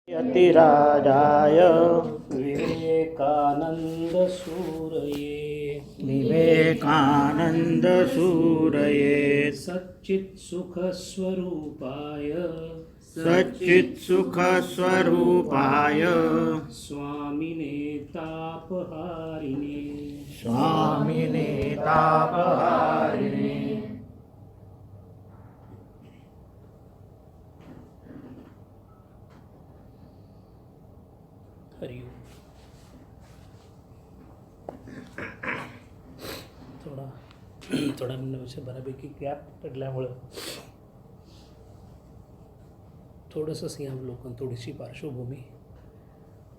यतिराजाय विवेकानन्दसूरये सच्चित्सुखस्वरूपाय सच्चित्सुखस्वरूपाय स्वामिने तापहारिणे स्वामिने तापहारिणे हरि ओम. थोडा बऱ्यापैकी गॅप पडल्यामुळं थोडंसं सिंहावलोकन, थोडीशी पार्श्वभूमी.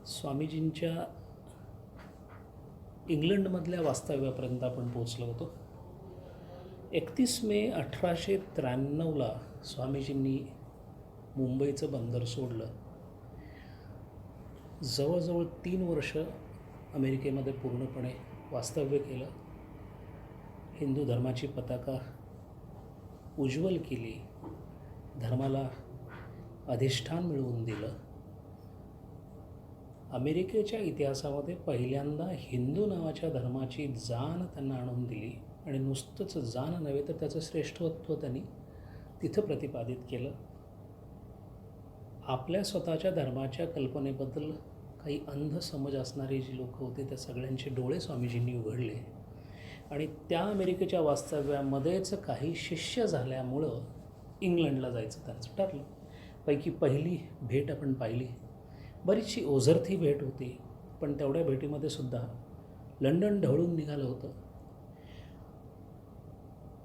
स्वामीजींच्या इंग्लंडमधल्या वास्तव्यापर्यंत आपण पोचलो होतो. 31 मे 1893ला स्वामीजींनी मुंबईचं बंदर सोडलं. जवळजवळ 3 वर्ष अमेरिकेमध्ये पूर्णपणे वास्तव्य केलं. हिंदू धर्माची पताका उज्ज्वल केली, धर्माला अधिष्ठान मिळवून दिलं. अमेरिकेच्या इतिहासामध्ये पहिल्यांदा हिंदू नावाच्या धर्माची जाण त्यांना आणून दिली आणि नुसतंच जाण नव्हे तर त्याचं श्रेष्ठत्व त्यांनी तिथं प्रतिपादित केलं. आपल्या स्वतःच्या धर्माच्या कल्पनेबद्दल काही अंध समज असणारी जी लोक होते त्या सगळ्यांचे डोळे स्वामीजींनी उघडले आणि त्या अमेरिकेच्या वास्तव्यामध्येच काही शिष्य झाल्यामुळं इंग्लंडला जायचं त्यांचं ठरलं. पैकी पहिली भेट आपण पाहिली. बरीचशी ओझरती भेट होती, पण तेवढ्या भेटीमध्ये सुद्धा लंडन ढवळून निघालं होतं.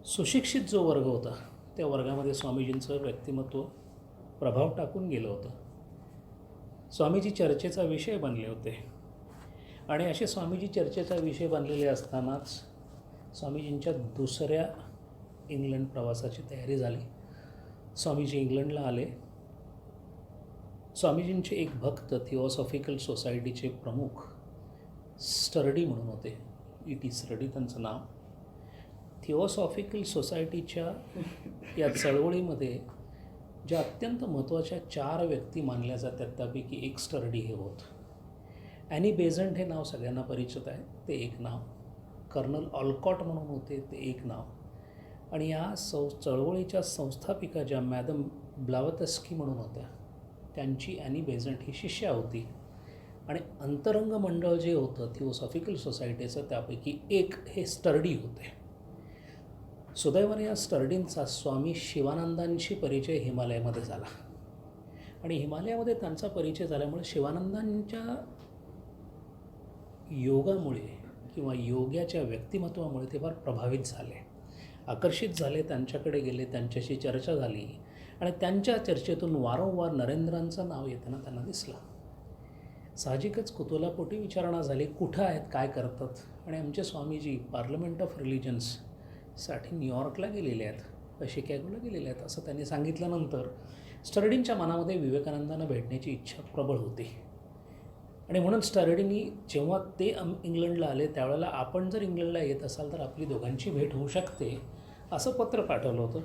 सुशिक्षित जो वर्ग होता त्या वर्गामध्ये स्वामीजींचं व्यक्तिमत्व प्रभाव टाकून गेलं होतं. स्वामीजी चर्चेचा विषय बनले होते आणि असे स्वामीजी चर्चेचा विषय बनलेले असतानाच स्वामीजींच्या दुसऱ्या इंग्लंड प्रवासाची तयारी झाली. स्वामीजी इंग्लंडला आले. स्वामीजींचे एक भक्त थिओसॉफिकल सोसायटीचे प्रमुख स्टर्डी म्हणून होते. E.T. स्टर्डी त्यांचं नाव. थिओसॉफिकल सोसायटीच्या या चळवळीमध्ये ज्या अत्यंत महत्त्वाच्या 4 व्यक्ती मानल्या जातात त्यापैकी एक स्टर्डी हे होत. ॲनी बेझंट हे नाव सगळ्यांना परिचित आहे, ते एक नाव. कर्नल ऑलकॉट म्हणून होते, ते एक नाव. आणि या चळवळीच्या संस्थापिका ज्या मॅडम ब्लावत्स्की म्हणून होत्या त्यांची ॲनी बेझंट ही शिष्या होती. आणि अंतरंग मंडळ जे होतं थिओसॉफिकल सोसायटीचं त्यापैकी एक हे स्टर्डी होते. सुदैवाने या स्टर्डींचा स्वामी शिवानंदांशी परिचय हिमालयामध्ये झाला आणि हिमालयामध्ये त्यांचा परिचय झाल्यामुळे शिवानंदांच्या योगामुळे किंवा योग्याच्या व्यक्तिमत्वामुळे ते फार प्रभावित झाले, आकर्षित झाले, त्यांच्याकडे गेले, त्यांच्याशी चर्चा झाली आणि त्यांच्या चर्चेतून वारंवार नरेंद्रांचं नाव येताना त्यांना दिसलं. साहजिकच कुतूहलापोटी विचारणा झाली, कुठं आहेत, काय करतात. आणि आमचे स्वामीजी पार्लमेंट ऑफ रिलिजन्ससाठी न्यूयॉर्कला गेलेले आहेत, शिकागोला गेलेले आहेत असं त्यांनी सांगितल्यानंतर स्टर्डींच्या मनामध्ये विवेकानंदांना भेटण्याची इच्छा प्रबळ होती. आणि म्हणून स्टर्डींनी जेव्हा ते इंग्लंडला आले त्यावेळेला आपण जर इंग्लंडला येत असाल तर आपली दोघांची भेट होऊ शकते असं पत्र पाठवलं होतं.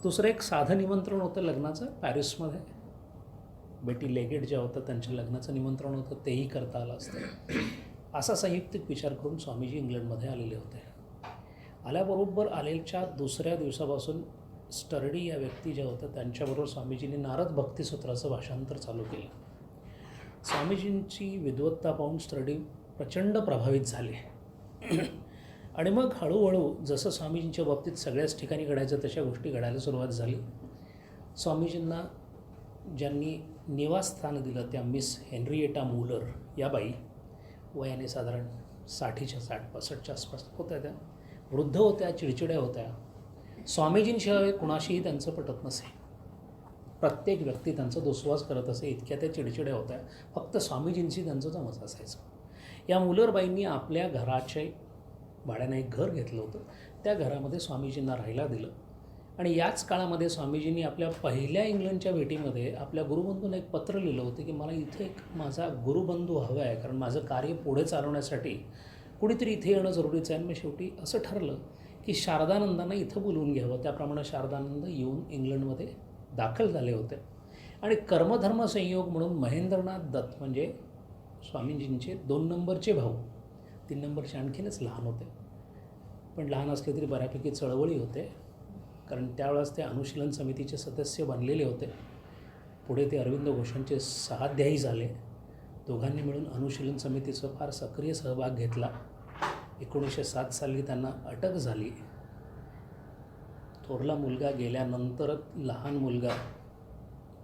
दुसरं एक साधं निमंत्रण होतं लग्नाचं पॅरिसमध्ये. बेटी लेगेट ज्या होतं त्यांच्या लग्नाचं निमंत्रण होतं, तेही करता आलं असतं. असा संयुक्तिक विचार करून स्वामीजी इंग्लंडमध्ये आलेले होते. आल्याबरोबर आलेच्या दुसऱ्या दिवसापासून स्टर्डी या व्यक्ती ज्या होत्या त्यांच्याबरोबर स्वामीजींनी नारद भक्तिसूत्राचं भाषांतर चालू केलं. स्वामीजींची विद्वत्ता पाहून स्टर्डी प्रचंड प्रभावित झाले आणि मग हळूहळू जसं स्वामीजींच्या बाबतीत सगळ्याच ठिकाणी घडायचं तशा गोष्टी घडायला सुरुवात झाली. स्वामीजींना ज्यांनी निवासस्थान दिलं त्या मिस हेनरिएटा मूलर या बाई, वयाने साधारण 60च्या 65च्या आसपास होत्या. त्या वृद्ध होत्या, चिडचिड्या होत्या. स्वामीजींशिवाय कुणाशीही त्यांचं पटत नसे. प्रत्येक व्यक्ती त्यांचा दुस्वास करत असे, इतक्या त्या चिडचिड्या होत्या. फक्त स्वामीजींशी त्यांचं जमत असायचं. या मुलरबाईंनी आपल्या घराचे भाड्याने एक घर घेतलं होतं. त्या घरामध्ये स्वामीजींना राहायला दिलं आणि याच काळामध्ये स्वामीजींनी आपल्या पहिल्या इंग्लंडच्या भेटीमध्ये आपल्या गुरुबंधूंना एक पत्र लिहिलं होतं की मला इथे एक माझा गुरुबंधू हवा आहे, कारण माझं कार्य पुढे चालवण्यासाठी कुणीतरी इथे येणं जरुरीचं आहे. आणि मग शेवटी असं ठरलं की शारदानंदांना इथं बोलवून घ्यावं. त्याप्रमाणे शारदानंद येऊन इंग्लंडमध्ये दाखल झाले होते आणि कर्मधर्म संयोग म्हणून महेंद्रनाथ दत्त म्हणजे स्वामीजींचे 2 नंबरचे भाऊ, 3 नंबरचे आणखीनच लहान होते, पण लहान असले तरी बऱ्यापैकी चळवळी होते, कारण त्यावेळेस ते अनुशीलन समितीचे सदस्य बनलेले होते. पुढे ते अरविंद घोषांचे सहाध्यायी झाले. दोघांनी मिळून अनुशीलन समितीचा फार सक्रिय सहभाग घेतला. 1907 साली त्यांना अटक झाली. थोरला मुलगा गेल्यानंतर लहान मुलगा,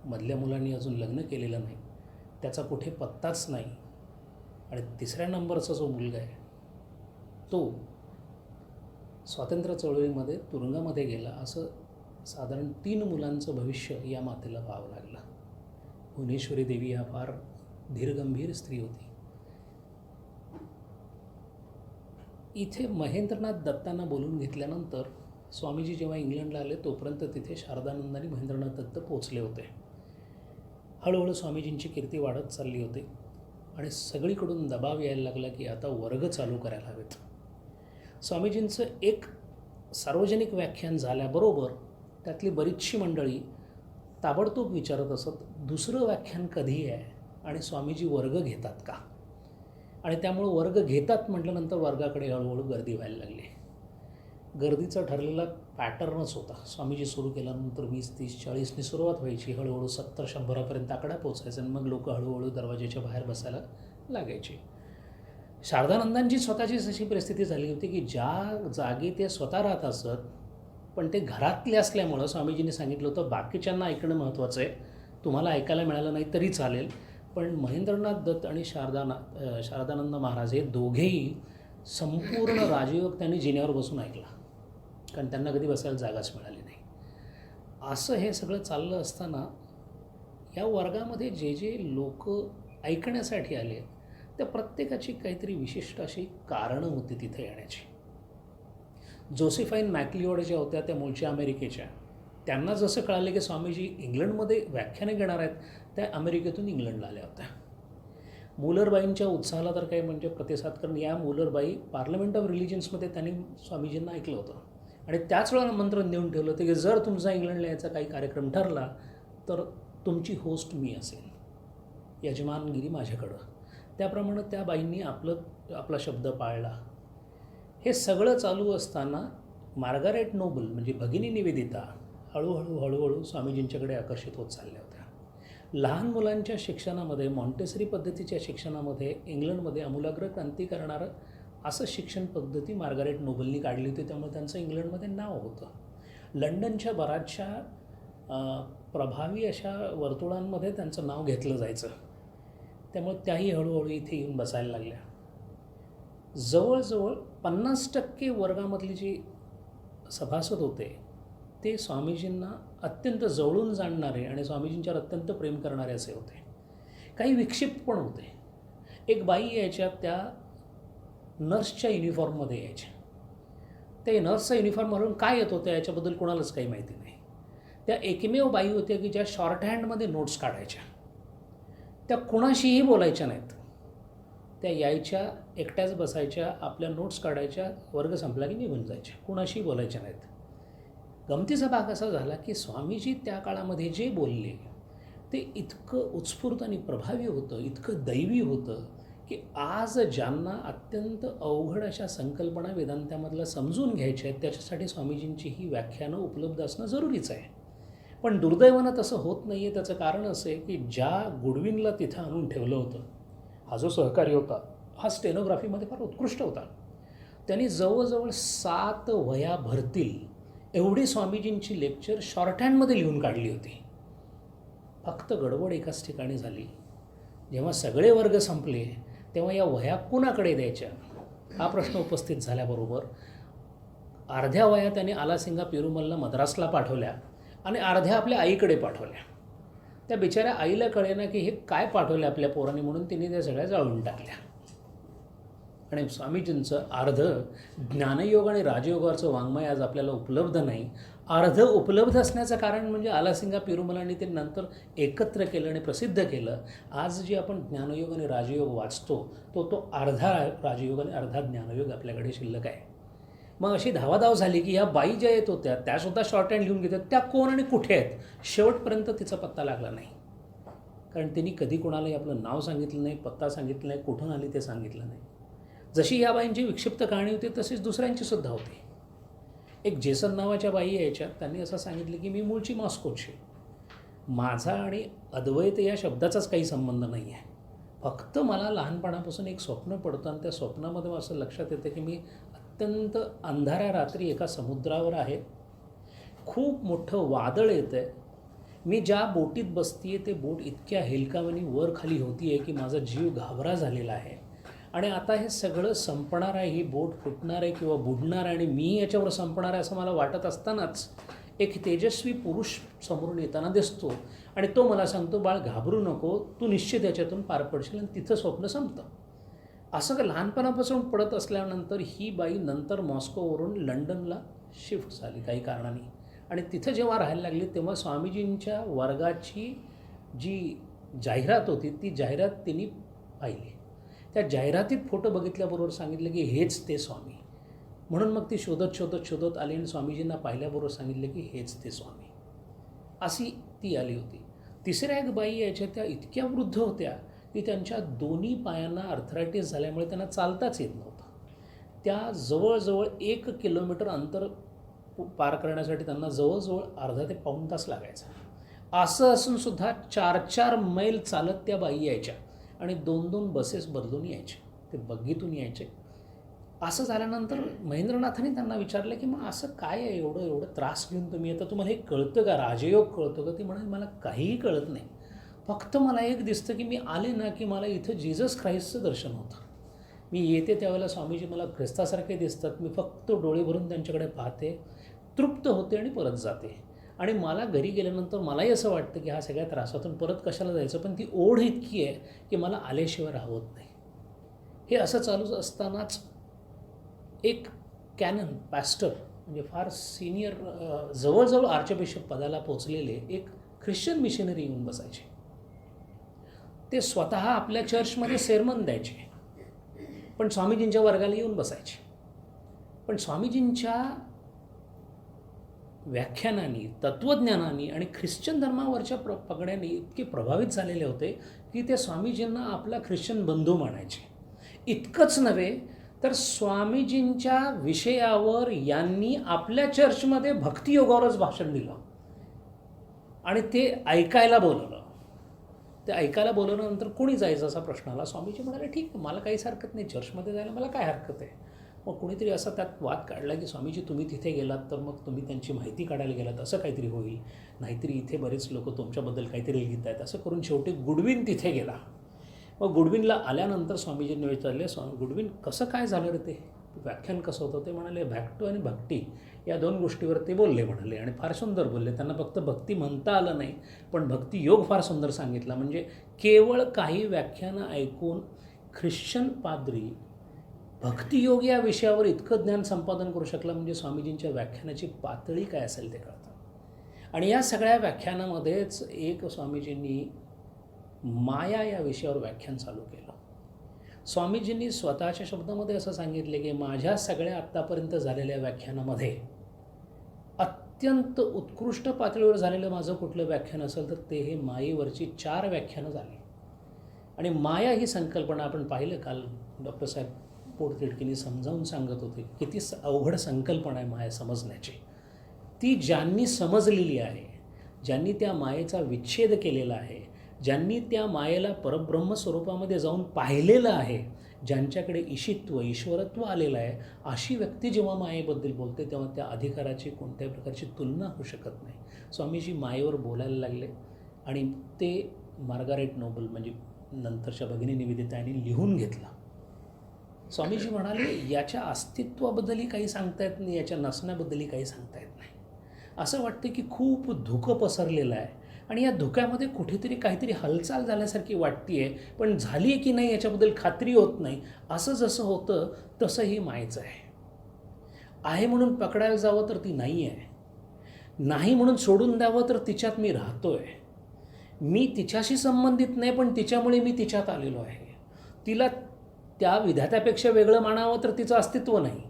मधल्या मुलांनी अजून लग्न केलेलं नाही, त्याचा कुठे पत्ताच नाही, आणि 3ऱ्या नंबरचा जो मुलगा आहे तो स्वातंत्र्य चळवळीमध्ये तुरुंगामध्ये गेला. असं साधारण 3 मुलांचं भविष्य या मातेला पाहावं लागलं. भुवनेश्वरी देवी ह्या फार धीरगंभीर स्त्री होती. इथे महेंद्रनाथ दत्तांना बोलून घेतल्यानंतर स्वामीजी जेव्हा इंग्लंडला आले तोपर्यंत तिथे शारदानंद आणि महेंद्रनाथ दत्त पोचले होते. हळूहळू स्वामीजींची कीर्ती वाढत चालली होती आणि सगळीकडून दबाव यायला लागला की आता वर्ग चालू करायला हवेत. स्वामीजींचं एक सार्वजनिक व्याख्यान झाल्याबरोबर त्यातली बरीचशी मंडळी ताबडतोब विचारत असत, दुसरं व्याख्यान कधी आहे आणि स्वामीजी वर्ग घेतात का? आणि त्यामुळं वर्ग घेतात म्हटल्यानंतर वर्गाकडे हळूहळू गर्दी व्हायला लागली. गर्दीचा ठरलेला पॅटर्नच होता. स्वामीजी सुरू केल्यानंतर 20, 30, 40नी सुरुवात व्हायची, हळूहळू 70, 100पर्यंत आकडा पोचायचा आणि मग लोक हळूहळू दरवाजाच्या बाहेर बसायला लागायची. शारदानंदांची स्वतःचीच अशी परिस्थिती झाली होती की ज्या जागी ते स्वतः राहत असत, पण ते घरातले असल्यामुळं स्वामीजींनी सांगितलं होतं बाकीच्यांना ऐकणं महत्त्वाचं आहे, तुम्हाला ऐकायला मिळालं नाही तरी चालेल, पण महेंद्रनाथ दत्त आणि शारदानंद महाराज हे दोघेही संपूर्ण राजयोग त्यांनी जिन्यावर बसून ऐकला, कारण त्यांना कधी बसायला जागाच मिळाली नाही. असं हे सगळं चाललं असताना या वर्गामध्ये जे जे लोक ऐकण्यासाठी आले त्या प्रत्येकाची काहीतरी विशिष्ट अशी कारणं होती तिथे येण्याची. जोसेफाईन मॅकलिओड ज्या होत्या त्या मूळच्या अमेरिकेच्या, त्यांना जसं कळालं की स्वामीजी इंग्लंडमध्ये व्याख्याने घेणार आहेत, त्या अमेरिकेतून इंग्लंडला आल्या होत्या. मुलरबाईंच्या उत्साहाला तर काही म्हणजे प्रतिसाद, कारण या मुलरबाई पार्लमेंट ऑफ रिलिजन्समध्ये त्यांनी स्वामीजींना ऐकलं होतं आणि त्याच वेळेला आमंत्रण देऊन ठेवलं होतं की जर तुमचा इंग्लंडला याचा काही कार्यक्रम ठरला तर तुमची होस्ट मी असेल, यजमानगिरी माझ्याकडं. त्याप्रमाणे त्या बाईंनी आपला शब्द पाळला. हे सगळं चालू असताना मार्गारेट नोबल म्हणजे भगिनी निवेदिता हळूहळू स्वामीजींच्याकडे आकर्षित होत चालल्या होत्या. लहान मुलांच्या शिक्षणामध्ये, मॉन्टेसरी पद्धतीच्या शिक्षणामध्ये इंग्लंडमध्ये आमूलाग्र क्रांती करणारं असं शिक्षण पद्धती मार्गारेट नोबलनी काढली होती, त्यामुळे त्यांचं इंग्लंडमध्ये नाव होतं. लंडनच्या बऱ्याचशा प्रभावी अशा वर्तुळांमध्ये त्यांचं नाव घेतलं जायचं, त्यामुळे त्याही हळूहळू इथे येऊन बसायला लागल्या. जवळजवळ 50% वर्गामधली जी सभासद होते ते स्वामीजींना अत्यंत जवळून जाणणारे आणि स्वामीजींच्यावर अत्यंत प्रेम करणारे असे होते. काही विक्षिप्त पण होते. एक बाई यायच्या, त्या नर्सच्या युनिफॉर्ममध्ये यायच्या. त्या नर्सचा युनिफॉर्म घालून काय येत होत्या याच्याबद्दल कोणालाच काही माहिती नाही. त्या एकमेव बाई होत्या की ज्या शॉर्ट हँडमध्ये नोट्स काढायच्या. त्या कोणाशीही बोलायच्या नाहीत. त्या यायच्या, एकट्याच बसायच्या, आपल्या नोट्स काढायच्या, वर्ग संपला की निघून जायच्या, कोणाशीही बोलायच्या नाहीत. गमतीचा भाग असा झाला की स्वामीजी त्या काळामध्ये जे बोलले ते इतकं उत्स्फूर्त आणि प्रभावी होतं, इतकं दैवी होतं की आज ज्यांना अत्यंत अवघड अशा संकल्पना वेदांतामधल्या समजून घ्यायच्या आहेत त्याच्यासाठी स्वामीजींची ही व्याख्यानं उपलब्ध असणं जरुरीचं आहे. पण दुर्दैवानं तसं होत नाही आहे. त्याचं कारण असं आहे की ज्या गुडविनला तिथं आणून ठेवलं होतं, हा जो सहकारी होता हा स्टेनोग्राफीमध्ये फार उत्कृष्ट होता. त्यांनी जवळजवळ 7 वह्या भरतील एवढी स्वामीजींची लेक्चर शॉर्ट हँडमध्ये लिहून काढली होती. फक्त गडबड एकाच ठिकाणी झाली. जेव्हा सगळे वर्ग संपले तेव्हा या वह्या कुणाकडे द्यायच्या हा प्रश्न उपस्थित झाल्याबरोबर अर्ध्या वह्या त्यांनी आलासिंगा पेरुमलला मद्रासला पाठवल्या आणि अर्ध्या आपल्या आईकडे पाठवल्या. त्या बिचाऱ्या आईला कळेना की हे काय पाठवलं आपल्या पोरांनी, म्हणून तिने त्या सगळ्या जाळून टाकल्या. आणि स्वामीजींचं अर्ध ज्ञानयोग आणि राजयोगाचं वाङ्मय आज आपल्याला उपलब्ध नाही. अर्ध उपलब्ध असण्याचं कारण म्हणजे आलासिंगा पेरुमलांनी ते नंतर एकत्र केलं आणि प्रसिद्ध केलं. आज जे आपण ज्ञानयोग आणि राजयोग वाचतो तो अर्धा राजयोग आणि अर्धा ज्ञानयोग आपल्याकडे शिल्लक आहे. मग अशी धावाधाव झाली की या बाई ज्या येत होत्या त्यासुद्धा शॉर्ट हँड लिहून घेतात, त्या कोण आणि कुठे आहेत शेवटपर्यंत तिचा पत्ता लागला नाही. कारण त्यांनी कधी कोणालाही आपलं नाव सांगितलं नाही, पत्ता सांगितलं नाही, कुठून आली ते सांगितलं नाही. जशी या बाईंची विक्षिप्त कहाणी होती तशीच दुसऱ्यांची सुद्धा होती. एक जेसन नावाच्या बाई यायच्या, त्यांनी असं सांगितलं की मी मूळची मॉस्कोची, माझा आणि अद्वैत या शब्दाचाच काही संबंध नाही आहे. फक्त मला लहानपणापासून एक स्वप्न पडतं आणि त्या स्वप्नामध्ये असं लक्षात येतं की मी अत्यंत अंधाऱ्या रात्री एका समुद्रावर आहे, खूप मोठं वादळ येतं आहे, मी ज्या बोटीत बसते आहे ते बोट इतक्या हेलकावानी वर खाली होती आहे की माझा जीव घाबरा झालेला आहे आणि आता हे सगळं संपणार आहे, ही बोट फुटणार आहे किंवा बुडणार आहे आणि मी याच्यावर संपणार आहे असं मला वाटत असतानाच एक तेजस्वी पुरुष समोरून येताना दिसतो आणि तो मला सांगतो, बाळ घाबरू नको, तू निश्चित याच्यातून पार पडशील आणि तिथं स्वप्न संपतं. असं का लहानपणापासून पडत असल्यानंतर ही बाई नंतर मॉस्कोवरून लंडनला शिफ्ट झाली काही कारणाने आणि तिथं जेव्हा राहायला लागली तेव्हा स्वामीजींच्या वर्गाची जी जाहिरात होती ती जाहिरात तिने पाहिली. त्या जाहिरातीत फोटो बघितल्याबरोबर सांगितलं की हेच ते स्वामी. म्हणून मग ती शोधत शोधत शोधत आली आणि स्वामीजींना पाहिल्याबरोबर सांगितलं की हेच ते स्वामी. अशी ती आली होती. तिसऱ्या एक बाई यायच्या, त्या इतक्या वृद्ध होत्या की त्यांच्या दोन्ही पायांना अर्थरायटिस झाल्यामुळे त्यांना चालताच येत नव्हतं. त्या जवळजवळ 1 किलोमीटर अंतर पार करण्यासाठी त्यांना जवळजवळ अर्धा ते पाऊण तास लागायचा. असं असूनसुद्धा 4-4 मैल चालत त्या बाई यायच्या आणि 2-2 बसेस बदलून यायचे, ते बग्गीतून यायचे. असं झाल्यानंतर महेंद्रनाथांनी त्यांना विचारलं की मग असं काय आहे, एवढं त्रास घेऊन तुम्ही येतं, तुम्हाला हे कळतं का, राजयोग कळतो का? ती म्हणाली मला काहीही कळत नाही, फक्त मला एक दिसतं की मी आले ना की मला इथं जीसस ख्राइस्टचं दर्शन होतं. मी येते त्यावेळेला स्वामीजी मला ख्रिस्तासारखे दिसतात, मी फक्त डोळे भरून त्यांच्याकडे पाहते, तृप्त होते आणि परत जाते. आणि मला घरी गेल्यानंतर मलाही असं वाटतं की हा सगळ्या त्रासातून परत कशाला जायचं, पण ती ओढ इतकी आहे की मला आल्याशिवाय राहत नाही. हे असं चालूच असतानाच एक कॅनन पॅस्टर म्हणजे फार सिनियर, जवळजवळ आर्चबिशप पदाला पोचलेले एक ख्रिश्चन मिशनरी येऊन बसायचे. ते स्वतः आपल्या चर्चमध्ये सेरमन द्यायचे, पण स्वामीजींच्या वर्गाला येऊन बसायचे. पण स्वामीजींच्या व्याख्यानांनी, तत्त्वज्ञानाने आणि ख्रिश्चन धर्मावरच्या पगड्यांनी इतके प्रभावित झालेले होते की ते स्वामीजींना आपला ख्रिश्चन बंधू मानायचे. इतकंच नव्हे तर स्वामीजींच्या विषयावर यांनी आपल्या चर्चमध्ये भक्तियोगावरच भाषण दिलं आणि ते ऐकायला बोलवलं. ते ऐकायला बोलवल्यानंतर कोणी जायचं असा प्रश्न आला. स्वामीजी म्हणाले ठीक आहे, मला काहीच हरकत नाही, चर्चमध्ये जायला मला काय हरकत आहे. मग कुणीतरी असा त्यात वाद काढला की स्वामीजी तुम्ही तिथे गेलात तर मग तुम्ही त्यांची माहिती काढायला गेलात असं काहीतरी होईल, नाहीतरी इथे बरेच लोक तुमच्याबद्दल काहीतरी लिहित आहेत. असं करून शेवटी गुडविन तिथे गेला. मग गुडविनला आल्यानंतर स्वामीजींनी विचारले, गुडविन कसं काय झालं रे, ते व्याख्यान कसं होतं? ते म्हणाले भॅक्टो आणि भक्ती या 2 गोष्टीवर ते बोलले म्हणाले आणि फार सुंदर बोलले. त्यांना फक्त भक्ती म्हणता आलं नाही पण भक्ती योग फार सुंदर सांगितला. म्हणजे केवळ काही व्याख्यानं ऐकून ख्रिश्चन पाद्री भक्तियोग या विषयावर इतकं ज्ञान संपादन करू शकला म्हणजे स्वामीजींच्या व्याख्यानाची पातळी काय असेल ते कळतं. आणि या सगळ्या व्याख्यानामध्येच एक स्वामीजींनी माया या विषयावर व्याख्यान चालू केलं. स्वामीजींनी स्वतःच्या शब्दामध्ये असं सांगितले की माझ्या सगळ्या आत्तापर्यंत झालेल्या व्याख्यानामध्ये अत्यंत उत्कृष्ट पातळीवर झालेलं माझं कुठलं व्याख्यान असेल तर ते हे मायेवरची 4 व्याख्यानं झाली. आणि माया ही संकल्पना आपण पाहिलं काल डॉक्टर साहेब पोटतिडकीने समजावून सांगत होते, किती अवघड संकल्पना आहे माया समजण्याची. ती ज्यांनी समजलेली आहे, ज्यांनी त्या मायेचा विच्छेद केलेला आहे, ज्यांनी त्या मायेला परब्रह्म स्वरूपामध्ये जाऊन पाहिलेलं आहे, ज्यांच्याकडे ईशित्व ईश्वरत्व आलेलं आहे, अशी व्यक्ती जेव्हा मायेबद्दल बोलते तेव्हा त्या अधिकाराची कोणत्याही प्रकारची तुलना होऊ शकत नाही. स्वामीजी मायेवर बोलायला लागले आणि ते मार्गारेट नोबल म्हणजे नंतरच्या भगिनी निवेदिता यांनी लिहून घेतला. स्वामीजी म्हणाले याच्या अस्तित्वाबद्दलही काही सांगता येत नाही, याच्या नसण्याबद्दलही काही सांगता येत नाही. असं वाटतं की खूप धुकं पसरलेलं आहे आणि या धुक्यामध्ये कुठेतरी काहीतरी हालचाल झाल्यासारखी वाटते आहे, पण झाली आहे की नाही याच्याबद्दल खात्री होत नाही. असं जसं होतं तसं ही मायेचं आहे म्हणून पकडायला जावं तर ती नाही आहे, नाही म्हणून सोडून द्यावं तर तिच्यात मी राहतो आहे. मी तिच्याशी संबंधित नाही पण तिच्यामुळे मी तिच्यात आलेलो आहे. तिला त्या विधात्यापेक्षा वेगळं मानावं तर तिचं अस्तित्व नाही,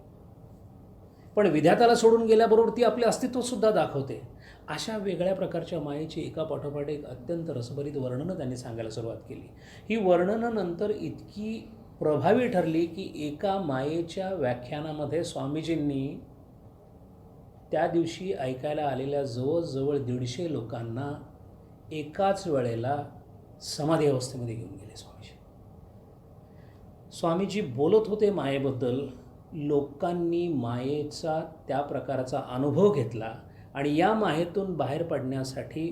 पण विधात्याला सोडून गेल्याबरोबर ती आपले अस्तित्वसुद्धा दाखवते. अशा वेगळ्या प्रकारच्या मायेची एकापाठोपाठ एक अत्यंत रसभरीत वर्णनं त्यांनी सांगायला सुरुवात केली. ही वर्णनं नंतर इतकी प्रभावी ठरली की एका मायेच्या व्याख्यानामध्ये स्वामीजींनी त्या दिवशी ऐकायला आलेल्या जवळजवळ 150 लोकांना एकाच वेळेला समाधी अवस्थेमध्ये घेऊन गेले स्वामीजी. स्वामीजी बोलत होते मायेबद्दल, लोकांनी मायेचा त्या प्रकारचा अनुभव घेतला आणि या मायेतून बाहेर पडण्यासाठी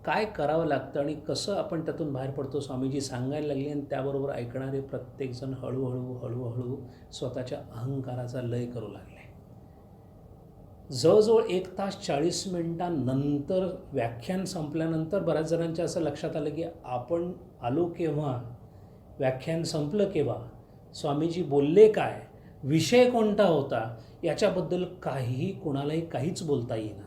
काय करावं लागतं आणि कसं आपण त्यातून बाहेर पडतो स्वामीजी सांगायला लागले. आणि त्याबरोबर ऐकणारे प्रत्येकजण हळूहळू स्वतःच्या अहंकाराचा लय करू लागले. जवळजवळ 1 तास 40 मिनिटांनंतर व्याख्यान संपल्यानंतर बऱ्याच जणांच्या असं लक्षात आलं की आपण आलो केव्हा, व्याख्यान संपलं केव्हा, स्वामीजी बोलले काय, विषय कोणता होता, याच्याबद्दल कोणालाही काहीच बोलता येईना.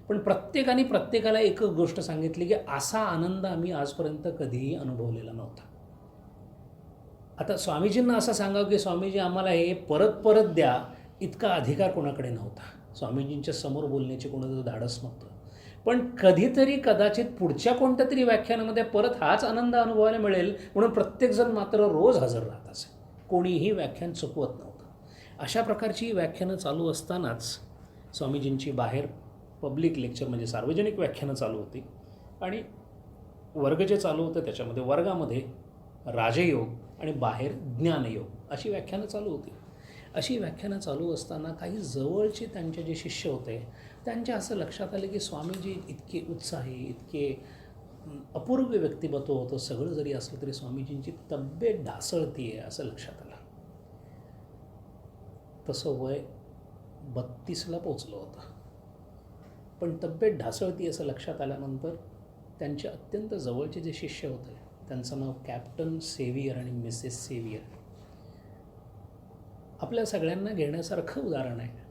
पण प्रत्येकाने प्रत्येकाला एक गोष्ट सांगितली की असा आनंद आम्ही आजपर्यंत कधीही अनुभवलेला नव्हता. आता स्वामीजींना असं सांगावं की स्वामीजी आम्हाला हे परत परत द्या, इतका अधिकार कोणाकडे नव्हता. स्वामीजींच्या समोर बोलण्याचे कोणाचं धाडस नव्हतं. पण कधीतरी कदाचित पुढच्या कोणत्या तरी व्याख्यानामध्ये परत हाच आनंद अनुभवायला मिळेल म्हणून प्रत्येकजण मात्र रोज हजर राहत असे. कोणीही व्याख्यान चुकवत नव्हतं. अशा प्रकारची व्याख्यानं चालू असतानाच स्वामीजींची बाहेर पब्लिक लेक्चर म्हणजे सार्वजनिक व्याख्यानं चालू होती आणि वर्ग जे चालू होते त्याच्यामध्ये वर्गामध्ये राजयोग आणि बाहेर ज्ञानयोग अशी व्याख्यानं चालू होती. अशी व्याख्यानं चालू असताना काही जवळचे त्यांचे जे शिष्य होते त्यांच्या असं लक्षात आलं की स्वामीजी इतके उत्साही, इतके अपूर्व व्यक्तिमत्व होतं. सगळं जरी असलं तरी स्वामीजींची तब्येत ढासळती आहे असं लक्षात आलं. तसं वय 32ला पोचलं होतं. पण तब्येत ढासळती असं लक्षात आल्यानंतर त्यांचे अत्यंत जवळचे जे शिष्य होते त्यांचं नाव कॅप्टन सेवियर आणि मिसेस सेवियर. आपल्या सगळ्यांना घेण्यासारखं उदाहरण आहे.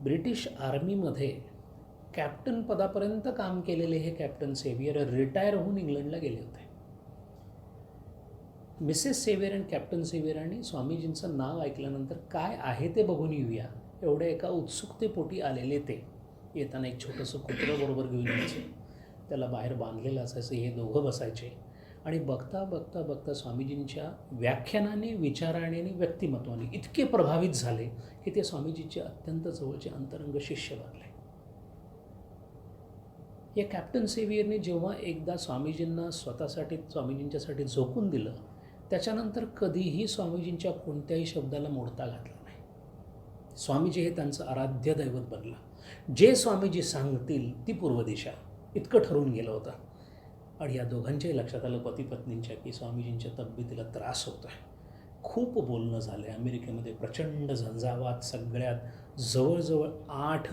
ब्रिटिश आर्मीमध्ये कॅप्टन पदापर्यंत काम केलेले हे कॅप्टन सेवियर रिटायर होऊन इंग्लंडला गेले होते. मिसेस सेवियर आणि कॅप्टन सेवियरांनी स्वामीजींचं नाव ऐकल्यानंतर काय आहे ते बघून येऊया एवढ्या एका उत्सुकतेपोटी आलेले ते. येताना एक छोटंसं कुत्रं बरोबर घेऊन यायचे, त्याला बाहेर बांधलेलं असायचं. हे दोघं बसायचे आणि बघता स्वामीजींच्या व्याख्यानाने, विचाराने आणि व्यक्तिमत्वाने इतके प्रभावित झाले की ते स्वामीजींचे अत्यंत जवळचे अंतरंग शिष्य बनले. या कॅप्टन सेवियरने जेव्हा एकदा स्वामीजींना स्वामीजींच्यासाठी झोकून दिलं त्याच्यानंतर कधीही स्वामीजींच्या कोणत्याही शब्दाला मोडता घातला नाही. स्वामीजी हे त्यांचं आराध्य दैवत बनलं. जे स्वामीजी सांगतील ती पूर्व दिशा इतकं ठरवून गेलं होतं. आणि या दोघांच्याही लक्षात आलं पती पत्नींच्या की स्वामीजींच्या तब्येतीला त्रास होतो आहे. खूप बोलणं झालं आहे. अमेरिकेमध्ये प्रचंड झंझावात, सगळ्यात जवळजवळ 8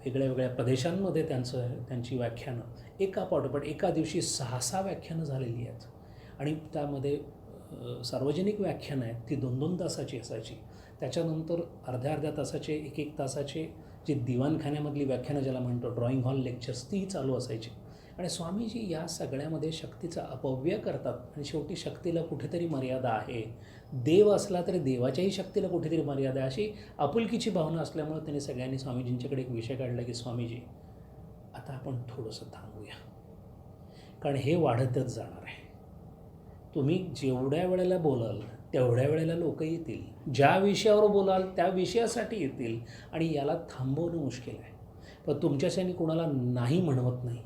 वेगळ्या प्रदेशांमध्ये त्यांची व्याख्यानं एकापाठोपाठ एका दिवशी 6 व्याख्यानं झालेली आहेत. आणि त्यामध्ये सार्वजनिक व्याख्यानं आहेत ती 2-2 तासाची असायची. त्याच्यानंतर अर्ध्या तासाचे, 1-1 तासाचे जे दिवाणखान्यामधली व्याख्यानं ज्याला म्हणतो ड्रॉइंग हॉल लेक्चर्स ती चालू असायची. आणि स्वामीजी या सगळ्यामध्ये शक्तीचा अपव्यय करतात आणि शेवटी शक्तीला कुठेतरी मर्यादा आहे. देव असला तरी देवाच्याही शक्तीला कुठेतरी मर्यादा आहे अशी आपुलकीची भावना असल्यामुळे त्यांनी सगळ्यांनी स्वामीजींच्याकडे एक विषय काढला की स्वामीजी आता आपण थोडंसं थांबूया, कारण हे वाढतच जाणार आहे. तुम्ही जेवढ्या वेळेला बोलाल तेवढ्या वेळेला लोक येतील, ज्या विषयावर बोलाल त्या विषयासाठी येतील आणि याला थांबवणं मुश्किल आहे. पण तुमच्याशी कोणाला नाही म्हणवत नाही.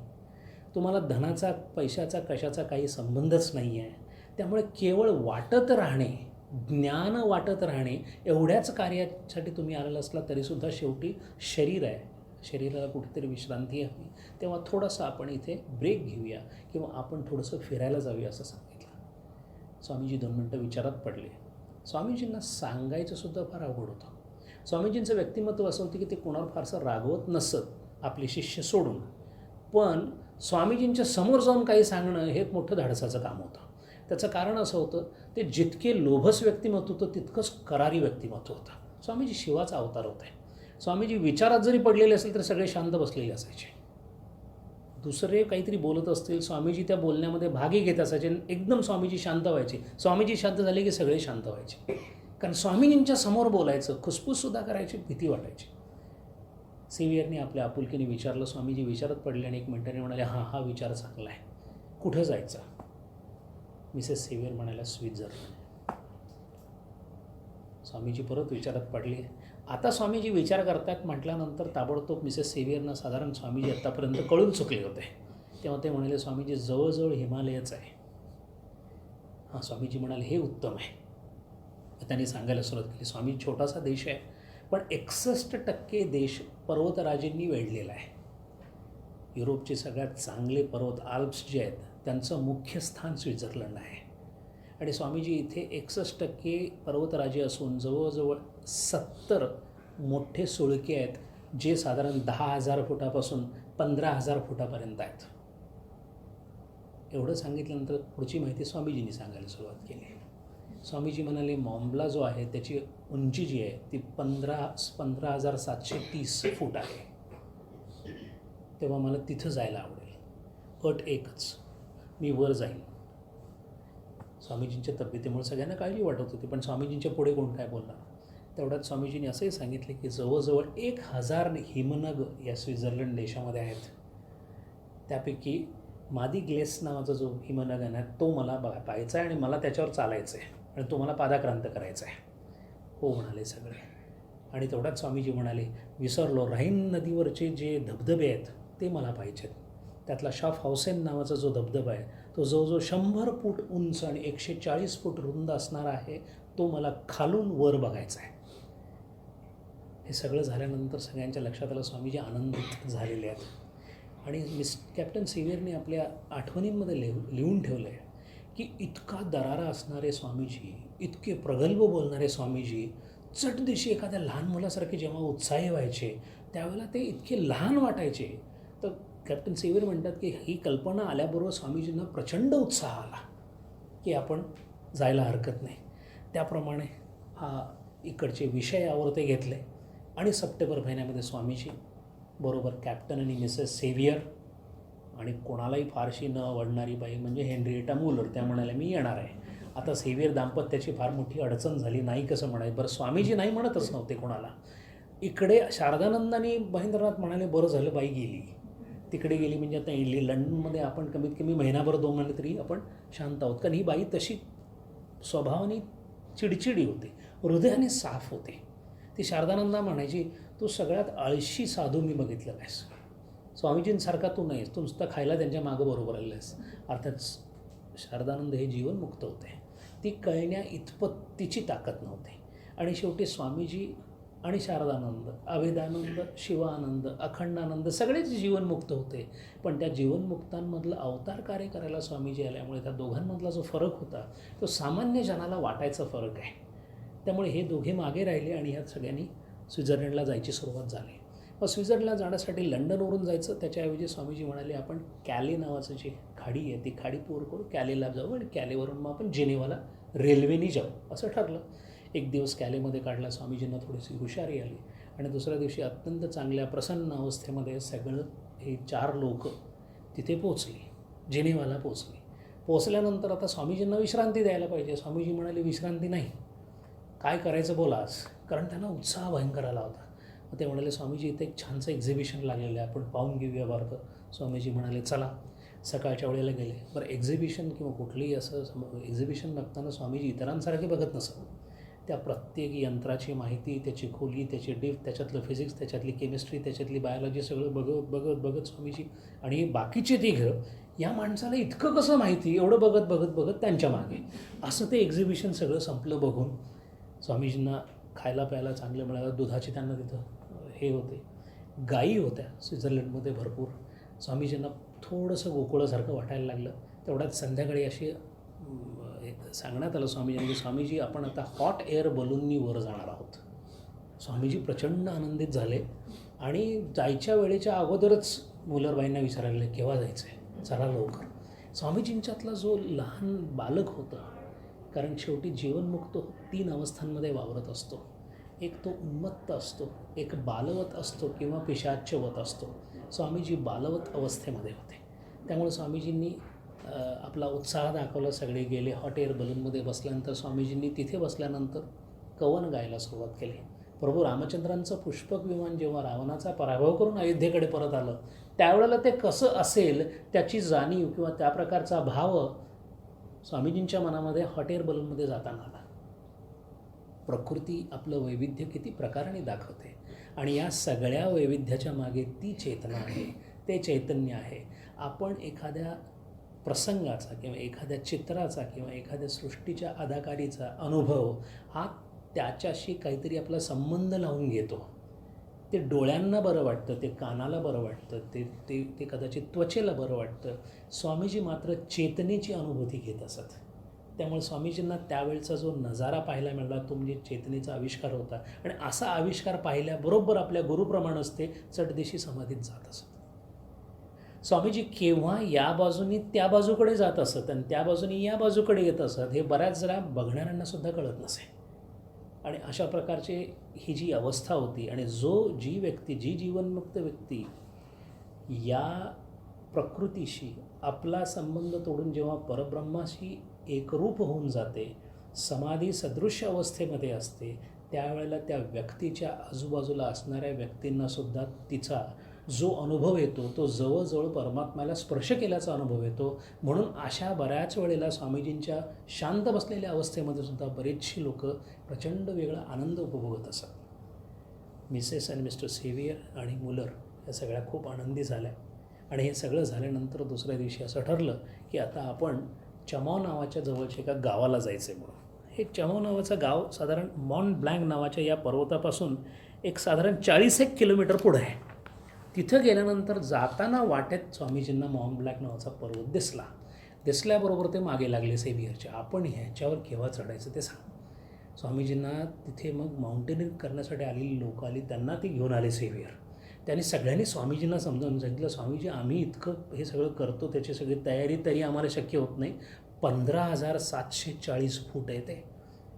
तुम्हाला धनाचा, पैशाचा, कशाचा काही संबंधच नाही आहे. त्यामुळे केवळ वाटत राहणे, ज्ञान वाटत राहणे एवढ्याच कार्यासाठी तुम्ही आलेला असला तरीसुद्धा शेवटी शरीर आहे, शरीराला कुठेतरी विश्रांती हवी. तेव्हा थोडासा आपण इथे ब्रेक घेऊया किंवा आपण थोडंसं फिरायला जाऊया असं सांगितलं. स्वामीजी 2 मिनटं विचारात पडले. स्वामीजींना सांगायचं सुद्धा फार अवघड होतं. स्वामीजींचं व्यक्तिमत्व असं होतं की ते कोणावर फारसं रागवत नसत आपले शिष्य सोडून. पण स्वामीजींच्या समोर जाऊन काही सांगणं हे एक मोठं धाडसाचं काम होतं. त्याचं कारण असं होतं ते जितके लोभस व्यक्तिमत्व होतं तितकंच करारी व्यक्तिमत्व होतं. स्वामीजी शिवाचा अवतार होते. स्वामीजी विचारात जरी पडलेले असेल तर सगळे शांत बसलेले असायचे. दुसरे काहीतरी बोलत असतील, स्वामीजी त्या बोलण्यामध्ये भागी घेत असायचे. एकदम स्वामीजी शांत व्हायचे. स्वामीजी शांत झाले की सगळे शांत व्हायचे. कारण स्वामीजींच्या समोर बोलायचं, खुसफुससुद्धा करायची भीती वाटायची. सेवियरने आपल्या आपुलकीने विचारलं. स्वामीजी विचारत पडले आणि एक मिनिटाने म्हणाले, हां हा विचार चांगला आहे, कुठं जायचं? मिसेस सेवियर म्हणाल्या, स्वित्झर्लंड. स्वामीजी परत विचारात पडले. आता स्वामीजी विचार करतात म्हटल्यानंतर ताबडतोब मिसेस सेवियरनं साधारण स्वामीजी आत्तापर्यंत कळून चुकले होते. तेव्हा ते म्हणाले, स्वामीजी जवळजवळ हिमालयच आहे. हां, स्वामीजी म्हणाले, हे उत्तम आहे. त्यांनी सांगायला सुरुवात केली, स्वामी छोटासा देश आहे पण 61% देश पर्वतराजींनी वेढलेला आहे. युरोपचे सगळ्यात चांगले पर्वत आल्प्स जे आहेत त्यांचं मुख्य स्थान स्वित्झर्लंड आहे. आणि स्वामीजी इथे 61% पर्वतराजी असून जवळजवळ 70 मोठे सुळके आहेत जे साधारण 10,000 फुटापासून 15,000 फुटापर्यंत आहेत. एवढं सांगितल्यानंतर पुढची माहिती स्वामीजींनी सांगायला सुरुवात केली. स्वामीजी म्हणाले, मॉम्बला जो आहे त्याची उंची जी आहे ती 15,730 फूट आहे. तेव्हा मला तिथं जायला आवडेल. अट एकच, मी वर जाईन. स्वामीजींच्या तब्येतीमुळे सगळ्यांना काळजी वाटत होती, पण स्वामीजींच्या पुढे कोण काय बोलणार. तेवढ्यात स्वामीजींनी असंही सांगितले की जवळजवळ 1,000 हिमनग या स्वित्झर्लंड देशामध्ये आहेत. त्यापैकी मादी ग्लेस नावाचा जो हिमनग आहे ना तो मला पाहायचा आहे आणि मला त्याच्यावर चालायचं आहे आणि तो मला पादाक्रांत करायचा आहे. हो म्हणाले सगळे. आणि तेवढ्यात स्वामीजी म्हणाले, विसरलो, राईन नदीवरचे जे धबधबे आहेत ते मला पाहिजेत. त्यातला शाफहाउसेन नावाचा जो धबधबा आहे तो जवळजवळ 100 फूट उंच आणि 140 फूट रुंद असणारा आहे. तो मला खालून वर बघायचा आहे. हे सगळं झाल्यानंतर सगळ्यांच्या लक्षात आलं स्वामीजी आनंदित झालेले आहेत. आणि कॅप्टन सेवियरने आपल्या आठवणींमध्ये लिहून ठेवलं आहे की इतका दरारा असणारे स्वामीजी, इतके प्रगल्भ बोलणारे स्वामीजी चटदिशी एखाद्या लहान मुलासारखे जेव्हा उत्साही व्हायचे त्यावेळेला ते इतके लहान वाटायचे. तर कॅप्टन सेवियर म्हणतात की ही कल्पना आल्याबरोबर स्वामीजींना प्रचंड उत्साह आला की आपण जायला हरकत नाही. त्याप्रमाणे हा इकडचे विषय आवरते घेतले आणि सप्टेंबर महिन्यामध्ये स्वामीजी बरोबर कॅप्टन आणि मिसेस सेवियर आणि कोणालाही फारशी न आवडणारी बाई म्हणजे हेनरिएटा मुलर त्या म्हणाल्या, मी येणार आहे. आता सेवियर दाम्पत्याची फार मोठी अडचण झाली नाही कसं म्हणायचं. बरं, स्वामीजी नाही म्हणतच नव्हते कोणाला. इकडे शारदानंद आणि महेंद्रनाथ म्हणाले, बरं झालं बाई गेली. तिकडे गेली म्हणजे आता इडली लंडनमध्ये आपण कमीत कमी महिनाभर 2 महिने तरी आपण शांत आहोत. कारण ही बाई तशी स्वभावाने चिडचिडी होते, हृदयाने साफ होते. ती शारदानंदा म्हणायची, तू सगळ्यात आळशी साधू मी बघितलं आहेस. स्वामीजींसारखा तू नाहीस, तू नुसतं खायला त्यांच्या मागं बरोबर आलेस. अर्थात शारदानंद हे जीवनमुक्त होते. ती कळण्या इतपत तिची ताकद नव्हती. आणि शेवटी स्वामीजी आणि शारदानंद, अभेदानंद, शिवानंद, अखंडानंद सगळेच जीवनमुक्त होते. पण त्या जीवनमुक्तांमधलं अवतार कार्य करायला स्वामीजी आल्यामुळे त्या दोघांमधला जो फरक होता तो सामान्य जनाला वाटायचा फरक आहे. त्यामुळे हे दोघे मागे राहिले आणि ह्यात सगळ्यांनी स्वित्झर्लंडला जायची सुरुवात झाली. मग स्वित्झर्लंडला जाण्यासाठी लंडनवरून जायचं, त्याच्याऐवजी स्वामीजी म्हणाले, आपण कॅले नावाचं जी खाडी आहे ती खाडी पूर करू, कॅलेला जाऊ आणि कॅलेवरून मग आपण जेनेवाला रेल्वेने जाऊ असं ठरलं. एक दिवस कॅलेमध्ये काढला. स्वामीजींना थोडीशी हुशारी आली आणि दुसऱ्या दिवशी अत्यंत चांगल्या प्रसन्न अवस्थेमध्ये सगळं हे 4 लोक तिथे पोचली, जेनेवाला पोचली. पोचल्यानंतर आता स्वामीजींना विश्रांती द्यायला पाहिजे. स्वामीजी म्हणाले, विश्रांती नाही, काय करायचं बोला आज. कारण त्यांना उत्साह भयंकर आला होता. मग ते म्हणाले, स्वामीजी इथे एक छानसं एक्झिबिशन लागलेलं आहे, आपण पाहून घेऊया भारत. स्वामीजी म्हणाले, चला. सकाळच्या वेळेला गेले. बरं, एक्झिबिशन किंवा कुठलीही असं एक्झिबिशन बघताना स्वामीजी इतरांसारखे बघत नसत. त्या प्रत्येक यंत्राची माहिती, त्याची खोली, त्याची डिप, त्याच्यातलं फिजिक्स, त्याच्यातली केमिस्ट्री, त्याच्यातली बायोलॉजी सगळं बघत स्वामीजी आणि बाकीचे तिघं या माणसाला इतकं कसं माहिती, एवढं बघत त्यांच्या मागे असं ते एक्झिबिशन सगळं संपलं. बघून स्वामीजींना खायला प्यायला चांगलं मिळालं. दुधाची त्यांना तिथं हे होते, गायी होत्या स्वित्झर्लंडमध्ये भरपूर. स्वामीजींना थोडंसं गोकुळासारखं वाटायला लागलं. तेवढ्यात संध्याकाळी अशी एक सांगण्यात आलं स्वामीजींनी की स्वामीजी आपण आता हॉट एअर बलूननी वर जाणार आहोत. स्वामीजी प्रचंड आनंदित झाले आणि जायच्या वेळेच्या अगोदरच मुलरबाईंना विचारायला लागले, केव्हा जायचं आहे, चला लवकर. स्वामीजींच्यातला जो लहान बालक होता, कारण शेवटी जीवनमुक्त 3 अवस्थांमध्ये वावरत असतो. एक तो उन्मत्त असतो, एक बालवत असतो किंवा पिशाच्यवत असतो. स्वामीजी बालवत अवस्थेमध्ये होते. त्यामुळे स्वामीजींनी आपला उत्साह दाखवला. सगळे गेले. हॉट एअर बलूनमध्ये बसल्यानंतर स्वामीजींनी तिथे बसल्यानंतर कवन गायला सुरुवात केली. प्रभू रामचंद्रांचं पुष्पक विमान जेव्हा रावणाचा पराभव करून अयोध्येकडे परत आलं, त्यावेळेला ते कसं असेल त्याची जाणीव किंवा त्या प्रकारचा भाव स्वामीजींच्या मनामध्ये हॉट एअर बलूनमध्ये जाताना आला. प्रकृती आपलं वैविध्य किती प्रकाराने दाखवते आणि या सगळ्या वैविध्याच्या मागे ती चेतना आहे, ते चैतन्य आहे. आपण एखाद्या प्रसंगाचा किंवा एखाद्या चित्राचा किंवा एखाद्या सृष्टीच्या अदाकारीचा अनुभव हा त्याच्याशी काहीतरी आपला संबंध लावून घेतो. ते डोळ्यांना बरं वाटतं, ते कानाला बरं वाटतं, ते ते ते कदाचित त्वचेला बरं वाटतं. स्वामीजी मात्र चेतनेची अनुभूती घेत असत. त्यामुळे स्वामीजींना त्यावेळचा जो नजारा पाहायला मिळाला तो म्हणजे चेतनेचा आविष्कार होता आणि असा आविष्कार पाहिल्याबरोबर आपल्या गुरुप्रमाणेच ते चटदिशी समाधीत जात असत. स्वामीजी केव्हा या बाजूनी त्या बाजूकडे जात असत आणि त्या बाजूनी या बाजूकडे येत असत हे बऱ्याच जरा बघणाऱ्यांना सुद्धा कळत नसे. आणि अशा प्रकारचे ही जी अवस्था होती आणि जी व्यक्ती, जी जीवनमुक्त व्यक्ती या प्रकृतीशी आपला संबंध तोडून जेव्हा परब्रह्माशी एकरूप होऊन जाते, समाधी सदृश्य अवस्थेमध्ये असते, त्यावेळेला त्या व्यक्तीच्या आजूबाजूला असणाऱ्या व्यक्तींनासुद्धा तिचा जो अनुभव येतो तो जवळजवळ परमात्म्याला स्पर्श केल्याचा अनुभव येतो. म्हणून अशा बऱ्याच वेळेला स्वामीजींच्या शांत बसलेल्या अवस्थेमध्ये सुद्धा बरेचशी लोक प्रचंड वेगळा आनंद उपभोगत असतात. मिसेस आणि मिस्टर सेवियर आणि मुलर या सगळ्या खूप आनंदी झाल्या आणि हे सगळं झाल्यानंतर दुसऱ्या दिवशी असं ठरलं की आता आपण चमॉ नावाच्या जवळच्या एका गावाला जायचं आहे. म्हणून हे चमॉ नावाचं गाव साधारण मॉन्ट ब्लँक नावाच्या या पर्वतापासून एक साधारण 40 किलोमीटर पुढं आहे. तिथं गेल्यानंतर जाताना वाटेत स्वामीजींना मॉन्ट ब्लँक नावाचा पर्वत दिसल्याबरोबर ते मागे लागले सेवियरचे, आपण ह्याच्यावर केव्हा चढायचं ते सांग. स्वामीजींना तिथे मग माउंटेनिंग करण्यासाठी आलेली लोक आली, त्यांना ते घेऊन आले सेवियर. त्यांनी सगळ्यांनी स्वामीजींना समजावून सांगितलं, स्वामीजी आम्ही इतकं हे सगळं करतो त्याची सगळी तयारी तरी आम्हाला शक्य होत नाही. 15,740 फूट आहे ते.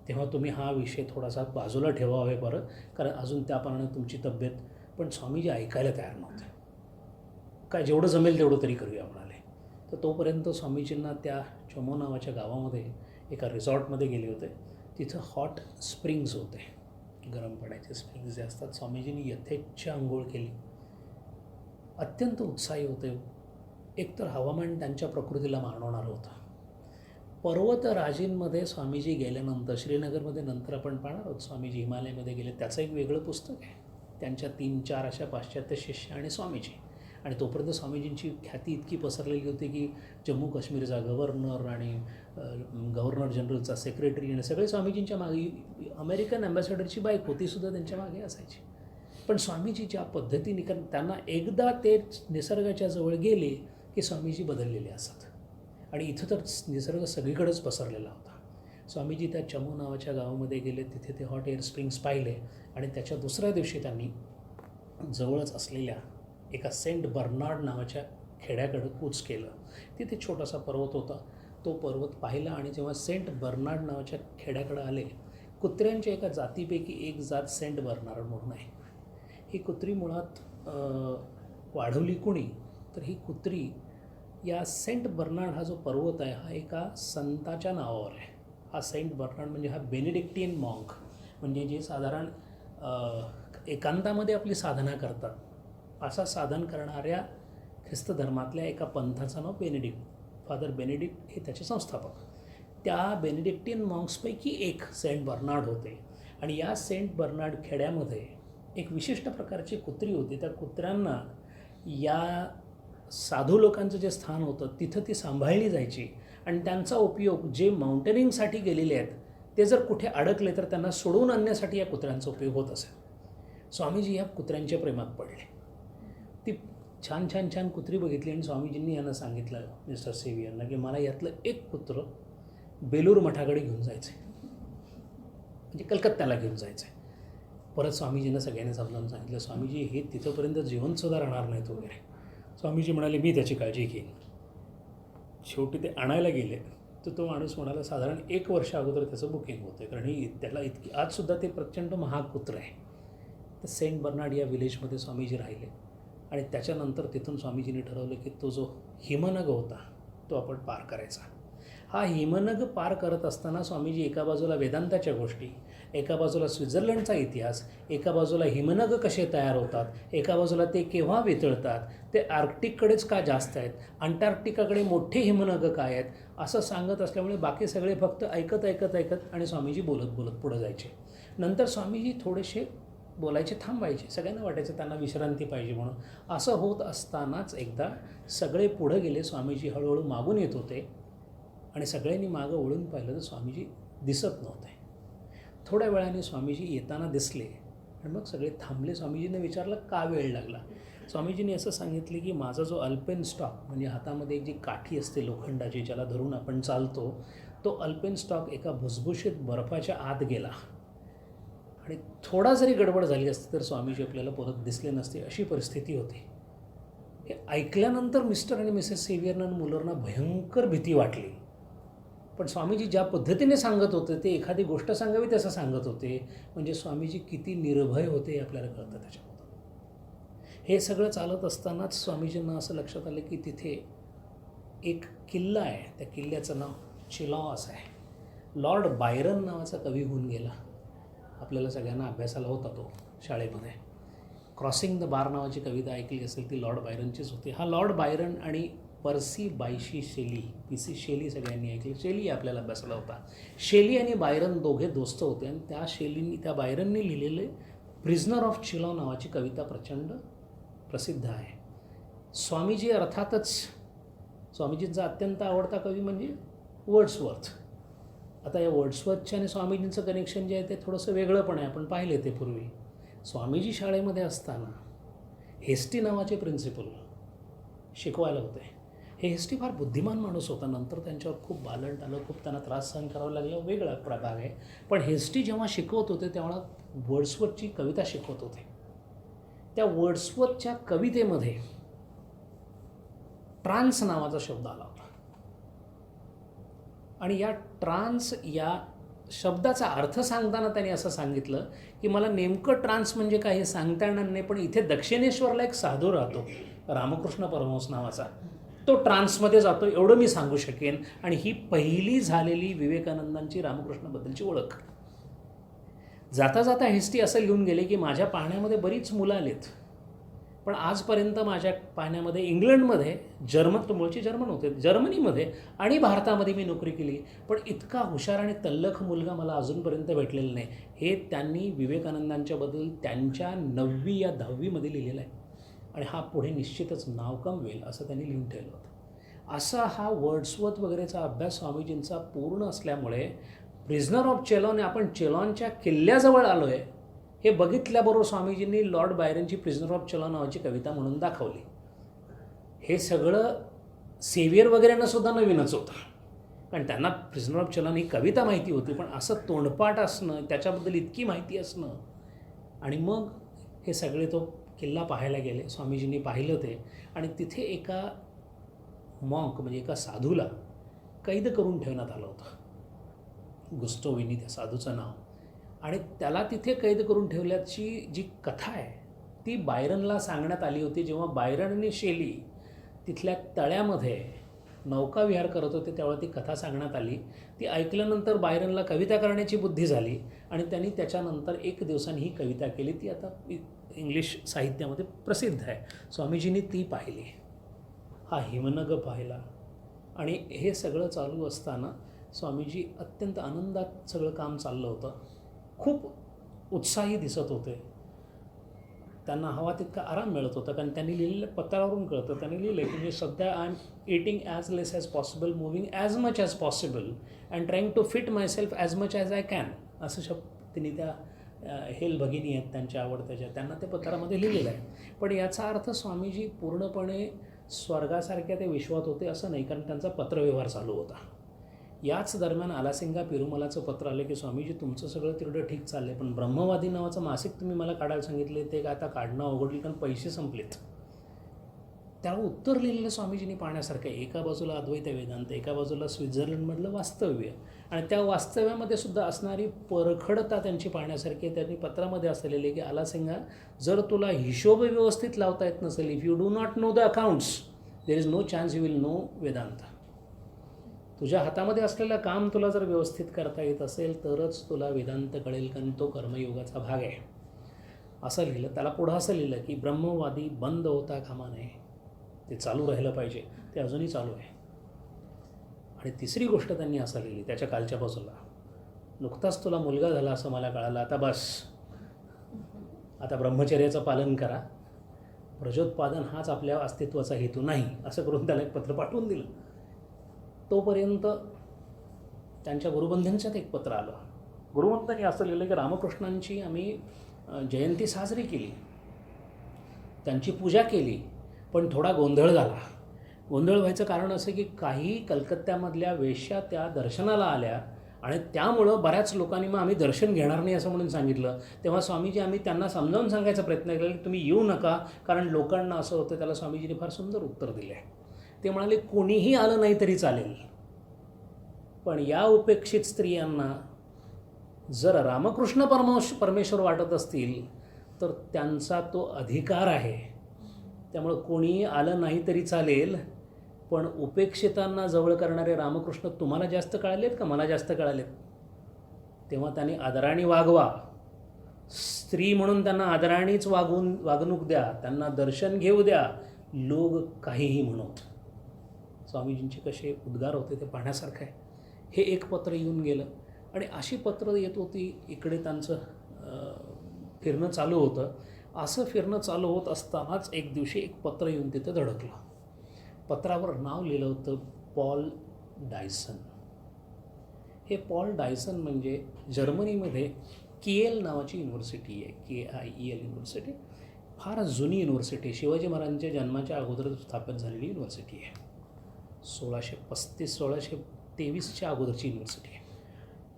तेव्हा तुम्ही हा विषय थोडासा बाजूला ठेवावे बरं, कारण अजून त्याप्रमाणे तुमची तब्येत. पण स्वामीजी ऐकायला तयार नव्हते. काय जेवढं जमेल तेवढं तरी करूया म्हणाले. तर तोपर्यंत स्वामीजींना त्या चमॉ नावाच्या गावामध्ये एका रिसॉर्टमध्ये गेले होते. तिथं हॉट स्प्रिंग्स होते, गरम पाण्याचे स्प्रिंग्स जे असतात. स्वामीजींनी यथेच्छ आंघोळ केली, अत्यंत उत्साही होते. एकतर हवामान त्यांच्या प्रकृतीला मानवणारं होतं. पर्वतराजींमध्ये स्वामीजी गेल्यानंतर श्रीनगरमध्ये नंतर आपण पाहणार आहोत स्वामीजी हिमालयामध्ये गेले, त्याचं एक वेगळं पुस्तक आहे. त्यांच्या 3-4 अशा पाश्चात्य शिष्य आणि स्वामीजी. आणि तोपर्यंत स्वामीजींची ख्याती इतकी पसरलेली होती की जम्मू काश्मीरचा गव्हर्नर आणि गव्हर्नर जनरलचा सेक्रेटरी आणि सगळे स्वामीजींच्या मागे, अमेरिकन ॲम्बॅसेडरची बाईक होतीसुद्धा त्यांच्या मागे असायची. पण स्वामीजी ज्या पद्धतीने, कारण त्यांना एकदा ते निसर्गाच्या जवळ गेले की स्वामीजी बदललेले असतात. आणि इथं तर निसर्ग सगळीकडेच पसरलेला होता. स्वामीजी त्या चमू नावाच्या गावामध्ये गेले, तिथे ते हॉट एअर स्प्रिंग्स पाहिले आणि त्याच्या दुसऱ्या दिवशी त्यांनी जवळच असलेल्या एका सेंट बर्नार्ड नावाच्या खेड्याकडं कूच केलं. तिथे छोटासा पर्वत होता, तो पर्वत पाहिला आणि जेव्हा सेंट बर्नार्ड नावाच्या खेड्याकडं आले, कुत्र्यांच्या एका जातीपैकी एक जात सेंट बर्नार्ड म्हणून आहे. ही कुत्री मुळात वाढवली कुणी, तर ही कुत्री या सेंट बर्नार्ड हा जो पर्वत आहे हा एका संताच्या नावावर आहे. हा सेंट बर्नार्ड म्हणजे हा बेनेडिक्टियन मॉन्क, म्हणजे जे साधारण एकांतामध्ये आपली साधना करतात, असा साधन करणाऱ्या ख्रिस्त धर्मातल्या एका पंथाचं नाव बेनेडिक्ट, फादर बेनेडिक्ट हे त्याचे संस्थापक. त्या बेनेडिक्टियन मॉन्क्सपैकी एक सेंट बर्नार्ड होते. आणि या सेंट बर्नार्ड खेड्यामध्ये एक विशिष्ट प्रकारची कुत्री होती. त्या कुत्र्यांना या साधू लोकांचं जे स्थान होतं तिथं ती सांभाळली जायची आणि त्यांचा उपयोग जे माउंटेनिंगसाठी गेलेले आहेत ते जर कुठे अडकले तर त्यांना सोडवून आणण्यासाठी या कुत्र्यांचा उपयोग होत असेल. स्वामीजी या कुत्र्यांच्या प्रेमात पडले. ती छान छान छान कुत्री बघितली आणि स्वामीजींनी यांना सांगितलं, मिस्टर सेवियरना, की मला यातलं एक कुत्र बेलूर मठाकडे घेऊन जायचं आहे, म्हणजे कलकत्त्याला घेऊन जायचं आहे. परत स्वामीजींना सगळ्यांनी समजावून सांगितलं, स्वामीजी हे तिथंपर्यंत जिवंतसुद्धा राहणार नाहीत वगैरे. स्वामीजी म्हणाले मी त्याची काळजी घेईन. शेवटी ते आणायला गेले तर तो माणूस म्हणाला साधारण 1 वर्ष अगोदर त्याचं बुकिंग होतं, कारण त्याला इतकी आजसुद्धा ते प्रचंड महाग कुत्र आहे. तर सेंट बर्नार्ड या विलेजमध्ये स्वामीजी राहिले आणि त्याच्यानंतर तिथून स्वामीजींनी ठरवलं की तो जो हिमनग होता तो आपण पार करायचा. हा हिमनग पार करत असताना स्वामीजी एका बाजूला वेदांताच्या गोष्टी, एका बाजूला स्वित्झर्लंडचा इतिहास, एका बाजूला हिमनग कसे तयार होतात, एका बाजूला ते केव्हा वितळतात, ते आर्क्टिककडेच का जास्त आहेत, अंटार्क्टिकाकडे मोठे हिमनग काय आहेत, असं सांगत असल्यामुळे बाकी सगळे फक्त ऐकत आणि स्वामीजी बोलत पुढं जायचे. नंतर स्वामीजी थोडेसे बोलायचे थांबायचे, सगळ्यांना वाटायचं त्यांना विश्रांती पाहिजे म्हणून. असं होत असतानाच एकदा सगळे पुढं गेले, स्वामीजी हळूहळू मागून येत होते आणि सगळ्यांनी मागं वळून पाहिलं तर स्वामीजी दिसत नव्हते. थोड्या वेळाने स्वामीजी येताना दिसले आणि मग सगळे थांबले. स्वामीजीने विचारलं का वेळ लागला. स्वामीजींनी असं सांगितले की माझा जो अल्पेन स्टॉक म्हणजे हातामध्ये एक जी काठी असते लोखंडाची ज्याला धरून आपण चालतो, तो अल्पेन स्टॉक एका भुसभुशीत बर्फाच्या आत गेला आणि थोडा जरी गडबड झाली असती तर स्वामीजी आपल्याला परत दिसले नसते, अशी परिस्थिती होती. हे ऐकल्यानंतर मिस्टर आणि मिसेस सेव्हियर मुलरना भयंकर भीती वाटली. पण स्वामीजी ज्या पद्धतीने सांगत होते ते एखादी गोष्ट सांगावी तसं सांगत होते, म्हणजे स्वामीजी किती निर्भय होते हे आपल्याला कळतं त्याच्यामधून. हे सगळं चालत असतानाच स्वामीजींना असं लक्षात आलं की तिथे एक किल्ला आहे, त्या किल्ल्याचं नाव चिलॉस आहे. लॉर्ड बायरन नावाचा कवी होऊन गेला, आपल्याला सगळ्यांना अभ्यासाला होता तो शाळेमध्ये. क्रॉसिंग द बार नावाची कविता ऐकली असेल ती लॉर्ड बायरनचीच होती. हा लॉर्ड बायरन आणि पर्सी बायशी शेली, पी.सी. शेली सगळ्यांनी ऐकली, शेली आपल्याला अभ्यासाला होता. शेली आणि बायरन दोघे दोस्त होते आणि त्या बायरननी लिहिलेले प्रिझनर ऑफ चिलो नावाची कविता प्रचंड प्रसिद्ध आहे. स्वामीजी अर्थातच स्वामीजींचा अत्यंत आवडता कवी म्हणजे वर्ड्सवर्थ. आता या वर्ड्सवर्थच्या आणि स्वामीजींचं कनेक्शन जे आहे ते थोडंसं वेगळं पण आहे, आपण पाहिले ते पूर्वी. स्वामीजी शाळेमध्ये असताना हेस्टी नावाचे प्रिन्सिपल शिकवायला होते. हे हेस्टी फार बुद्धिमान माणूस होता, नंतर त्यांच्यावर खूप बालंट आलं, खूप त्यांना त्रास सहन करावा लागला, वेगळा प्रभाग आहे. पण हेस्टी जेव्हा शिकवत होते तेव्हा वर्ड्सवर्थची कविता शिकवत होते. त्या वर्ड्सवर्थच्या कवितेमध्ये ट्रान्स नावाचा शब्द आला होता आणि या ट्रान्स या शब्दाचा अर्थ सांगताना त्यांनी असं सांगितलं की मला नेमकं ट्रान्स म्हणजे काय हे सांगता येणार नाही, पण इथे दक्षिणेश्वरला एक साधू राहतो रामकृष्ण परमहंस नावाचा, तो ट्रान्समध्ये जातो एवढं मी सांगू शकेन. आणि ही पहिली झालेली विवेकानंदांची रामकृष्णाबद्दलची ओळख. जाता जाता हेस्टी असं लिहून गेले की माझ्या पाहण्यामध्ये बरीच मुलं आलीत, पण आजपर्यंत माझ्या पाहण्यामध्ये इंग्लंडमध्ये तो मूळचे जर्मन होते, जर्मनीमध्ये आणि भारतामध्ये मी नोकरी केली, पण इतका हुशार आणि तल्लख मुलगा मला अजूनपर्यंत भेटलेला नाही. हे त्यांनी विवेकानंदांच्याबद्दल त्यांच्या 9वी या 10वीमध्ये लिहिलेलं आहे आणि हा पुढे निश्चितच नाव कमवेल असं त्यांनी लिहून ठेवलं होतं. असा हा वर्ड्सवर्थ वगैरेचा अभ्यास स्वामीजींचा पूर्ण असल्यामुळे प्रिझनर ऑफ चेलॉन आपण चेलॉनच्या किल्ल्याजवळ आलो आहे हे बघितल्याबरोबर स्वामीजींनी लॉर्ड बायरनची प्रिझनर ऑफ चेलॉन नावाची कविता म्हणून दाखवली. हे सगळं सेव्हियर वगैरेंना सुद्धा नवीनच होतं, कारण त्यांना प्रिझनर ऑफ चेलॉन ही कविता माहिती होती, पण असं तोंडपाठ असणं, त्याच्याबद्दल इतकी माहिती असणं. आणि मग हे सगळे तो किल्ला पाहायला गेले. स्वामीजींनी पाहिलं ते आणि तिथे एका मॉन्क म्हणजे एका साधूला कैद करून ठेवण्यात आलं होतं, गुस्टोविनी त्या साधूचं नाव. आणि त्याला तिथे कैद करून ठेवल्याची जी कथा आहे ती बायरनला सांगण्यात आली होती. जेव्हा बायरन आणि शेली तिथल्या तळ्यामध्ये नौकाविहार करत होते तेव्हा ती कथा सांगण्यात आली. ती ऐकल्यानंतर बायरनला कविता करण्याची बुद्धी झाली आणि त्यांनी त्याच्यानंतर 1 दिवसांनी ही कविता केली. ती आता इंग्लिश साहित्यामध्ये प्रसिद्ध आहे. स्वामीजींनी ती पाहिली, हा हिमनग पाहिला आणि हे सगळं चालू असताना स्वामीजी अत्यंत आनंदात सगळं काम चाललं होतं, खूप उत्साही दिसत होते. त्यांना हवा तितका आराम मिळत होता, कारण त्यांनी लिहिलेल्या पत्रावरून कळतं. त्यांनी लिहिलं की मी सध्या I am eating as less as possible, moving as much as possible and trying to fit myself as much as I can, असं शब्द त्यांनी त्या हेल भगिनी आहेत त्यांच्या आवडत्याच्या त्यांना ते पत्रामध्ये लिहिलेलं आहे. पण याचा अर्थ स्वामीजी पूर्णपणे स्वर्गासारख्या ते विश्वात होते असं नाही, कारण त्यांचा पत्रव्यवहार चालू होता. याच दरम्यान आलासिंगा पेरुमलाचं पत्र आलं की स्वामीजी तुमचं सगळं तेवढं ठीक चाललं आहे, पण ब्रह्मवादी नावाचं मासिक तुम्ही मला काढायला सांगितले ते का आता काढणं अवघडलं कारण पैसे संपलेत. त्याला उत्तर लिहिलेलं स्वामीजींनी पाहण्यासारखं आहे. एका बाजूला अद्वैत वेदांत, एका बाजूला स्वित्झर्लंडमधलं वास्तव्य आणि त्या वास्तव्यामध्ये सुद्धा असणारी परखडता त्यांची पाहण्यासारखी आहे. त्यांनी पत्रामध्ये असं लिहिले की आलासिंगा जर तुला हिशोब व्यवस्थित लावता येत नसेल, if you do not know the accounts there is no chance you will know Vedanta. तुझ्या हातामध्ये असलेलं काम तुला जर व्यवस्थित करता येत असेल तरच तुला वेदांत कळेल, कारण तो कर्मयोगाचा भाग आहे. असं लिहिलं. त्याला पुढं असं लिहिलं की ब्रह्मवादी बंद होता कामा नये, ते चालू राहिलं पाहिजे. ते अजूनही चालू आहे. आणि तिसरी गोष्ट त्यांनी असं लिहिली त्याच्या कालच्या बाजूला, नुकताच तुला मुलगा झाला असं मला कळालं, आता बस, आता ब्रह्मचर्याचं पालन करा, प्रजोत्पादन हाच आपल्या अस्तित्वाचा हेतू नाही, असं करून त्याला एक पत्र पाठवून दिलं. तोपर्यंत त्यांच्या गुरुबंधांच्यात एक पत्र आलं. गुरुबंधांनी असं लिहिलं की रामकृष्णांची आम्ही जयंती साजरी केली, त्यांची पूजा केली, पण थोडा गोंधळ झाला. गोंधळ व्हायचं कारण असं की काही कलकत्त्यामधल्या वेश्या त्या दर्शनाला आल्या आणि त्यामुळं बऱ्याच लोकांनी मग आम्ही दर्शन घेणार नाही असं म्हणून सांगितलं. तेव्हा स्वामीजी आम्ही त्यांना समजावून सांगायचा प्रयत्न केला की तुम्ही येऊ नका, कारण लोकांना असं होतं. त्याला स्वामीजीने फार सुंदर उत्तर दिले. ते म्हणाले कोणीही आलं नाही तरी चालेल, पण या उपेक्षित स्त्रियांना जर रामकृष्ण परमेश्वर वाटत असतील तर त्यांचा तो अधिकार आहे. त्यामुळं कोणीही आलं नाही तरी चालेल, पण उपेक्षितांना जवळ करणारे रामकृष्ण तुम्हाला जास्त कळालेत का मला जास्त कळालेत? तेव्हा त्यांनी आदराने वागवा. स्त्री म्हणून त्यांना आदरानेच वागणूक द्या, त्यांना दर्शन घेऊ द्या, लोक काहीही म्हणत. स्वामीजींचे कसे उद्गार होते ते पाहण्यासारखं आहे. हे एक पत्र येऊन गेलं आणि अशी पत्र येत होती. इकडे त्यांचं फिरणं चालू होतं. असं फिरणं चालू होत असतानाच एक दिवशी एक पत्र येऊन तिथं धडकलं. पत्रावर नाव लिहिलं होतं पॉल डायसन. हे पॉल डायसन म्हणजे जर्मनीमध्ये किएल नावाची युनिव्हर्सिटी आहे, KIEL युनिव्हर्सिटी. फार जुनी युनिव्हर्सिटी, शिवाजी महाराजांच्या जन्माच्या अगोदर स्थापित झालेली युनिव्हर्सिटी आहे. 1623 अगोदरची युनिव्हर्सिटी आहे.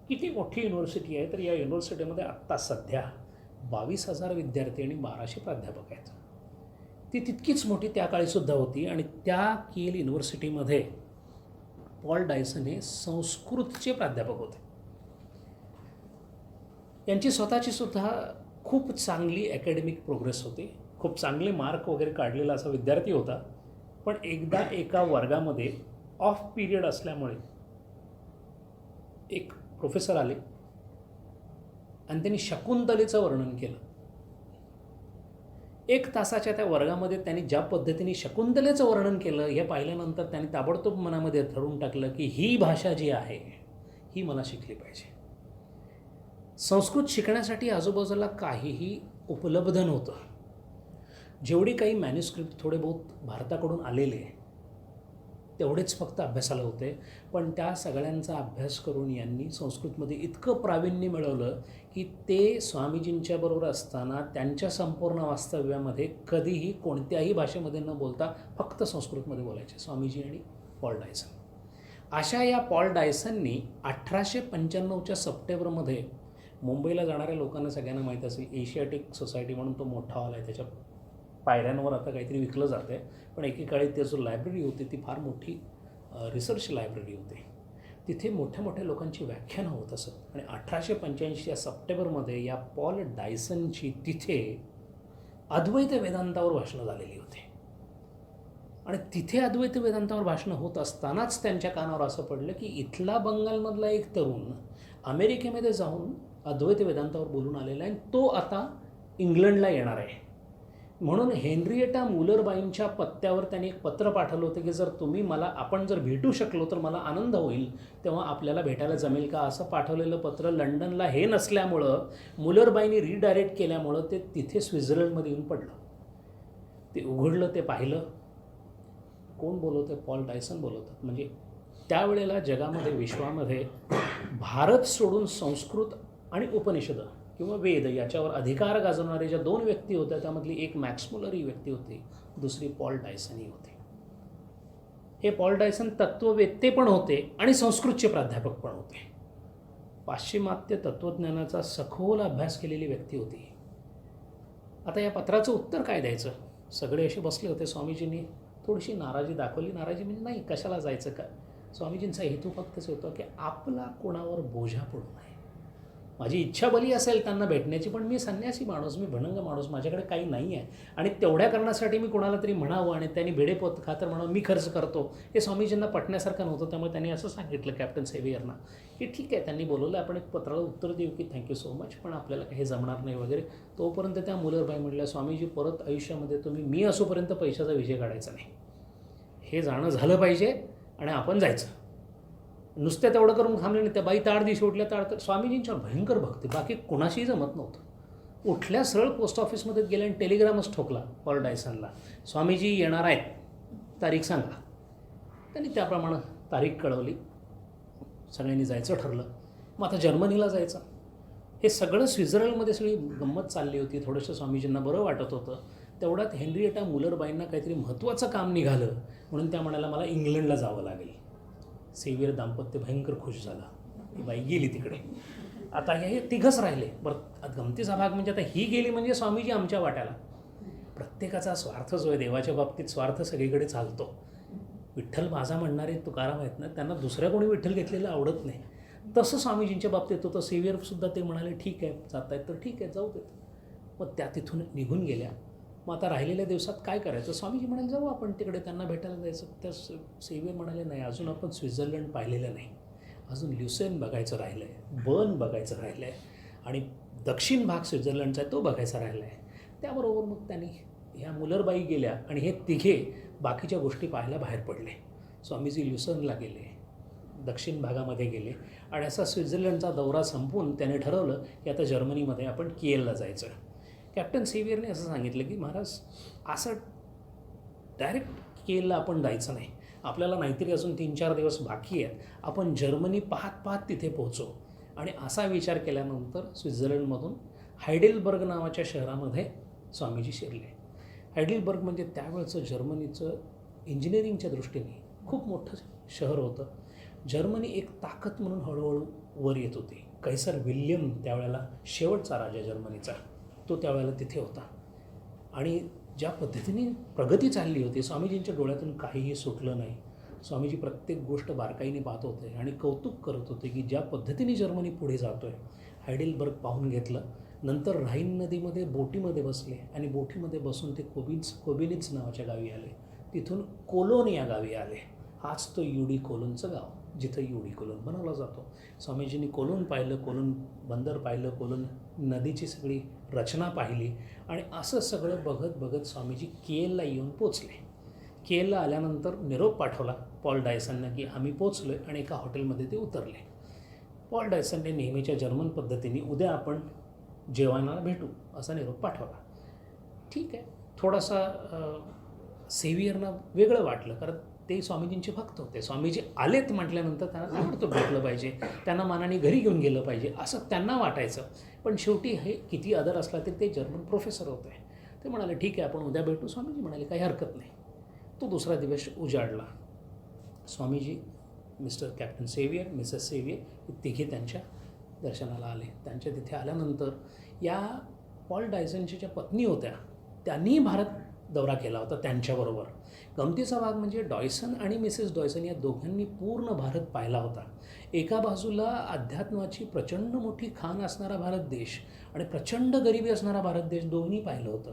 किती मोठी युनिव्हर्सिटी आहे तर या युनिव्हर्सिटीमध्ये आत्ता सध्या 22,000 विद्यार्थी आणि 1200 प्राध्यापक आहेत. ती तितकीच मोठी त्या काळीसुद्धा होती. आणि त्या किएल युनिव्हर्सिटीमध्ये पॉल डायसन हे संस्कृतचे प्राध्यापक होते. यांची स्वतःची सुद्धा खूप चांगली अकॅडमिक प्रोग्रेस होती, खूप चांगले मार्क वगैरे काढलेला असा विद्यार्थी होता. पण एकदा एका वर्गामध्ये ऑफ पिरियड असल्यामुळे एक प्रोफेसर आले आणि त्यांनी शकुंतलेचं वर्णन केलं. 1 तासाच्या त्या वर्गामध्ये त्यांनी ज्या पद्धतीने शकुंतलेचं वर्णन केलं हे पाहिल्यानंतर त्यांनी ताबडतोब मनामध्ये ठरवून टाकलं की ही भाषा जी आहे ही मला शिकली पाहिजे. संस्कृत शिकण्यासाठी आजूबाजूला काहीही उपलब्ध नव्हतं. जेवढी काही मॅन्युस्क्रिप्ट थोडे बहुत भारताकडून आलेले तेवढेच फक्त अभ्यासाला होते. पण त्या सगळ्यांचा अभ्यास करून यांनी संस्कृतमध्ये इतकं प्रावीण्य मिळवलं की ते स्वामीजींच्या बरोबर असताना त्यांच्या संपूर्ण वास्तव्यामध्ये कधीही कोणत्याही भाषेमध्ये न बोलता फक्त संस्कृतमध्ये बोलायचे स्वामीजी आणि पॉल डायसन. अशा या पॉल डायसननी 1895च्या सप्टेंबरमध्ये मुंबईला जाणाऱ्या लोकांना सगळ्यांना माहीत असेल एशियाटिक सोसायटी म्हणून तो मोठा हॉल आहे, त्याच्या पायऱ्यांवर आता काहीतरी विकलं जातं आहे. पण एकेकाळी ती जो लायब्ररी होती ती फार मोठी रिसर्च लायब्ररी होती. तिथे मोठ्या मोठ्या लोकांची व्याख्यानं होत असत. आणि 1885 या सप्टेंबरमध्ये या पॉल डायसनची तिथे अद्वैत वेदांतावर भाषणं झालेली होती. आणि तिथे अद्वैत वेदांतावर भाषणं होत असतानाच त्यांच्या कानावर असं पडलं की इथला बंगालमधला एक तरुण अमेरिकेमध्ये जाऊन अद्वैत वेदांतावर बोलून आलेला आहे, तो आता इंग्लंडला येणार आहे. म्हणून हेनरिएटा मुलरबाईंच्या पत्त्यावर त्यांनी एक पत्र पाठवलं होतं की जर तुम्ही आपण जर भेटू शकलो तर मला आनंद होईल, तेव्हा आपल्याला भेटायला जमेल का. असं पाठवलेलं पत्र लंडनला हे नसल्यामुळं मुलरबाईंनी रिडायरेक्ट केल्यामुळं ते तिथे स्वित्झर्लंडमध्ये येऊन पडलं. ते उघडलं, ते पाहिलं, कोण बोलवतं आहे? पॉल डायसन बोलवतात. म्हणजे त्यावेळेला जगामध्ये विश्वामध्ये भारत सोडून संस्कृत आणि उपनिषद किंवा वेद याच्यावर अधिकार गाजवणारे ज्या 2 व्यक्ती होत्या त्यामधली एक मॅक्स मुलर ही व्यक्ती होती, दुसरी पॉल डायसन ही होती. हे पॉल डायसन तत्त्ववेत्ते पण होते आणि संस्कृतचे प्राध्यापक पण होते. पाश्चिमात्य तत्त्वज्ञानाचा सखोल अभ्यास केलेली व्यक्ती होती. आता या पत्राचं उत्तर काय द्यायचं? सगळे असे बसले होते. स्वामीजींनी थोडीशी नाराजी दाखवली. नाराजी म्हणजे नाही, कशाला जायचं का. स्वामीजींचा हेतू फक्तच होता की आपला कोणावर बोझा पडू नये. माझी इच्छा भली असेल त्यांना भेटण्याची, पण मी संन्यासी माणूस, मी भणंग माणूस, माझ्याकडे काही नाही आहे आणि तेवढ्या करण्यासाठी मी कोणाला तरी म्हणावं आणि त्यांनी भेडेपोत खातर म्हणावं मी खर्च करतो, हे स्वामीजींना पटण्यासारखं नव्हतं. त्यामुळे त्यांनी असं सांगितलं कॅप्टन सेव्हियरना की ठीक आहे, त्यांनी बोलवलं, आपण एक पत्राला उत्तर देऊ की थँक्यू सो मच, पण आपल्याला काही जमणार नाही वगैरे. तोपर्यंत त्या मुलरबाई म्हटल्या, स्वामीजी परत आयुष्यामध्ये तुम्ही मी असोपर्यंत पैशाचा विषय काढायचा नाही, हे जाणं झालं पाहिजे आणि आपण जायचं. नुसत्या तेवढं करून थांबले नाही. त्या बाई ताड दिवशी उठल्या, ताड स्वामीजींच्यावर भयंकर भक्ती, बाकी कोणाशीही जमत नव्हतं. उठल्या, सरळ पोस्ट ऑफिसमध्ये गेल्या आणि टेलिग्रामच ठोकला पॉल डायसनला, स्वामीजी येणार आहेत, तारीख सांगा. त्यांनी त्याप्रमाणे तारीख कळवली, सगळ्यांनी जायचं ठरलं. मग आता जर्मनीला जायचं. हे सगळं स्वित्झर्लंडमध्ये सगळी गंमत चालली होती. थोडंसं स्वामीजींना बरं वाटत होतं. तेवढ्यात हेनरिएटा मुलरबाईंना काहीतरी महत्त्वाचं काम निघालं म्हणून त्या म्हणाल्या मला इंग्लंडला जावं लागेल. सेव्हियर दाम्पत्य भयंकर खुश झालं. ती बाई गेली तिकडे. आता हे तिघंच राहिले. बरं, गमतीचा भाग म्हणजे आता ही गेली म्हणजे स्वामीजी आमच्या वाट्याला. प्रत्येकाचा स्वार्थ जो आहे, देवाच्या बाबतीत स्वार्थ सगळीकडे चालतो. विठ्ठल माझा म्हणणारे तुकाराम आहेत ना, त्यांना दुसऱ्या कोणी विठ्ठल घेतलेलं आवडत नाही. तसं स्वामीजींच्या बाबतीत होतं. सेव्हियरसुद्धा ते म्हणाले ठीक आहे, जात आहेत तर ठीक आहे, जाऊ देत. मग त्या तिथून निघून गेल्या. मग आता राहिलेल्या दिवसात काय करायचं? स्वामीजी म्हणाले जाऊ आपण तिकडे, त्यांना भेटायला जायचं. त्या सेव्हियर म्हणाले नाही, अजून आपण स्वित्झर्लंड पाहिलेलं नाही, अजून ल्युसेन बघायचं राहिलं आहे, बर्न बघायचं राहिलं आहे आणि दक्षिण भाग स्वित्झर्लंडचा आहे तो बघायचा राहिला आहे. त्याबरोबर मग त्यांनी ह्या मुलरबाई गेल्या आणि हे तिघे बाकीच्या गोष्टी पाहायला बाहेर पडले. स्वामीजी ल्युसनला गेले, दक्षिण भागामध्ये गेले आणि असा स्वित्झर्लंडचा दौरा संपवून त्याने ठरवलं की आता जर्मनीमध्ये आपण किएलला जायचं. कॅप्टन सेव्हियरने असं सांगितलं की महाराज, असं डायरेक्ट किएलला आपण जायचं नाही, आपल्याला नाहीतरी अजून 3-4 दिवस बाकी आहेत, आपण जर्मनी पाहत पाहत तिथे पोहोचू. आणि असा विचार केल्यानंतर स्वित्झर्लंडमधून हायडेलबर्ग नावाच्या शहरामध्ये स्वामीजी शिरले. हायडेलबर्ग म्हणजे त्यावेळचं जर्मनीचं इंजिनिअरिंगच्या दृष्टीने खूप मोठं शहर होतं. जर्मनी एक ताकद म्हणून हळूहळू वर येत होती. कैसर विल्यम त्यावेळेला शेवटचा राजा जर्मनीचा, तो त्यावेळेला तिथे होता. आणि ज्या पद्धतीने प्रगती चालली होती, स्वामीजींच्या डोळ्यातून काहीही सुटलं नाही. स्वामीजी प्रत्येक गोष्ट बारकाईने पाहत होते आणि कौतुक करत होते की ज्या पद्धतीने जर्मनी पुढे जातो आहे. हायडेलबर्ग पाहून घेतलं. नंतर राईन नदीमध्ये बोटीमध्ये बसले आणि बोटीमध्ये बसून ते कोबिनिट्झ नावाच्या गावी आले. तिथून कोलोन या गावी आले. हाच तो युडी कोलोनचं गाव जिथं युडी कोलोन बनवला जातो. स्वामीजींनी कोलोन पाहिलं, कोलोन बंदर पाहिलं, कोलोन नदीची सगळी रचना पाहिली आणि असं सगळं बघत बघत स्वामीजी किएलला येऊन पोचले. किएलला आल्यानंतर निरोप पाठवला पॉल डायसननं की आम्ही पोचलो आहे आणि एका हॉटेलमध्ये ते उतरले. पॉल डायसनने नेहमीच्या जर्मन पद्धतीने उद्या आपण जेवणाला भेटू असा निरोप पाठवला. ठीक आहे. थोडासा सेव्हियरना वेगळं वाटलं, कारण ते स्वामीजींचे भक्त होते. स्वामीजी आलेत म्हटल्यानंतर त्यांना आवडतं भेटलं पाहिजे, त्यांना मानाने घरी घेऊन गेलं पाहिजे असं त्यांना वाटायचं. पण शेवटी हे किती आदर असला तरी ते जर्मन प्रोफेसर होते. ते म्हणाले ठीक आहे आपण उद्या भेटू. स्वामीजी म्हणाले काही हरकत नाही. तो दुसरा दिवस उजाडला. Swamiji, mister captain saviour, Mrs saviour हे तिघे त्यांच्या दर्शनाला आले. त्यांच्या तिथे आल्यानंतर या पॉल डायसनच्या ज्या पत्नी होत्या त्यांनी भारत दौरा केला होता त्यांच्याबरोबर. गमतीचा भाग म्हणजे डॉयसन आणि मिसेस डॉयसन या दोघांनी पूर्ण भारत पाहिला होता. एका बाजूला अध्यात्माची प्रचंड मोठी खाण असणारा भारत देश आणि प्रचंड गरिबी असणारा भारत देश दोन्ही पाहिलं होतं.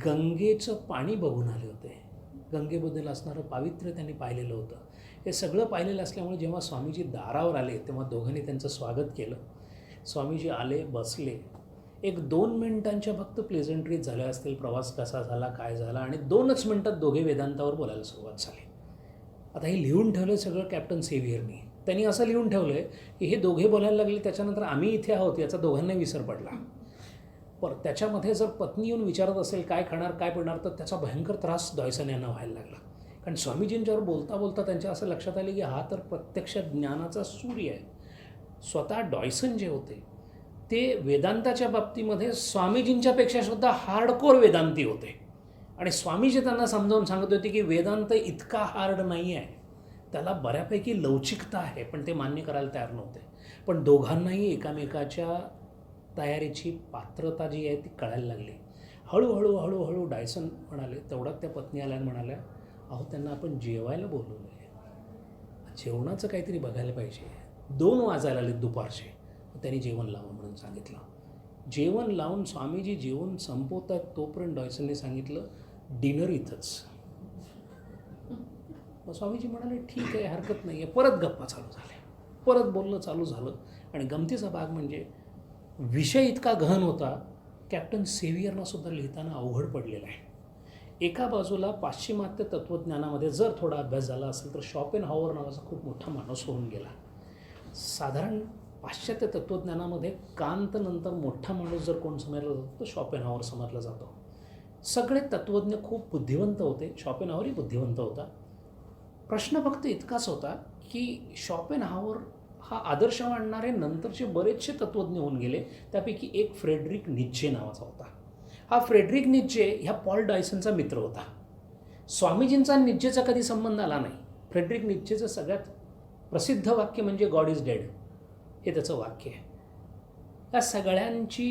गंगेचं पाणी बघून आले होते, गंगेबद्दल असणारं पावित्र्य त्यांनी पाहिलेलं होतं. हे सगळं पाहिलेलं असल्यामुळे जेव्हा स्वामीजी दारावर आले तेव्हा दोघांनी त्यांचं स्वागत केलं. स्वामीजी आले, बसले. 1-2 मिनिटांच्या फक्त प्लेझेंटरीज झाल्या असतील, प्रवास कसा झाला, काय झाला, आणि 2च मिनिटात दोघे वेदांतावर बोलायला सुरुवात झाली. आता हे लिहून ठेवलं सगळं कॅप्टन सेव्हियरनी. त्यांनी असं लिहून ठेवलं आहे की हे दोघे बोलायला लागले त्याच्यानंतर आम्ही इथे आहोत याचा दोघांनाही विसर पडला. पण त्याच्यामध्ये जर पत्नी येऊन विचारत असेल काय खाणार काय पिणार तर त्याचा भयंकर त्रास डॉयसन यांना व्हायला लागला. कारण स्वामीजींच्यावर बोलता बोलता त्यांच्या असं लक्षात आले की हा तर प्रत्यक्ष ज्ञानाचा सूर्य आहे. स्वतः डॉयसन जे होते ते वेदांताच्या बाबतीमध्ये स्वामीजींच्यापेक्षा सुद्धा हार्डकोर वेदांती होते. आणि स्वामीजी त्यांना समजावून सांगत होते की वेदांत इतका हार्ड नाही आहे, त्याला बऱ्यापैकी लवचिकता आहे, पण ते मान्य करायला तयार नव्हते. पण दोघांनाही एकामेकाच्या तयारीची पात्रता जी आहे ती कळायला लागली. हळूहळू हळूहळू डायसन म्हणाले, तेवढ्यात त्या पत्नी आल्या म्हणाल्या, अहो त्यांना आपण जेवायला बोलवलं आहे, जेवणाचं काहीतरी बघायला पाहिजे. 2 वाजायला आले दुपारचे. त्यांनी जेवण लावा म्हणून सांगितलं. जेवण लावून स्वामीजी जेवण संपवतात तोपर्यंत डॉयसनने सांगितलं डिनर इथंच. मग स्वामीजी म्हणाले ठीक आहे, हरकत नाही आहे. परत गप्पा चालू झाल्या, परत बोलणं चालू झालं. आणि गमतीचा भाग म्हणजे विषय इतका गहन होता, कॅप्टन सेव्हियरना सुद्धा लिहिताना अवघड पडलेला आहे. एका बाजूला पाश्चिमात्य तत्त्वज्ञानामध्ये जर थोडा अभ्यास झाला असेल तर शॉपेनहॉवर नावाचा खूप मोठा माणूस होऊन गेला. साधारण पाश्चात्य तत्त्वज्ञानामध्ये कांत नंतर मोठा माणूस जर कोण समजला जातो तो शॉपेनहॉवर समजला जातो. सगळे तत्त्वज्ञ खूप बुद्धिवंत होते, शॉपेनहॉवरही बुद्धिवंत होता. प्रश्न फक्त इतकाच होता की शॉपेनहॉवर हा आदर्श मांडणारे नंतरचे बरेचसे तत्त्वज्ञ होऊन गेले. त्यापैकी एक फ्रेडरिक नीत्झे नावाचा होता. हा फ्रेडरिक नीत्झे ह्या पॉल डॉयसनचा मित्र होता. स्वामीजींचा नीत्झेचा कधी संबंध आला नाही. फ्रेडरिक नीत्झेचं सगळ्यात प्रसिद्ध वाक्य म्हणजे गॉड इज डेड, हे त्याचं वाक्य आहे. या सगळ्यांची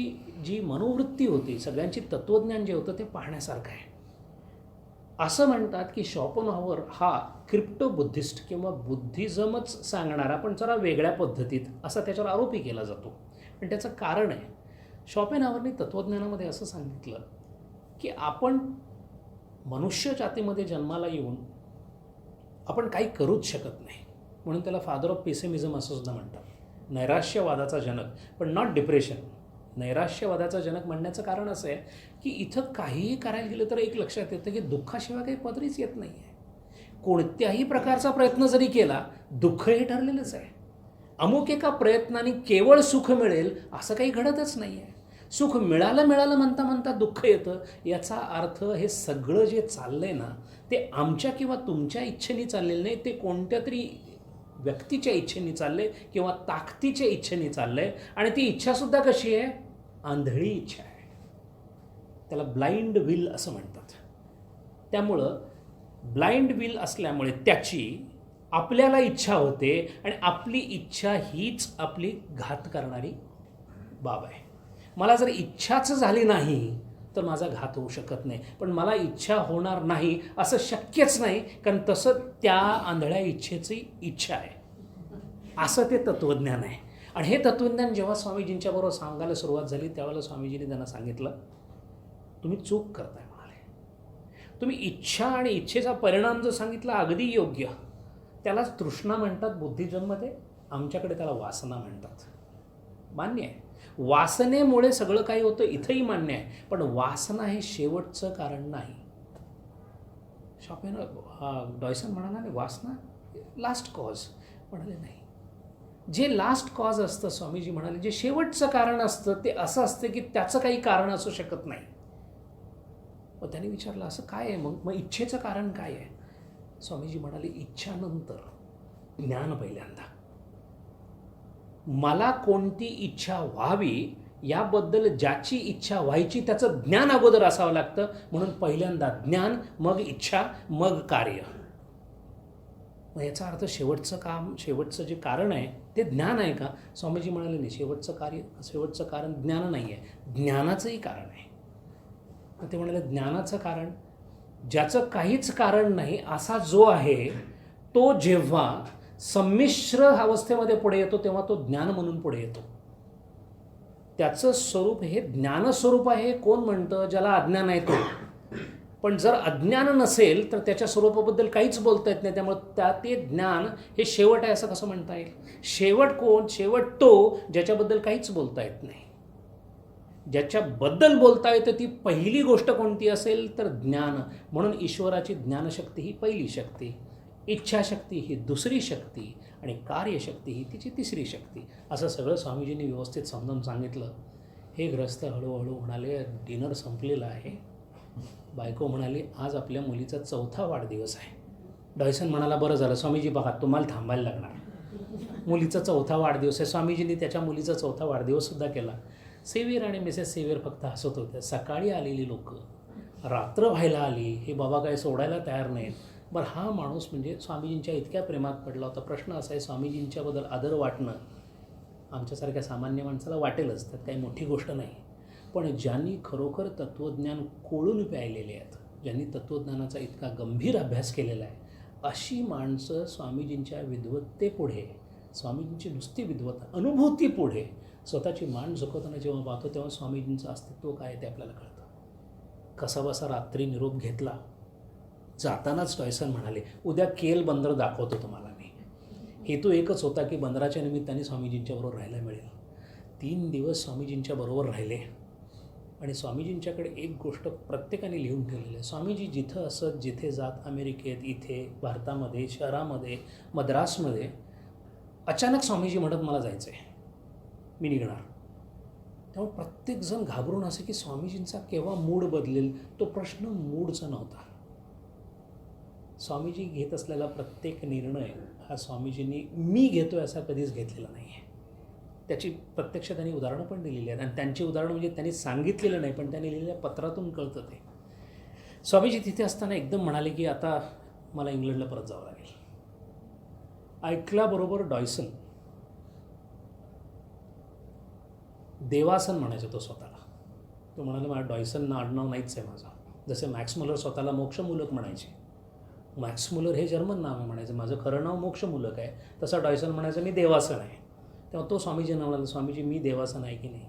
जी मनोवृत्ती होती, सगळ्यांची तत्त्वज्ञान जे होतं ते पाहण्यासारखं आहे. असं म्हणतात की शॉपेनहॉवर हा क्रिप्टो बुद्धिस्ट किंवा बुद्धिझमच सांगणारा पण जरा वेगळ्या पद्धतीत असा त्याच्यावर आरोपही केला जातो. पण त्याचं कारण आहे, शॉपेनहॉवरने तत्त्वज्ञानामध्ये असं सांगितलं की आपण मनुष्य जातीमध्ये जन्माला येऊन आपण काही करूच शकत नाही. म्हणून त्याला फादर ऑफ पेसिमिझम असं सुद्धा म्हणतात, नैराश्यवादाचा जनक, पण नॉट डिप्रेशन. नैराश्यवादाचा जनक म्हणण्याचं कारण असं आहे की इथं काहीही करायला गेलं तर एक लक्षात येतं की दुःखाशिवाय काही पदरीच येत नाही आहे. कोणत्याही प्रकारचा प्रयत्न जरी केला दुःख हे ठरलेलंच आहे. अमुक एका प्रयत्नाने केवळ सुख मिळेल असं काही घडतच नाही आहे. सुख मिळालं म्हणता म्हणता दुःख येतं. याचा अर्थ हे सगळं जे चाललं आहे ना ते आमच्या किंवा तुमच्या इच्छेने चाललेलं नाही, ते कोणत्या तरी व्यक्तीच्या इच्छेने चाललं आहे किंवा ताकदीच्या इच्छेने चाललं आहे. आणि ती इच्छासुद्धा कशी आहे? आंधळी इच्छा आहे. त्याला ब्लाइंड विल असं म्हणतात. त्यामुळं ब्लाइंड विल असल्यामुळे त्याची आपल्याला इच्छा होते आणि आपली इच्छा हीच आपली घात करणारी बाब आहे. मला जर इच्छाच झाली नाही तर माझा घात होऊ शकत नाही, पण मला इच्छा होणार नाही असं शक्यच नाही, कारण तसं त्या आंधळ्या इच्छेची इच्छा आहे. असं ते तत्त्वज्ञान आहे. आणि हे तत्त्वज्ञान जेव्हा स्वामीजींच्या बरोबर सांगायला सुरुवात झाली त्यावेळेला स्वामीजींनी त्यांना सांगितलं तुम्ही चूक करताय म्हणाले. तुम्ही इच्छा आणि इच्छेचा परिणाम जो सांगितला अगदी योग्य, त्यालाच तृष्णा म्हणतात बुद्धिजममध्ये, आमच्याकडे त्याला वासना म्हणतात. मान्य आहे, वासनेमुळे सगळं काही होतं, इथंही मान्य आहे. पण वासना हे शेवटचं कारण नाही. डॉयसन म्हणाला नाही वासना लास्ट कॉज. म्हणाले नाही, जे लास्ट कॉज असतं स्वामीजी म्हणाले जे शेवटचं कारण असतं ते असं असतं की त्याचं काही कारण असू शकत नाही. मग त्यांनी विचारलं असं काय आहे मग इच्छेचं कारण काय आहे? स्वामीजी म्हणाले इच्छानंतर ज्ञान पहिल्यांदा. मला कोणती इच्छा व्हावी याबद्दल ज्याची इच्छा व्हायची त्याचं ज्ञान अगोदर असावं लागतं. म्हणून पहिल्यांदा ज्ञान, मग इच्छा, मग कार्य. मग याचा अर्थ शेवटचं जे कारण आहे ते ज्ञान आहे का? स्वामीजी म्हणाले नाही, शेवटचं कारण ज्ञान नाही आहे, ज्ञानाचंही कारण आहे. मग ते म्हणाले ज्ञानाचं कारण ज्याचं काहीच कारण नाही असा जो आहे तो जेव्हा संमिश्र अवस्थेमध्ये पुढे येतो तेव्हा तो ज्ञान म्हणून पुढे येतो. त्याचं स्वरूप हे ज्ञानस्वरूप आहे. कोण म्हणतं? ज्याला अज्ञान आहे तो. पण जर अज्ञान नसेल तर त्याच्या स्वरूपाबद्दल काहीच बोलता येत नाही. त्यामुळे ते ज्ञान हे शेवट आहे असं कसं म्हणता येईल? शेवट कोण? शेवट तो ज्याच्याबद्दल काहीच बोलता येत नाही. ज्याच्याबद्दल बोलता येतं ती पहिली गोष्ट कोणती असेल तर ज्ञान. म्हणून ईश्वराची ज्ञानशक्ती ही पहिली शक्ती, इच्छाशक्ती ही दुसरी शक्ती आणि कार्यशक्ती ही तिची तिसरी शक्ती. असं सगळं स्वामीजींनी व्यवस्थित समजावून सांगितलं. हे ग्रस्त हळूहळू म्हणाले डिनर संपलेलं आहे. बायको म्हणाली आज आपल्या मुलीचा 4था वाढदिवस आहे. डॉयसन म्हणाला बरं झालं स्वामीजी, बघा तुम्हाला थांबायला लागणार, मुलीचा 4था वाढदिवस आहे. स्वामीजींनी त्याच्या मुलीचा 4था वाढदिवससुद्धा केला. सेव्हियर आणि मिसेस सेव्हियर फक्त हसत होत्या. सकाळी आलेली लोक रात्र व्हायला आली, हे बाबा काय सोडायला तयार नाहीत. बरं हा माणूस म्हणजे स्वामीजींच्या इतक्या प्रेमात पडला होता. प्रश्न असा आहे, स्वामीजींच्याबद्दल आदर वाटणं आमच्यासारख्या सामान्य माणसाला वाटेलच, त्यात काही मोठी गोष्ट नाही. पण ज्यांनी खरोखर तत्त्वज्ञान कोळून प्यायलेले आहेत, ज्यांनी तत्त्वज्ञानाचा इतका गंभीर अभ्यास केलेला आहे, अशी माणसं स्वामीजींच्या विद्वत्तेपुढे स्वामीजींची नुसती विद्वत्ता, अनुभूती पुढे स्वतःची मान झुकवताना जेव्हा पाहतो तेव्हा स्वामीजींचं अस्तित्व काय आहे ते आपल्याला कळतं. कसाबसा रात्री निरोप घेतला. जातानाच डॉयसन म्हणाले, उद्या केल बंदर दाखवतो तुम्हाला मी. हेतू एकच होता की बंदराच्या निमित्ताने स्वामीजींच्याबरोबर राहायला मिळेल. 3 दिवस स्वामीजींच्या बरोबर राहिले आणि स्वामीजींच्याकडे एक गोष्ट प्रत्येकाने लिहून ठेवलेली आहे. स्वामीजी जिथं असत, जिथे जात, अमेरिकेत, इथे, भारतामध्ये, शहरामध्ये, मद्रासमध्ये, अचानक स्वामीजी म्हणत मला जायचं आहे, मी निघणार. त्यामुळे प्रत्येकजण घाबरून असे की स्वामीजींचा केव्हा मूड बदलेल, तो प्रश्न मूडचा नव्हता. स्वामीजी घेत असलेला प्रत्येक निर्णय हा स्वामीजींनी मी घेतो असा कधीच घेतलेला नाही आहे. त्याची प्रत्यक्ष त्यांनी उदाहरणं पण दिलेली आहेत आणि त्यांची उदाहरणं म्हणजे त्यांनी सांगितलेलं नाही पण त्यांनी लिहिलेल्या पत्रातून कळतं ते. स्वामीजी तिथे असताना एकदम म्हणाले की आता मला इंग्लंडला परत जावं लागेल. ऐकल्याबरोबर डॉयसन, देवासन म्हणायचा तो स्वतःला. तो म्हणाला माझ्या डॉयसन आडनाव नाहीच आहे माझं. जसे मॅक्स मुलर स्वतःला मोक्षमूलक म्हणायचे. मॅक्स मुलर हे जर्मन नाव आहे म्हणायचं, माझं खरं नाव मोक्षमूलक आहे. तसा डॉयसन म्हणायचं मी देवासन आहे. तेव्हा तो स्वामीजींना म्हणाला, स्वामीजी मी देवासन आहे की नाही?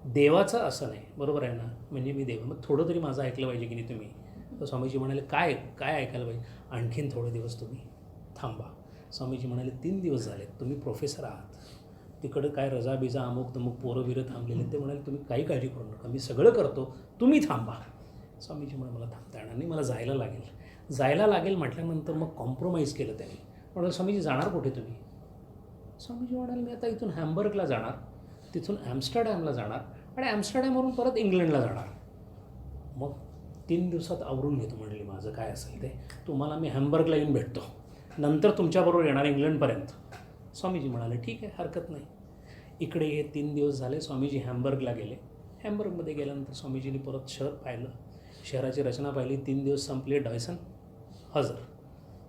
देवाचं असं नाही, बरोबर आहे ना, म्हणजे मी देव, मग थोडं तरी माझं ऐकलं पाहिजे की नाही तुम्ही? तर स्वामीजी म्हणाले काय काय ऐकायला पाहिजे? आणखीन थोडे दिवस तुम्ही थांबा. स्वामीजी म्हणाले 3 दिवस झाले, तुम्ही प्रोफेसर आहात, तिकडं काय रजा बिजा अमुक तमुक पोरं बिरं थांबलेले. ते म्हणाले तुम्ही काही काळजी करू नका, मी सगळं करतो, तुम्ही थांबा. स्वामीजी म्हणाले मला थांबता येणार नाही, मला जायला लागेल. जायला लागेल म्हटल्यानंतर मग कॉम्प्रोमाइज केलं त्यांनी. म्हणाले स्वामीजी जाणार कुठे तुम्ही? स्वामीजी म्हणाले मी आता इथून हॅम्बर्गला जाणार, तिथून ॲम्स्टरडॅमला जाणार आणि ॲम्स्टरडॅमवरून परत इंग्लंडला जाणार. मग 3 दिवसात आवरून घेतो म्हणली माझं काय असेल ते, तुम्हाला मी हॅम्बर्गला येऊन भेटतो, नंतर तुमच्याबरोबर येणार इंग्लंडपर्यंत. स्वामीजी म्हणाले ठीक आहे, हरकत नाही. इकडे हे 3 दिवस झाले. स्वामीजी हॅम्बर्गला गेले. हॅम्बर्गमध्ये गेल्यानंतर स्वामीजींनी परत शहर पाहिलं, शहराची रचना पाहिली. 3 दिवस संपले, डॉयसन हजर.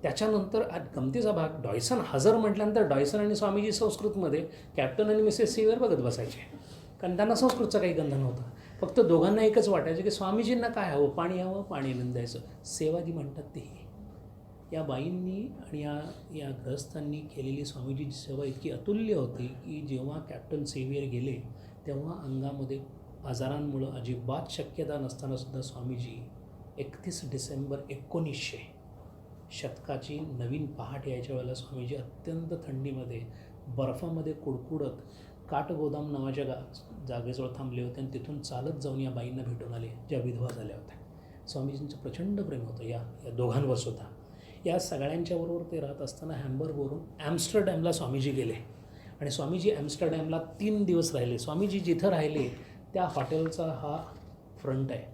त्याच्यानंतर आज गमतीचा भाग, डॉयसन हजर म्हटल्यानंतर डॉयसन आणि स्वामीजी संस्कृतमध्ये कॅप्टन आणि मिसेस सीवर बघत बसायचे, कारण त्यांना संस्कृतचा काही गंध नव्हता. फक्त दोघांना एकच वाटायचं की स्वामीजींना काय हवं, पाणी हवं, पाणी आणून द्यायचं. सेवा जी म्हणतात ती. या बाईंनी आणि या गृहस्थांनी केलेली स्वामीजीची सेवा इतकी अतुल्य होती की जेव्हा कॅप्टन सेवियर गेले तेव्हा अंगामध्ये आजारांमुळं अजिबात शक्यता नसतानासुद्धा स्वामीजी 31 डिसेंबर 1900 शतकाची नवीन पहाट यायच्या वेळेला स्वामीजी अत्यंत थंडीमध्ये बर्फामध्ये कुडकुडत काठगोदाम नावाच्या जागेजवळ थांबले होते आणि तिथून चालत जाऊन या बाईंना भेटून आले, ज्या विधवा झाल्या होत्या. स्वामीजींचं प्रचंड प्रेम होतं या दोघांवर सुद्धा. या सगळ्यांच्याबरोबर ते राहत असताना हॅम्बर्गवरून ॲम्स्टरडॅमला स्वामीजी गेले आणि स्वामीजी ॲम्स्टरडॅमला 3 दिवस राहिले. स्वामीजी जिथं राहिले त्या हॉटेलचा हा फ्रंट आहे.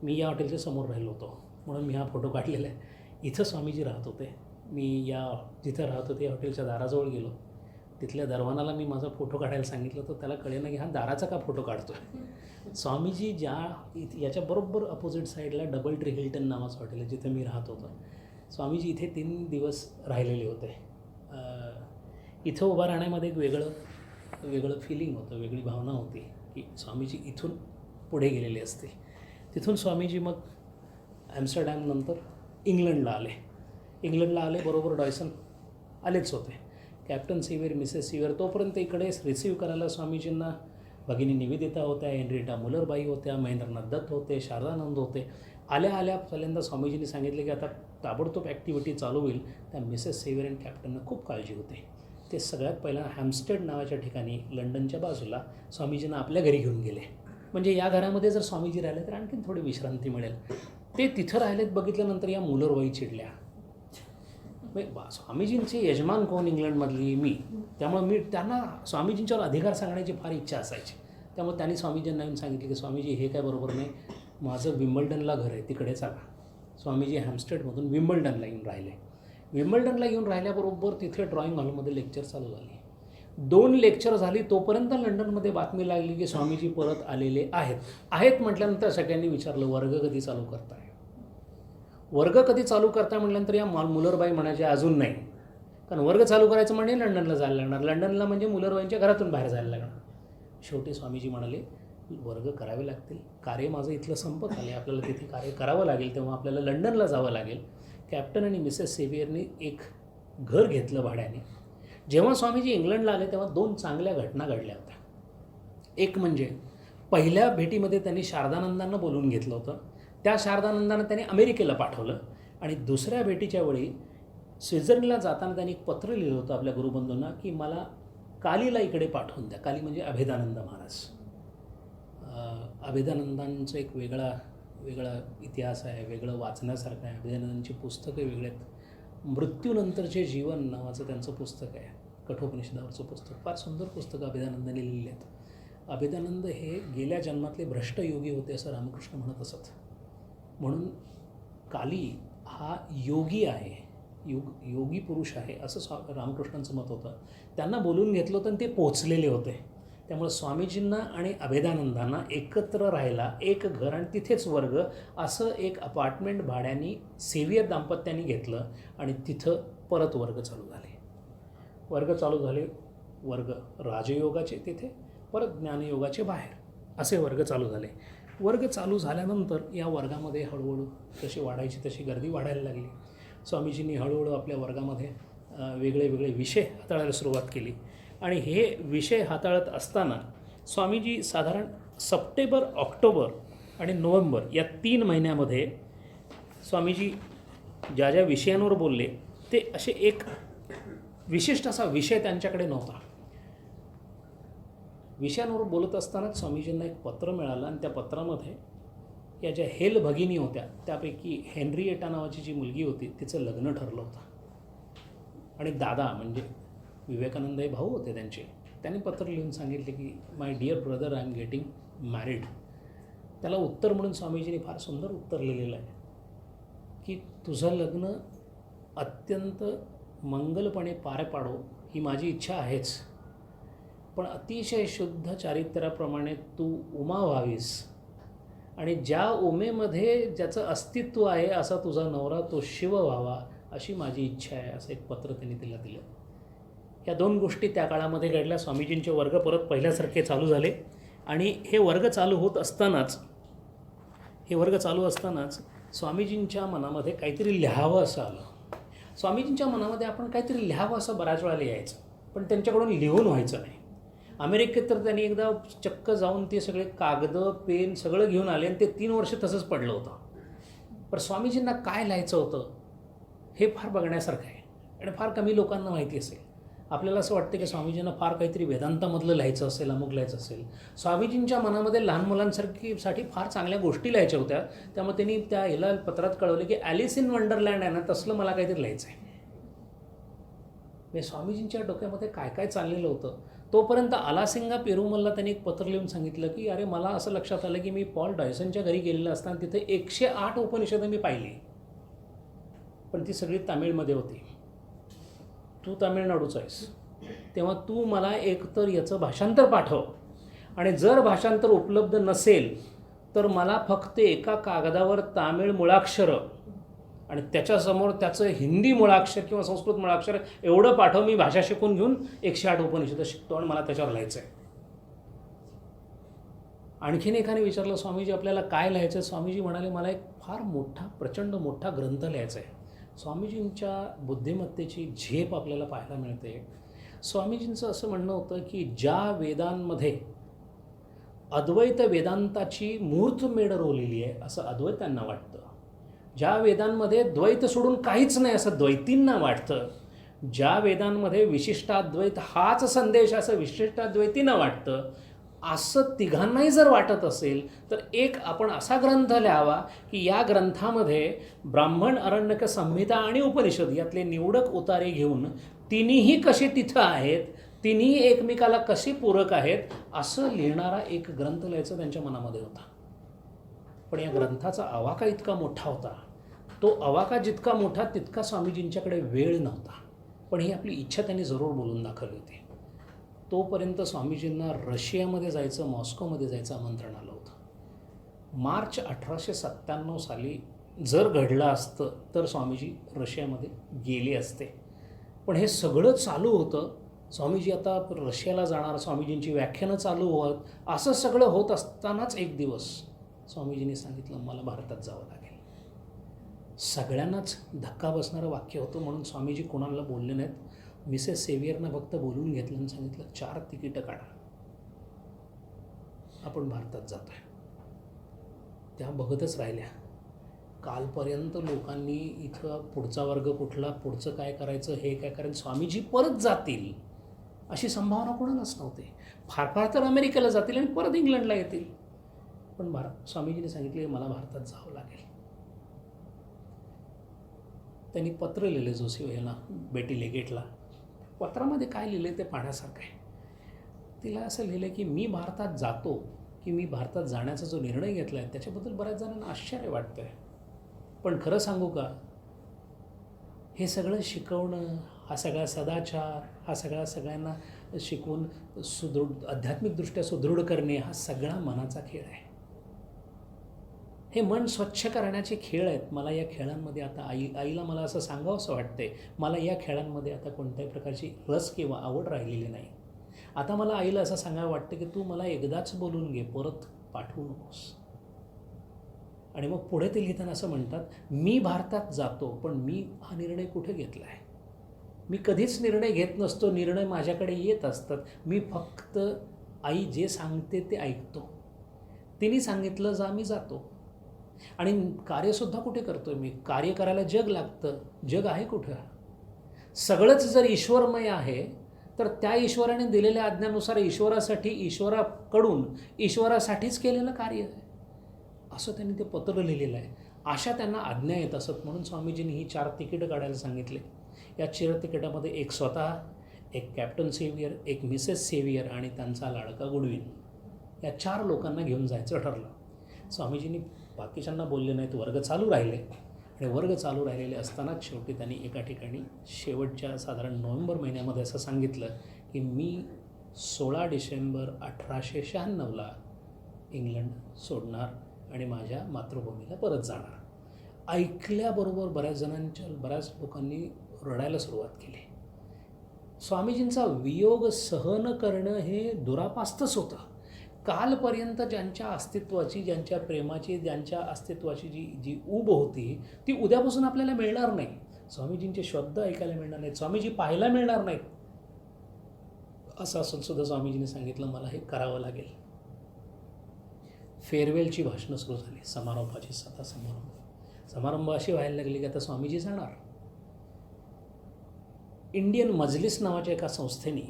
मी या हॉटेलच्या समोर राहिलो होतो म्हणून मी हा फोटो काढलेला आहे. इथं स्वामीजी राहत होते. मी जिथं राहत होते हॉटेलच्या दाराजवळ गेलो. तिथल्या दरवानाला मी माझा फोटो काढायला सांगितलं तर त्याला कळेना की हा दाराचा का फोटो काढतो आहे. स्वामीजी याच्या बरोबर अपोजिट साईडला डबल ट्री हिल्टन नावाचं हॉटेल आहे जिथं मी राहत होतो. स्वामीजी इथे 3 दिवस राहिलेले होते. इथं उभा राहण्यामध्ये एक वेगळं फिलिंग होतं, वेगळी भावना होती की स्वामीजी इथून पुढे गेलेले असते. तिथून स्वामीजी मग ॲम्स्टरडॅमनंतर इंग्लंडला आले. बरोबर डॉयसन आलेच होते. कॅप्टन सीवेर, मिसेस सीवेर तोपर्यंत इकडे रिसीव्ह करायला स्वामीजींना भगिनी निवेदिता होत्या, हेनरिटा मुलरबाई होत्या, महेंद्रनाथ दत्त होते, शारदानंद होते. आल्या पहिल्यांदा स्वामीजींनी सांगितले की आता ताबडतोब ॲक्टिव्हिटी चालू होईल. त्या मिसेस सेव्हियर आणि कॅप्टनना खूप काळजी होते. ते सगळ्यात पहिला हॅम्स्टेड नावाच्या ठिकाणी लंडनच्या बाजूला स्वामीजींना आपल्या घरी घेऊन गेले. म्हणजे या घरामध्ये जर स्वामीजी राहिले तर आणखीन थोडी विश्रांती मिळेल. ते तिथं राहिलेत. बघितल्यानंतर या मुलरबाई चिडल्या. स्वामीजींचे यजमान कोण इंग्लंडमधली? मी. त्यामुळे मी त्यांना स्वामीजींच्यावर अधिकार सांगण्याची फार इच्छा असायची. त्यामुळे त्यांनी स्वामीजींना येऊन सांगितले की स्वामीजी हे काय बरोबर नाही, माझं विम्बल्डनला घर आहे, तिकडे चला. स्वामीजी हॅम्स्टेडमधून विम्बल्डनला येऊन राहिले. विम्बल्डनला येऊन राहिल्याबरोबर तिथे ड्रॉइंग हॉलमध्ये लेक्चर चालू झाली. 2 लेक्चर झाली तोपर्यंत लंडनमध्ये बातमी लागली की स्वामीजी परत आलेले आहेत म्हटल्यानंतर सगळ्यांनी विचारलं वर्ग कधी चालू करताय? वर्ग कधी चालू करताय म्हटल्यानंतर या मुलरबाई म्हणायचे अजून नाही, कारण वर्ग चालू करायचं म्हणजे लंडनला जायला लागणार. लंडनला म्हणजे मुलरबाईंच्या घरातून बाहेर जायला लागणार. शेवटी स्वामीजी म्हणाले वर्ग करावे लागतील, कार्य माझं इथलं संपत आले, आपल्याला तिथे कार्य करावं लागेल, तेव्हा आपल्याला लंडनला जावं लागेल. कॅप्टन आणि मिसेस सेव्हियरनी एक घर घेतलं भाड्याने. जेव्हा स्वामीजी इंग्लंडला आले तेव्हा 2 चांगल्या घटना घडल्या होत्या. एक म्हणजे पहिल्या भेटीमध्ये त्यांनी शारदानंदांना बोलवून घेतलं होतं. त्या शारदानंदांना त्यांनी अमेरिकेला पाठवलं. आणि दुसऱ्या भेटीच्या वेळी स्वित्झर्लंडला जाताना त्यांनी एक पत्र लिहिलं होतं आपल्या गुरुबंधूंना की मला कालीला इकडे पाठवून द्या. काली म्हणजे अभेदानंद महाराज. अभेदानंदांचं एक वेगळा इतिहास आहे, वेगळं वाचण्यासारखं आहे. अभेदानंदांची पुस्तकं वेगळी आहेत. मृत्यूनंतरचे जीवन नावाचं त्यांचं पुस्तक आहे, कठोपनिषदावरचं पुस्तक. फार सुंदर पुस्तकं अभेदानंदांनी लिहिली आहेत. अभेदानंद हे गेल्या जन्मातले भ्रष्ट योगी होते असं रामकृष्ण म्हणत असत. म्हणून काली हा योगी आहे, योगी पुरुष आहे असं रामकृष्णांचं मत होतं. त्यांना बोलून घेतलं होतं आणि ते पोचलेले होते. त्यामुळे स्वामीजींना आणि अभेदानंदांना एकत्र राहायला एक घर आणि तिथेच वर्ग असं एक अपार्टमेंट भाड्याने सेवियर दाम्पत्याने घेतलं आणि तिथं परत वर्ग चालू झाले. वर्ग राजयोगाचे तिथे, परत ज्ञानयोगाचे बाहेर, असे वर्ग चालू झाले. वर्ग चालू झाल्यानंतर या वर्गामध्ये हळूहळू जशी वाढायची तशी गर्दी वाढायला लागली. स्वामीजींनी हळूहळू आपल्या वर्गामध्ये वेगळे विषय हाताळायला सुरुवात केली. आणि हे विषय हाताळत असताना स्वामीजी साधारण सप्टेंबर, ऑक्टोबर आणि नोव्हेंबर या 3 महिन्यामध्ये स्वामीजी ज्या विषयांवर बोलले ते असे एक विशिष्ट असा विषय त्यांच्याकडे नव्हता. विषयांवर बोलत असतानाच स्वामीजींना एक पत्र मिळालं आणि त्या पत्रामध्ये या ज्या हेल भगिनी होत्या त्यापैकी हेनरिएटा नावाची जी मुलगी होती तिचं लग्न ठरलं होतं. आणि दादा म्हणजे विवेकानंद हे भाऊ होते त्यांचे, त्यांनी पत्र लिहून सांगितले की my dear brother, I am getting married. त्याला उत्तर म्हणून स्वामीजींनी फार सुंदर उत्तर लिहिलेलं आहे की तुझं लग्न अत्यंत मंगलपणे पार पाडो ही माझी इच्छा आहेच, पण अतिशय शुद्ध चारित्र्याप्रमाणे तू उमा व्हावीस आणि ज्या उमेमध्ये ज्याचं अस्तित्व आहे असा तुझा नवरा तो शिव व्हावा अशी माझी इच्छा आहे, असं एक पत्र त्यांनी तिला दिलं. या 2 गोष्टी त्या काळामध्ये घडल्या. स्वामीजींचे वर्ग परत पहिल्यासारखे चालू झाले. आणि हे वर्ग चालू असतानाच स्वामीजींच्या मनामध्ये काहीतरी लिहावं असं आलं. स्वामीजींच्या मनामध्ये आपण काहीतरी लिहावं असं बऱ्याच वेळा लिहायचं, पण त्यांच्याकडून लिहून व्हायचं नाही. अमेरिकेत तर त्यांनी एकदा चक्क जाऊन ते सगळे कागदं, पेन सगळं घेऊन आले आणि ते 3 वर्ष तसंच पडलं होतं. पण स्वामीजींना काय लिहायचं होतं हे फार बघण्यासारखं आहे आणि फार कमी लोकांना माहिती असेल. आपल्याला असं वाटतं की स्वामीजींना फार काहीतरी वेदांतामधलं लिहायचं असेल, अमुक लिहायचं असेल. स्वामीजींच्या मनामध्ये लहान मुलांसाठी फार चांगल्या गोष्टी लिहायच्या होत्या. त्यामुळे त्यांनी त्या ह्याला पत्रात कळवले की ॲलिस इन वंडरलँड आहे ना, तसलं मला काहीतरी लिहायचं आहे. म्हणजे स्वामीजींच्या डोक्यामध्ये काय काय चाललेलं होतं. तोपर्यंत आलासिंगा पेरुमलला त्यांनी एक पत्र लिहून सांगितलं की अरे मला असं लक्षात आलं की मी पॉल डॉयसनच्या घरी गेलेलं असताना तिथे 108 उपनिषदं मी पाहिली, पण ती सगळी तामिळमध्ये होती. तू तामिळनाडूचा आहेस तेव्हा तू मला एकतर याचं भाषांतर पाठव आणि जर भाषांतर उपलब्ध नसेल तर मला फक्त एका कागदावर तामिळ मुळाक्षरं आणि त्याच्यासमोर त्याचं हिंदी मुळाक्षर किंवा संस्कृत मुळाक्षर एवढं पाठव. मी भाषा शिकून घेऊन 108 उपनिषदं शिकतो आणि मला त्याच्यावर लिहायचं आहे. आणखीन एकाने विचारलं स्वामीजी आपल्याला काय लिहायचं आहे. स्वामीजी म्हणाले मला एक फार मोठा प्रचंड मोठा ग्रंथ लिहायचा आहे. स्वामीजींच्या बुद्धिमत्तेची झेप आपल्याला पाहायला मिळते. स्वामीजींचं असं म्हणणं होतं की ज्या वेदांमध्ये अद्वैत वेदांताची मूर्तमेढ रोवलेली आहे असं अद्वैतांना वाटतं, ज्या वेदांमध्ये द्वैत सोडून काहीच नाही असं द्वैतींना वाटतं, ज्या वेदांमध्ये विशिष्टाद्वैत हाच संदेश असं विशिष्टाद्वैतींना वाटतं, असं तिघांनाही जर वाटत असेल तर एक आपण असा ग्रंथ लिहावा की या ग्रंथामध्ये ब्राह्मण, आरण्यक संहिता आणि उपनिषद यातले निवडक उतारे घेऊन तिन्हीही कसे तिथं आहेत, तिन्ही एकमेकाला कसे पूरक आहेत असं लिहिणारा एक ग्रंथ लिहायचं त्यांच्या मनामध्ये होता. पण या ग्रंथाचा आवाका इतका मोठा होता, तो आवाका जितका मोठा तितका स्वामीजींच्याकडे वेळ नव्हता. पण ही आपली इच्छा त्यांनी जरूर बोलून दाखवली होती. तोपर्यंत स्वामीजींना रशियामध्ये जायचं, मॉस्कोमध्ये जायचं आमंत्रण आलं होतं. मार्च 1897 साली जर घडलं असतं तर स्वामीजी रशियामध्ये गेले असते. पण हे सगळं चालू होतं. स्वामीजी आता रशियाला जाणार, स्वामीजींची व्याख्यानं चालू होत, असं सगळं होत असतानाच एक दिवस स्वामीजींनी सांगितलं मला भारतात जावं लागेल. सगळ्यांनाच धक्का बसणारं वाक्य होतं म्हणून स्वामीजी कोणाला बोलले नाहीत. मिसेस सेवियरनं फक्त बोलून घेतलं आणि सांगितलं 4 तिकीटं काढा, आपण भारतात जातो आहे. त्या बघतच राहिल्या. कालपर्यंत लोकांनी इथं पुढचा वर्ग कुठला, पुढचं काय करायचं, हे काय करायचं, स्वामीजी परत जातील अशी संभावना कोणालाच नव्हती. फार फार तर अमेरिकेला जातील आणि परत इंग्लंडला येतील. पण स्वामीजीने सांगितले मला भारतात जावं लागेल. त्यांनी पत्र लिहिले जोसेफ यांना, बेटी लेगेटला. पत्रामध्ये काय लिहिले ते पाहण्यासारखं आहे. तिला असं लिहिलं की मी भारतात जातो, की मी भारतात जाण्याचा जो निर्णय घेतला आहे त्याच्याबद्दल बऱ्याच जणांना आश्चर्य वाटतं आहे. पण खरं सांगू का, हे सगळं शिकवणं, हा सगळा सदाचार, हा सगळ्यांना शिकवून आध्यात्मिकदृष्ट्या सुदृढ करणे, हा सगळा मनाचा खेळ आहे. हे मन स्वच्छ करण्याचे खेळ आहेत. मला या खेळांमध्ये आता आईला मला असं सांगावंसं वाटते, मला या खेळांमध्ये आता कोणत्याही प्रकारची रस किंवा आवड राहिलेली नाही. आता मला आईला असं सांगावं वाटतं की तू मला एकदाच बोलून घे, परत पाठवू नकोस. आणि मग पुढे ते लिहिताना असं म्हणतात, मी भारतात जातो, पण मी हा निर्णय कुठे घेतला आहे? मी कधीच निर्णय घेत नसतो, निर्णय माझ्याकडे येत असतात. मी फक्त आई जे सांगते ते ऐकतो. तिने सांगितलं जा, मी जातो. आणि कार्यसुद्धा कुठे करतो आहे मी? कार्य करायला जग लागतं. जग आहे कुठं? सगळंच जर ईश्वरमय आहे तर त्या ईश्वराने दिलेल्या आज्ञानुसार ईश्वरासाठी, ईश्वराकडून ईश्वरासाठीच केलेलं कार्य आहे असं त्यांनी ते पत्र लिहिलेलं आहे. अशा त्यांना आज्ञा येत असत. म्हणून स्वामीजींनी ही 4 तिकीटं काढायला सांगितले. या 4 तिकिटामध्ये एक स्वतः, एक कॅप्टन सेवियर, एक मिसेस सेवियर आणि त्यांचा लाडका गुडविन, या 4 लोकांना घेऊन जायचं ठरलं. स्वामीजींनी बाकीच्यांना बोलले नाहीत, वर्ग चालू राहिले. आणि वर्ग चालू राहिलेले असतानाच शेवटी त्यांनी एका ठिकाणी शेवटच्या साधारण नोव्हेंबर महिन्यामध्ये असं सांगितलं की मी 16 डिसेंबर 1896ला इंग्लंड सोडणार आणि माझ्या मातृभूमीला परत जाणार. ऐकल्याबरोबर बऱ्याच लोकांनी रडायला सुरुवात केली. स्वामीजींचा वियोग सहन करणं हे दुरापास्तच होतं. कालपर्यंत ज्यांच्या अस्तित्वाची, ज्यांच्या प्रेमाची, ज्यांच्या अस्तित्वाची जी ऊब होती ती उद्यापासून आपल्याला मिळणार नाही. स्वामीजींचे शब्द ऐकायला मिळणार नाहीत, स्वामीजी पाहायला मिळणार नाहीत. असं असून सुद्धा स्वामीजींनी सांगितलं मला हे करावं लागेल. फेअरवेलची भाषणं सुरू झाली, समारोपाची. समारंभ अशी व्हायला लागली की आता स्वामीजी जाणार. इंडियन मजलिस नावाच्या एका संस्थेने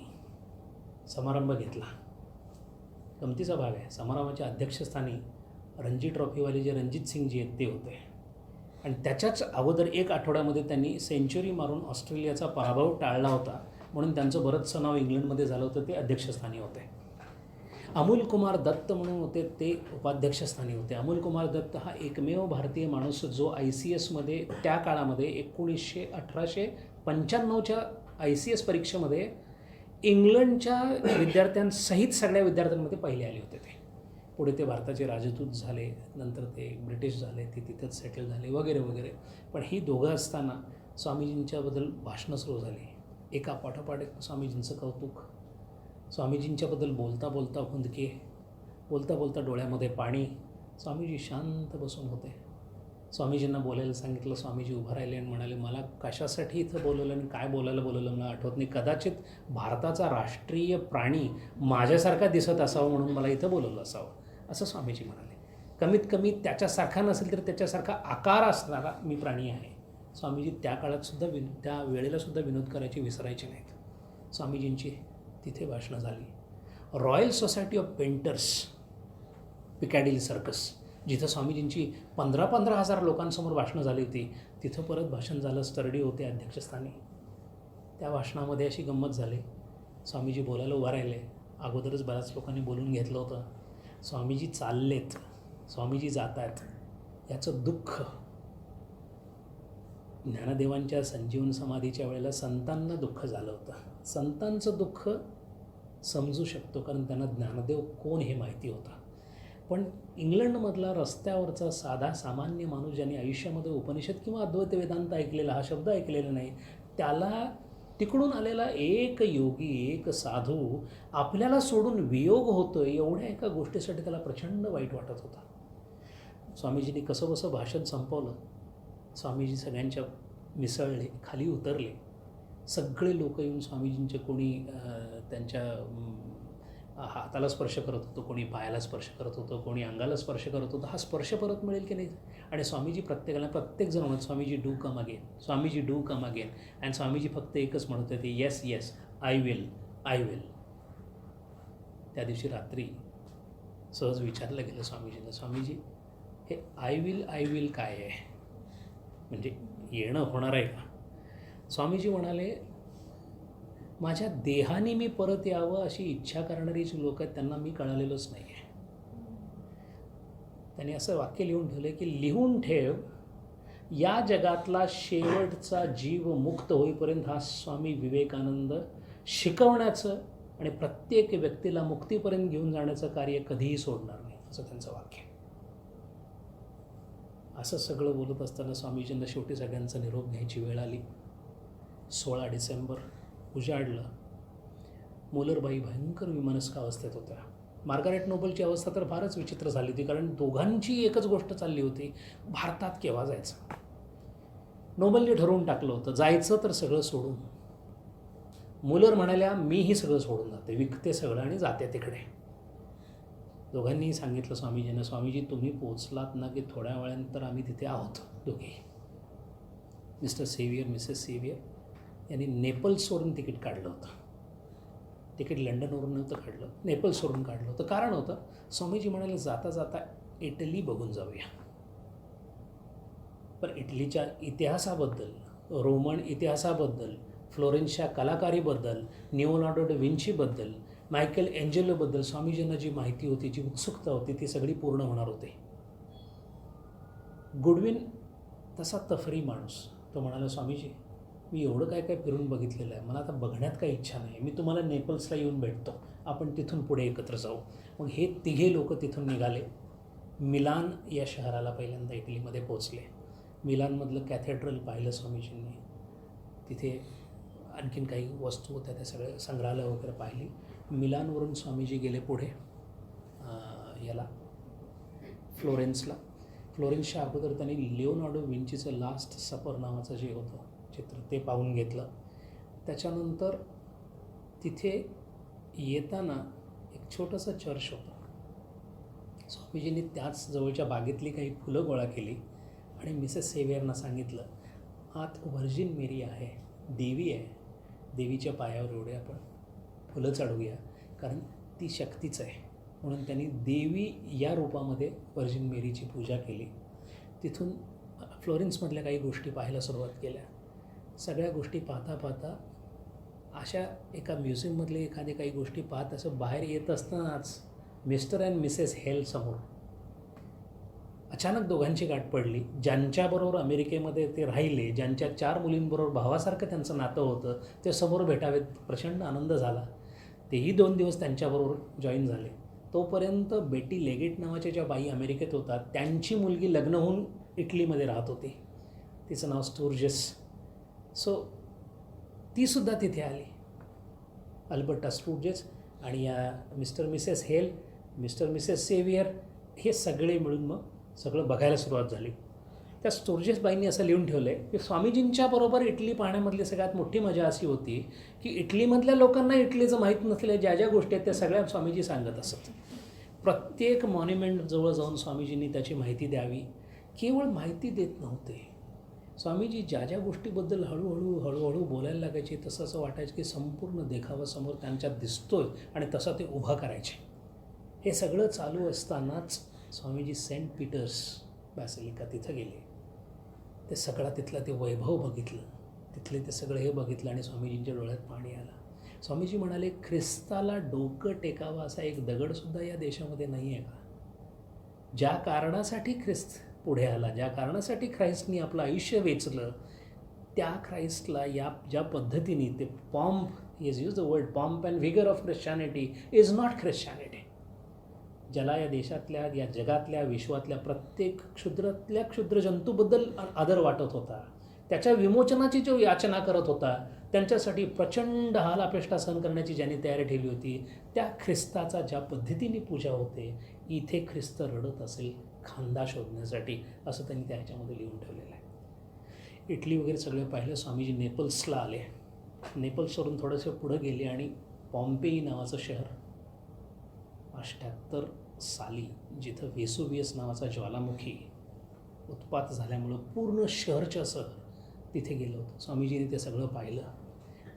समारंभ घेतला. गमतीचा भाग आहे, समारंभाच्या अध्यक्षस्थानी रणजी ट्रॉफीवाले जे रणजित सिंगजी आहेत ते होते. आणि त्याच्याच अगोदर 1 आठवड्यामध्ये त्यांनी सेंचुरी मारून ऑस्ट्रेलियाचा पराभव टाळला होता, म्हणून त्यांचं बरंचसं नाव इंग्लंडमध्ये झालं होतं. ते अध्यक्षस्थानी होते. अमोल कुमार दत्त म्हणून होते, ते उपाध्यक्षस्थानी होते. अमोल कुमार दत्त हा एकमेव भारतीय माणूस जो ICSमध्ये त्या काळामध्ये 1895च्या ICS परीक्षेमध्ये इंग्लंडच्या विद्यार्थ्यांसहित सगळ्या विद्यार्थ्यांमध्ये पहिले आले होते. ते पुढे ते भारताचे राजदूत झाले, नंतर ते ब्रिटिश झाले, ते तिथंच सेटल झाले वगैरे वगैरे. पण ही दोघं असताना स्वामीजींच्याबद्दल भाषणं सुरू झाली, एका पाठोपाठ एक स्वामीजींचं कौतुक. स्वामीजींच्याबद्दल बोलता बोलता हुंदके, बोलता बोलता डोळ्यामध्ये पाणी. स्वामीजी शांत बसून होते. स्वामीजींना बोलायला सांगितलं. स्वामीजी उभं राहिले आणि म्हणाले मला कशासाठी इथं बोलवलं आणि काय बोलायला बोलवलं मला आठवत नाही. कदाचित भारताचा राष्ट्रीय प्राणी माझ्यासारखा दिसत असावं म्हणून मला इथं बोलवलं असावं असं स्वामीजी म्हणाले. कमीत कमी त्याच्यासारखा नसेल तर त्याच्यासारखा आकार असणारा मी प्राणी आहे. स्वामीजी त्या काळातसुद्धा त्या वेळेलासुद्धा विनोद करायचे विसरायचे नाहीत. स्वामीजींची तिथे भाषणं झाली. Royal Society of Painters, Piccadilly Circus, जिथं स्वामीजींची 15,000 लोकांसमोर भाषणं झाली होती, तिथं परत भाषण झालं. स्टर्डी होते अध्यक्षस्थानी. त्या भाषणामध्ये अशी गंमत झाली, स्वामीजी बोलायला उभा राहिले. अगोदरच बऱ्याच लोकांनी बोलून घेतलं होतं. स्वामीजी चाललेत, स्वामीजी जात आहेत, याचं दुःख. ज्ञानदेवांच्या संजीवन समाधीच्या वेळेला संतांना दुःख झालं होतं. संतांचं दुःख समजू शकतो, कारण त्यांना ज्ञानदेव कोण हे माहिती होतं. पण इंग्लंडमधला रस्त्यावरचा साधा सामान्य माणूस ज्याने आयुष्यामध्ये उपनिषद किंवा अद्वैत वेदांत ऐकलेला, हा शब्द ऐकलेला नाही, त्याला तिकडून आलेला एक योगी, एक साधू आपल्याला सोडून वियोग होतो एवढ्या एका गोष्टीसाठी त्याला प्रचंड वाईट वाटत होता. स्वामीजींनी कसंबसं भाषण संपवलं. स्वामीजी सगळ्यांच्या मिसळले, खाली उतरले. सगळे लोक येऊन स्वामीजींचे कोणी त्यांच्या हाताला स्पर्श करत होतं, कोणी पायाला स्पर्श करत होतं, कोणी अंगाला स्पर्श करत होतं. हा स्पर्श परत मिळेल की नाही? आणि स्वामीजी प्रत्येकजण म्हणत Swamiji do come again, Swamiji do come again. आणि स्वामीजी फक्त एकच म्हणत होते, yes yes, I will, I will. त्या दिवशी रात्री सहज विचारलं गेलं स्वामीजींना, स्वामीजी हे आय विल काय आहे, म्हणजे येणं होणार आहे का? स्वामीजी म्हणाले, माझ्या देहाने मी परत यावं अशी इच्छा करणारी जी लोक आहेत त्यांना मी कळालेलोच नाही आहे. त्यांनी असं वाक्य लिहून ठेवलं की लिहून ठेव, या जगातला शेवटचा जीव मुक्त होईपर्यंत हा स्वामी विवेकानंद शिकवण्याचं आणि प्रत्येक व्यक्तीला मुक्तीपर्यंत घेऊन जाण्याचं कार्य कधीही सोडणार नाही, असं त्यांचं वाक्य. असं सगळं बोलत असताना स्वामीजींना शेवटी सगळ्यांचा निरोप घ्यायची वेळ आली. 16 डिसेंबर उजाडलं. मुलरबाई भयंकर विमनस्क अवस्थेत होत्या. मार्गारेट नोबलची अवस्था तर फारच विचित्र झाली होती, कारण दोघांची एकच गोष्ट चालली होती, भारतात केव्हा जायचं. नोबलने ठरवून टाकलं होतं जायचं तर सगळं सोडून. मुलर म्हणाल्या, मीही सगळं सोडून जाते, विकते सगळं आणि जाते तिकडे. दोघांनीही सांगितलं स्वामीजींना, स्वामीजी तुम्ही पोचलात ना की थोड्या वेळानंतर आम्ही तिथे आहोत दोघेही. मिस्टर सेवियर, मिसेस सेवियर यांनी नेपल्सवरून तिकीट काढलं होतं. तिकीट लंडनवरून नव्हतं काढलं, नेपल्सवरून काढलं होतं. कारण होतं, स्वामीजी म्हणाले जाता जाता इटली बघून जाऊया. पण इटलीच्या इतिहासाबद्दल, रोमन इतिहासाबद्दल, फ्लोरेन्सच्या कलाकारीबद्दल, लिओनार्डो डा विंचीबद्दल, मायकेल एंजेलोबद्दल स्वामीजींना जी माहिती होती, जी उत्सुकता होती, ती सगळी पूर्ण होणार होते. गुडविन तसा तफरी माणूस, तो म्हणाला, स्वामीजी मी एवढं काय काय फिरून बघितलेलं आहे, मला आता बघण्यात काही इच्छा नाही, मी तुम्हाला नेपल्सला येऊन भेटतो, आपण तिथून पुढे एकत्र जाऊ. मग हे तिघे लोक तिथून निघाले. मिलान या शहराला पहिल्यांदा इटलीमध्ये पोचले. मिलानमधलं कॅथेड्रल पाहिलं स्वामीजींनी. तिथे आणखीन काही वस्तू होत्या, त्या सगळे संग्रहालय वगैरे पाहिली. मिलानवरून स्वामीजी गेले पुढे याला फ्लोरेन्सला. फ्लोरेन्सच्या अगोदर त्यांनी लिओनार्डो विंचीचं लास्ट सपर नावाचं जे होतं चित्र ते पाहून घेतलं. त्याच्यानंतर तिथे येताना एक छोटंसं चर्च होतं. स्वामीजींनी त्याच जवळच्या बागेतली काही फुलं गोळा केली आणि मिसेस सेवियरना सांगितलं, आत व्हर्जिन मेरी आहे, देवी आहे, देवीच्या पायावर एवढे आपण फुलं चढवूया, कारण ती शक्तीच आहे. म्हणून त्यांनी देवी या रूपामध्ये व्हर्जिन मेरीची पूजा केली. तिथून फ्लोरेन्समधल्या काही गोष्टी पाहायला सुरुवात केल्या. सगळ्या गोष्टी पाहता पाहता अशा एका म्युझियममधले एखादी काही गोष्टी पाहत असं बाहेर येत असतानाच मिस्टर अँड मिसेस हेल समोर अचानक दोघांची गाठ पडली. ज्यांच्याबरोबर अमेरिकेमध्ये ते राहिले, ज्यांच्या 4 मुलींबरोबर भावासारखं त्यांचं नातं होतं, ते समोर भेटावेत. प्रचंड आनंद झाला. तेही 2 दिवस त्यांच्याबरोबर जॉईन झाले. तोपर्यंत बेटी लेगेट नावाच्या ज्या बाई अमेरिकेत होतात, त्यांची मुलगी लग्न होऊन इटलीमध्ये राहत होती. तिचं नाव स्टुर्जेस. सो तीसुद्धा तिथे आली, अल्बर्टा स्टुर्जेस. आणि या मिस्टर मिसेस हेल, मिस्टर मिसेस सेवियर, हे सगळे मिळून मग सगळं बघायला सुरुवात झाली. त्या स्टुर्जेस बाईंनी असं लिहून ठेवलं आहे की स्वामीजींच्याबरोबर इटली पाहण्यामधली सगळ्यात मोठी मजा अशी होती की इटलीमधल्या लोकांना इटलीचं माहीत नसलेल्या ज्या ज्या गोष्टी आहेत त्या सगळ्या स्वामीजी सांगत असत. प्रत्येक मॉन्युमेंटजवळ जाऊन स्वामीजींनी त्याची माहिती द्यावी. केवळ माहिती देत नव्हते स्वामीजी, ज्या ज्या गोष्टीबद्दल हळूहळू बोलायला लागायचे, तसं असं वाटायचं की संपूर्ण देखावा समोर त्यांच्यात दिसतोय आणि तसा ते उभा करायचे. हे सगळं चालू असतानाच स्वामीजी सेंट पीटर्स बॅसिलिका तिथं गेले. ते सगळा तिथला ते वैभव बघितलं, तिथले ते सगळं हे बघितलं आणि स्वामीजींच्या डोळ्यात पाणी आलं. स्वामीजी म्हणाले, ख्रिस्ताला डोकं टेकावं असा एक दगडसुद्धा या देशामध्ये नाही आहे का? ज्या कारणासाठी ख्रिस्त पुढे आला, ज्या कारणासाठी ख्राइस्टनी आपलं आयुष्य वेचलं, त्या ख्राइस्टला या ज्या पद्धतीने ते pomp is use the word pomp and vigour of Christianity is not Christianity. ज्याला या देशातल्या, या जगातल्या, विश्वातल्या प्रत्येक क्षुद्रातल्या क्षुद्र जंतूबद्दल आदर वाटत होता, त्याच्या विमोचनाची जो याचना करत होता, त्यांच्यासाठी प्रचंड हाल अपेष्टा सहन करण्याची ज्यांनी तयारी ठेवली होती, त्या ख्रिस्ताचा ज्या पद्धतीने पूजा होते, इथे ख्रिस्त रडत असेल खांदा शोधण्यासाठी, असं त्यांनी त्या ह्याच्यामध्ये लिहून ठेवलेलं आहे. इटली वगैरे सगळे पाहिलं. स्वामीजी नेपल्सला आले. नेपल्सवरून थोडंसं पुढं गेले आणि पॉम्पेई नावाचं शहर 78 साली, जिथं वेसुवियस नावाचा ज्वालामुखी उत्पात झाल्यामुळं पूर्ण शहरच्या तिथे गेलो होतो. स्वामीजीने ते सगळं पाहिलं.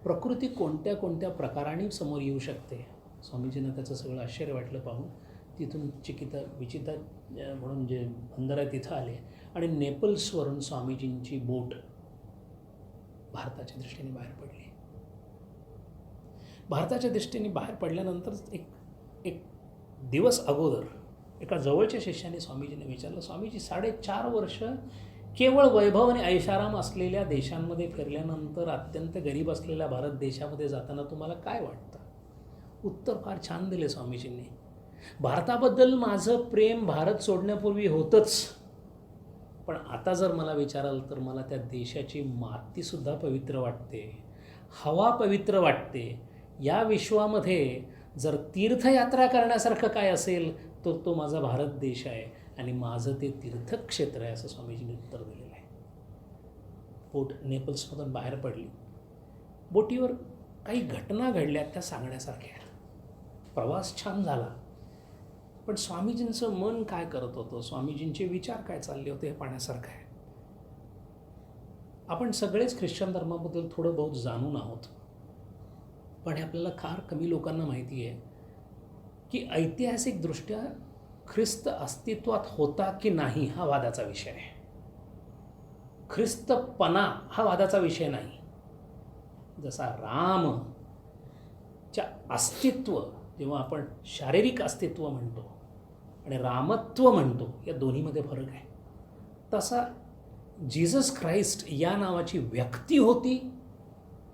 प्रकृती कोणत्या कोणत्या प्रकाराने समोर येऊ शकते, स्वामीजींना त्याचं सगळं आश्चर्य वाटलं पाहून. तिथून विचिता म्हणून जे बंदर आहे तिथं आले आणि नेपल्सवरून स्वामीजींची बोट भारताच्या दृष्टीने बाहेर पडली. भारताच्या दृष्टीने बाहेर पडल्यानंतर एक दिवस अगोदर एका जवळच्या शिष्याने स्वामीजींना विचारलं, स्वामीजी 4.5 वर्ष केवळ वैभव आणि ऐशाराम असलेल्या देशांमध्ये फिरल्यानंतर अत्यंत गरीब असलेल्या भारत देशामध्ये जाताना तुम्हाला काय वाटतं? उत्तर फार छान दिले स्वामीजींनी. भारताबद्दल माझं प्रेम भारत सोडण्यापूर्वी होतंच, पण आता जर मला विचाराल तर मला त्या देशाची मातीसुद्धा पवित्र वाटते, हवा पवित्र वाटते. या विश्वामध्ये जर तीर्थयात्रा करण्यासारखं काय असेल तर तो माझा भारत देश आहे आणि माझं ते तीर्थक्षेत्र आहे, असं स्वामीजींनी उत्तर दिलेलं आहे. बोट नेपल्समधून बाहेर पडली. बोटीवर काही घटना घडल्या त्या सांगण्यासारख्या. प्रवास छान झाला, पण स्वामीजींचं मन काय करत होतं, स्वामीजींचे विचार काय चालले होते हे पाहण्यासारखं आहे. आपण सगळेच ख्रिश्चन धर्माबद्दल थोडं बहुत जाणून आहोत, पण हे आपल्याला फार कमी लोकांना माहिती आहे की ऐतिहासिकदृष्ट्या ख्रिस्त अस्तित्वात होता की नाही हा वादाचा विषय आहे. ख्रिस्तपणा हा वादाचा विषय नाही. जसा रामच्या अस्तित्व, जेव्हा आपण शारीरिक अस्तित्व म्हणतो आणि रामत्व म्हणतो, या दोन्हीमध्ये फरक आहे, तसा जीसस ख्राइस्ट या नावाची व्यक्ती होती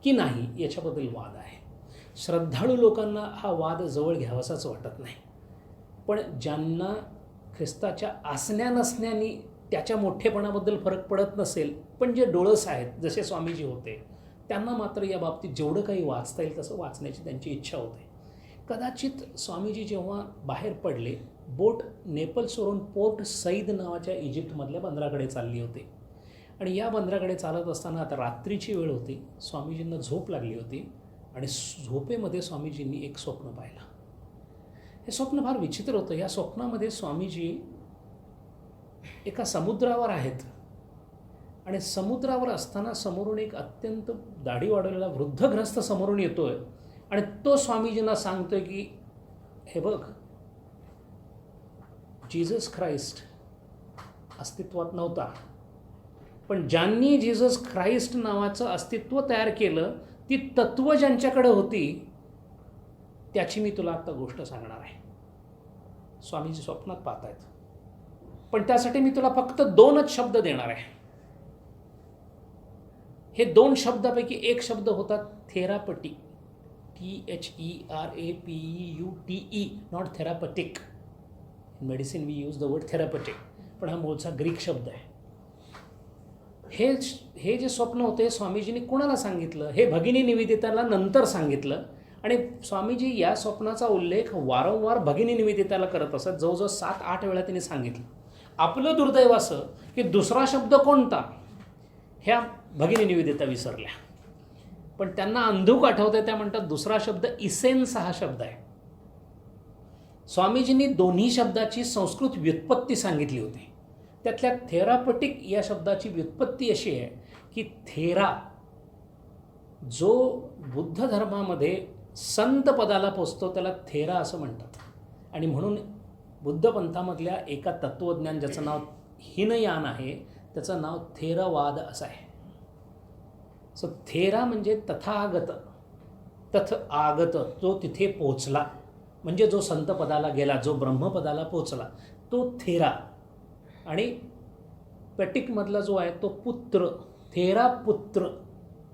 की नाही याच्याबद्दल वाद आहे. श्रद्धाळू लोकांना हा वाद जवळ घ्यावासाच वाटत नाही, पण ज्यांना ख्रिस्ताच्या असण्या नसण्याने त्याच्या मोठेपणाबद्दल फरक पडत नसेल, पण जे डोळस आहेत जसे स्वामीजी होते, त्यांना मात्र या बाबतीत जेवढं काही वाचता येईल तसं वाचण्याची त्यांची इच्छा होते. कदाचित स्वामीजी जेव्हा बाहेर पडले, बोट नेपल्सवरून पोर्ट सईद नावाच्या इजिप्तमधल्या बंदराकडे चालली होती आणि या बंदराकडे चालत असताना आता रात्रीची वेळ होती. स्वामीजींना झोप लागली होती आणि झोपेमध्ये स्वामीजींनी एक स्वप्न पाहिलं. हे स्वप्न फार विचित्र होतं. या स्वप्नामध्ये स्वामीजी एका समुद्रावर आहेत आणि समुद्रावर असताना समोरून एक अत्यंत दाढी वाढवलेला वृद्धग्रस्त समोरून येतोय आणि तो स्वामीजींना सांगतोय की हे बघ, जीसस ख्राइस्ट अस्तित्वात नव्हता, पण ज्यांनी जीसस ख्राइस्ट नावाचं अस्तित्व तयार केलं, ती तत्व ज्यांच्याकडे होती, त्याची मी तुला आता गोष्ट सांगणार आहे. स्वामीजी स्वप्नात पाहत आहेत, पण त्यासाठी मी तुला फक्त 2च शब्द देणार आहे. हे 2 शब्दापैकी एक शब्द होता therapeutic, THERAPEUTE, not therapeutic. In medicine we use the word therapeutic, पण हा मूळचा ग्रीक शब्द आहे. हे जे स्वप्न होते स्वामीजींनी कुणाला सांगितलं? हे भगिनी निवेदिताला नंतर सांगितलं आणि स्वामीजी या स्वप्नाचा उल्लेख वारंवार भगिनी निवेदिताला करत असत. जवळजवळ 7-8 वेळा त्यांनी सांगितलं. आपलं दुर्दैव असं की दुसरा शब्द कोणता ह्या भगिनी निवेदिता विसरल्या, पण त्यांना अंधूक आठवतंय. त्या म्हणतात दुसरा शब्द इसेन्स हा शब्द आहे. स्वामीजींनी दोन्ही शब्दाची संस्कृत व्युत्पत्ती सांगितली होती. त्यातल्या थेरापटिक या शब्दाची व्युत्पत्ती अशी आहे की थेरा, जो बुद्ध धर्मामध्ये संत पदाला पोचतो त्याला थेरा असं म्हणतात आणि म्हणून बुद्ध पंथामधल्या एका तत्त्वज्ञान ज्याचं नाव हिनयान आहे त्याचं नाव थेरवाद असं आहे. सो थेरा म्हणजे तथागत, तथ आगत, जो तिथे पोचला, म्हणजे जो संत पदाला गेला, जो ब्रह्मपदाला पोचला, तो थेरा. आणि पॅटिकमधला जो आहे तो पुत्र, थेरा पुत्र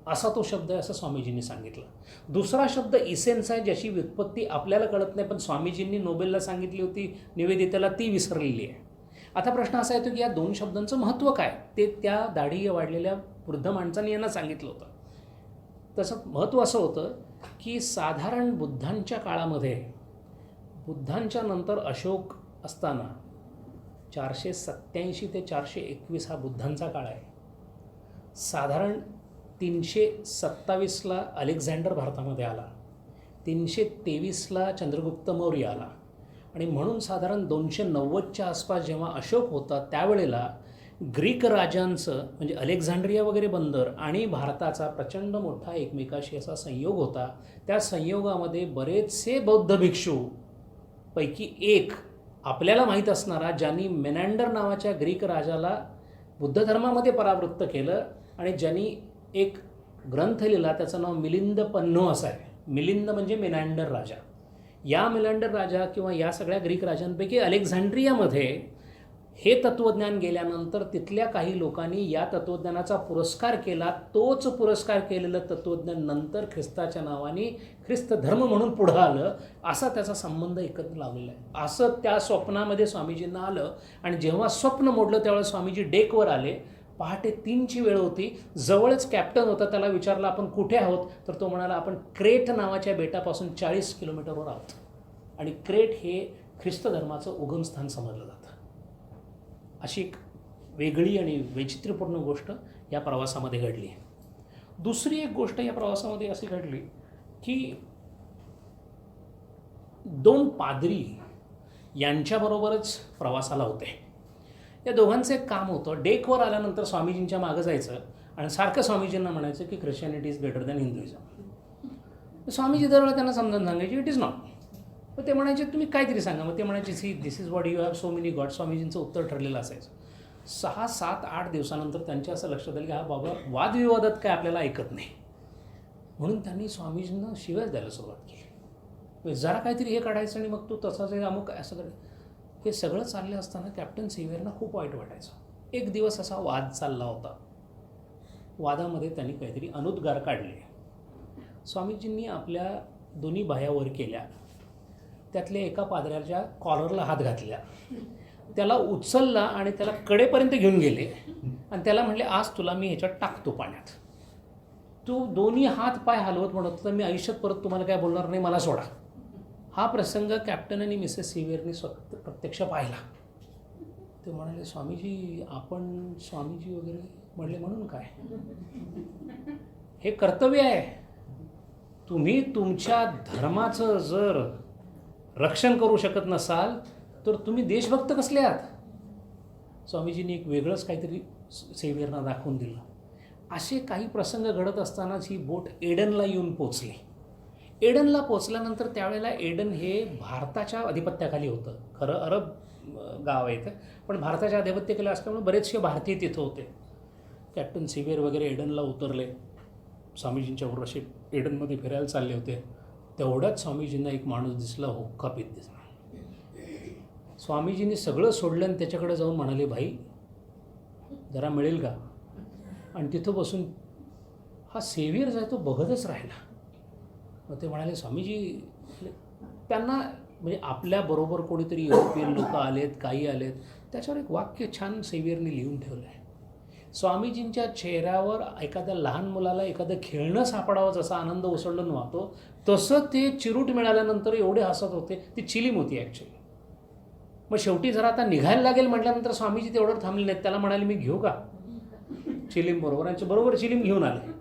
असा तो शब्द आहे असं स्वामीजींनी सांगितलं. दुसरा शब्द इसेन्स आहे, ज्याची व्युत्पत्ती आपल्याला कळत नाही, पण स्वामीजींनी नोबेलला सांगितली होती, निवेदितेला ती विसरलेली आहे. आता प्रश्न असा येतो की या 2 शब्दांचं महत्त्व काय, ते त्या दाढी वाढलेल्या वृद्ध माणसांनी यांना सांगितलं होतं. तसं महत्त्व असं होतं की साधारण बुद्धांच्या काळामध्ये, बुद्धांच्या नंतर अशोक असताना 487 ते 421 हा बुद्धांचा काळ आहे. साधारण 327ला अलेक्झांडर भारतामध्ये आला, 323ला चंद्रगुप्त मौर्य आला आणि म्हणून साधारण 290च्या आसपास जेव्हा अशोक होता त्यावेळेला ग्रीक राजांचं म्हणजे अलेक्झांड्रिया वगैरे बंदर आणि भारताचा प्रचंड मोठा एकमेकाशी असा संयोग होता. त्या संयोगामध्ये बरेचसे बौद्ध भिक्षू पैकी एक आपल्याला माहीत असणारा, ज्यांनी मेनॅन्डर नावाच्या ग्रीक राजाला बुद्ध धर्मामध्ये परावृत्त केलं आणि ज्यांनी एक ग्रंथ लिहिला, त्याचं नाव मिलिंद पन्नो असं आहे. मिलिंद म्हणजे मेनॅन्डर राजा. या मेनॅन्डर राजा किंवा या सगळ्या ग्रीक राजांपैकी अलेक्झांड्रियामध्ये हे तत्त्वज्ञान गेल्यानंतर तिथल्या काही लोकांनी या तत्त्वज्ञानाचा पुरस्कार केला. तोच पुरस्कार केलेलं तत्त्वज्ञान नंतर ख्रिस्ताच्या नावाने ख्रिस्त धर्म म्हणून पुढं आलं. असा त्याचा संबंध एकत्र लावलेला आहे. असं त्या स्वप्नामध्ये स्वामीजींना आलं आणि जेव्हा स्वप्न मोडलं त्यावेळेस स्वामीजी डेकवर आले. पहाटे 3ची वेळ होती. जवळच कॅप्टन होता. त्याला विचारलं आपण कुठे आहोत, तर तो म्हणाला आपण क्रेट नावाच्या बेटापासून 40 किलोमीटरवर आहोत. आणि क्रेट हे ख्रिस्त धर्माचं उगमस्थान समजलं जातं. अशी एक वेगळी आणि वैचित्र्यपूर्ण गोष्ट या प्रवासामध्ये घडली. दुसरी एक गोष्ट या प्रवासामध्ये अशी घडली की 2 पादरी यांच्याबरोबरच प्रवासाला होते. या दोघांचं एक काम होतं, डेकवर आल्यानंतर स्वामीजींच्या मागं जायचं आणि सारखं स्वामीजींना म्हणायचं की Christianity is greater than Hinduism. Swamiji दरवेळेला त्यांना समजावून सांगायचे इट इज नॉट. मग ते म्हणायचे तुम्ही काहीतरी सांगा. मग ते म्हणायचे see this is what you have so many god. स्वामीजींचं उत्तर ठरलेलं असायचं. 6, 7, 8 दिवसानंतर त्यांच्या असं लक्षात आलं की हा बाबा वादविवादात काय आपल्याला ऐकत नाही. म्हणून त्यांनी स्वामीजींना शिव्याच द्यायला सुरुवात केली. जरा काहीतरी हे काढायचं आणि मग तू तसाच आहे अमुक असं कर. हे सगळं चाललं असताना कॅप्टन सेव्हियरना खूप वाईट वाटायचं. एक दिवस असा वाद चालला होता. वादामध्ये त्यांनी काहीतरी अनुद्गार काढले. स्वामीजींनी आपल्या दोन्ही बाह्या वर केल्या. त्यातल्या एका पादऱ्याच्या कॉलरला हात घातल्या, त्याला उचलला आणि त्याला कडेपर्यंत घेऊन गेले आणि त्याला म्हणले आज तुला मी ह्याच्यात टाकतो पाण्यात. तू दोन्ही हात पाय हलवत म्हणत होता मी आयुष्यात परत तुम्हाला काय बोलणार नाही, मला सोडा. हा प्रसंग कॅप्टन आणि मिसेस सेव्हियरनी प्रत्यक्ष पाहिला. ते म्हणाले स्वामीजी आपण स्वामीजी वगैरे. म्हणले म्हणून काय, हे कर्तव्य आहे. तुम्ही तुमच्या धर्माचं जर रक्षण करू शकत नसाल तर तुम्ही देशभक्त कसले आहात. स्वामीजींनी एक वेगळंच काहीतरी सेव्हियरना दाखवून दिलं. असे काही प्रसंग घडत असतानाच ही बोट एडनला येऊन पोचली. एडनला पोचल्यानंतर त्यावेळेला एडन हे भारताच्या अधिपत्याखाली होतं. खरं अरब गाव आहे ते, पण भारताच्या अधिपत्याखाली असल्यामुळे बरेचसे भारतीय तिथं होते. कॅप्टन सेव्हियर वगैरे एडनला उतरले. स्वामीजींच्याबरोबर असे एडनमध्ये फिरायला चालले होते. तेवढ्याच स्वामीजींना एक माणूस दिसला, हुक्का पीत दिसला. स्वामीजींनी सगळं सोडलं आणि त्याच्याकडे जाऊन म्हणाले भाई जरा मिळेल का. आणि तिथं बसून हा सेव्हियर जो आहे तो बघतच राहिला. मग ते म्हणाले स्वामीजी. त्यांना म्हणजे आपल्याबरोबर कोणीतरी युरोपियन लोक आलेत, काही आलेत, त्याच्यावर एक वाक्य छान सेव्हियरनी लिहून ठेवलं आहे. स्वामीजींच्या चेहऱ्यावर एखाद्या लहान मुलाला एखादं खेळणं सापडावं जसा आनंद उसळून वाहतो तसं ते चिरूट मिळाल्यानंतर एवढे हसत होते. ती चिलीम होती ॲक्च्युली. मग शेवटी जरा आता निघायला लागेल म्हटल्यानंतर स्वामीजी तेवढं थांबले नाहीत. त्याला म्हणाले मी घेऊ का चिलीम बरोबर. आणि बरोबर चिलीम घेऊन आले.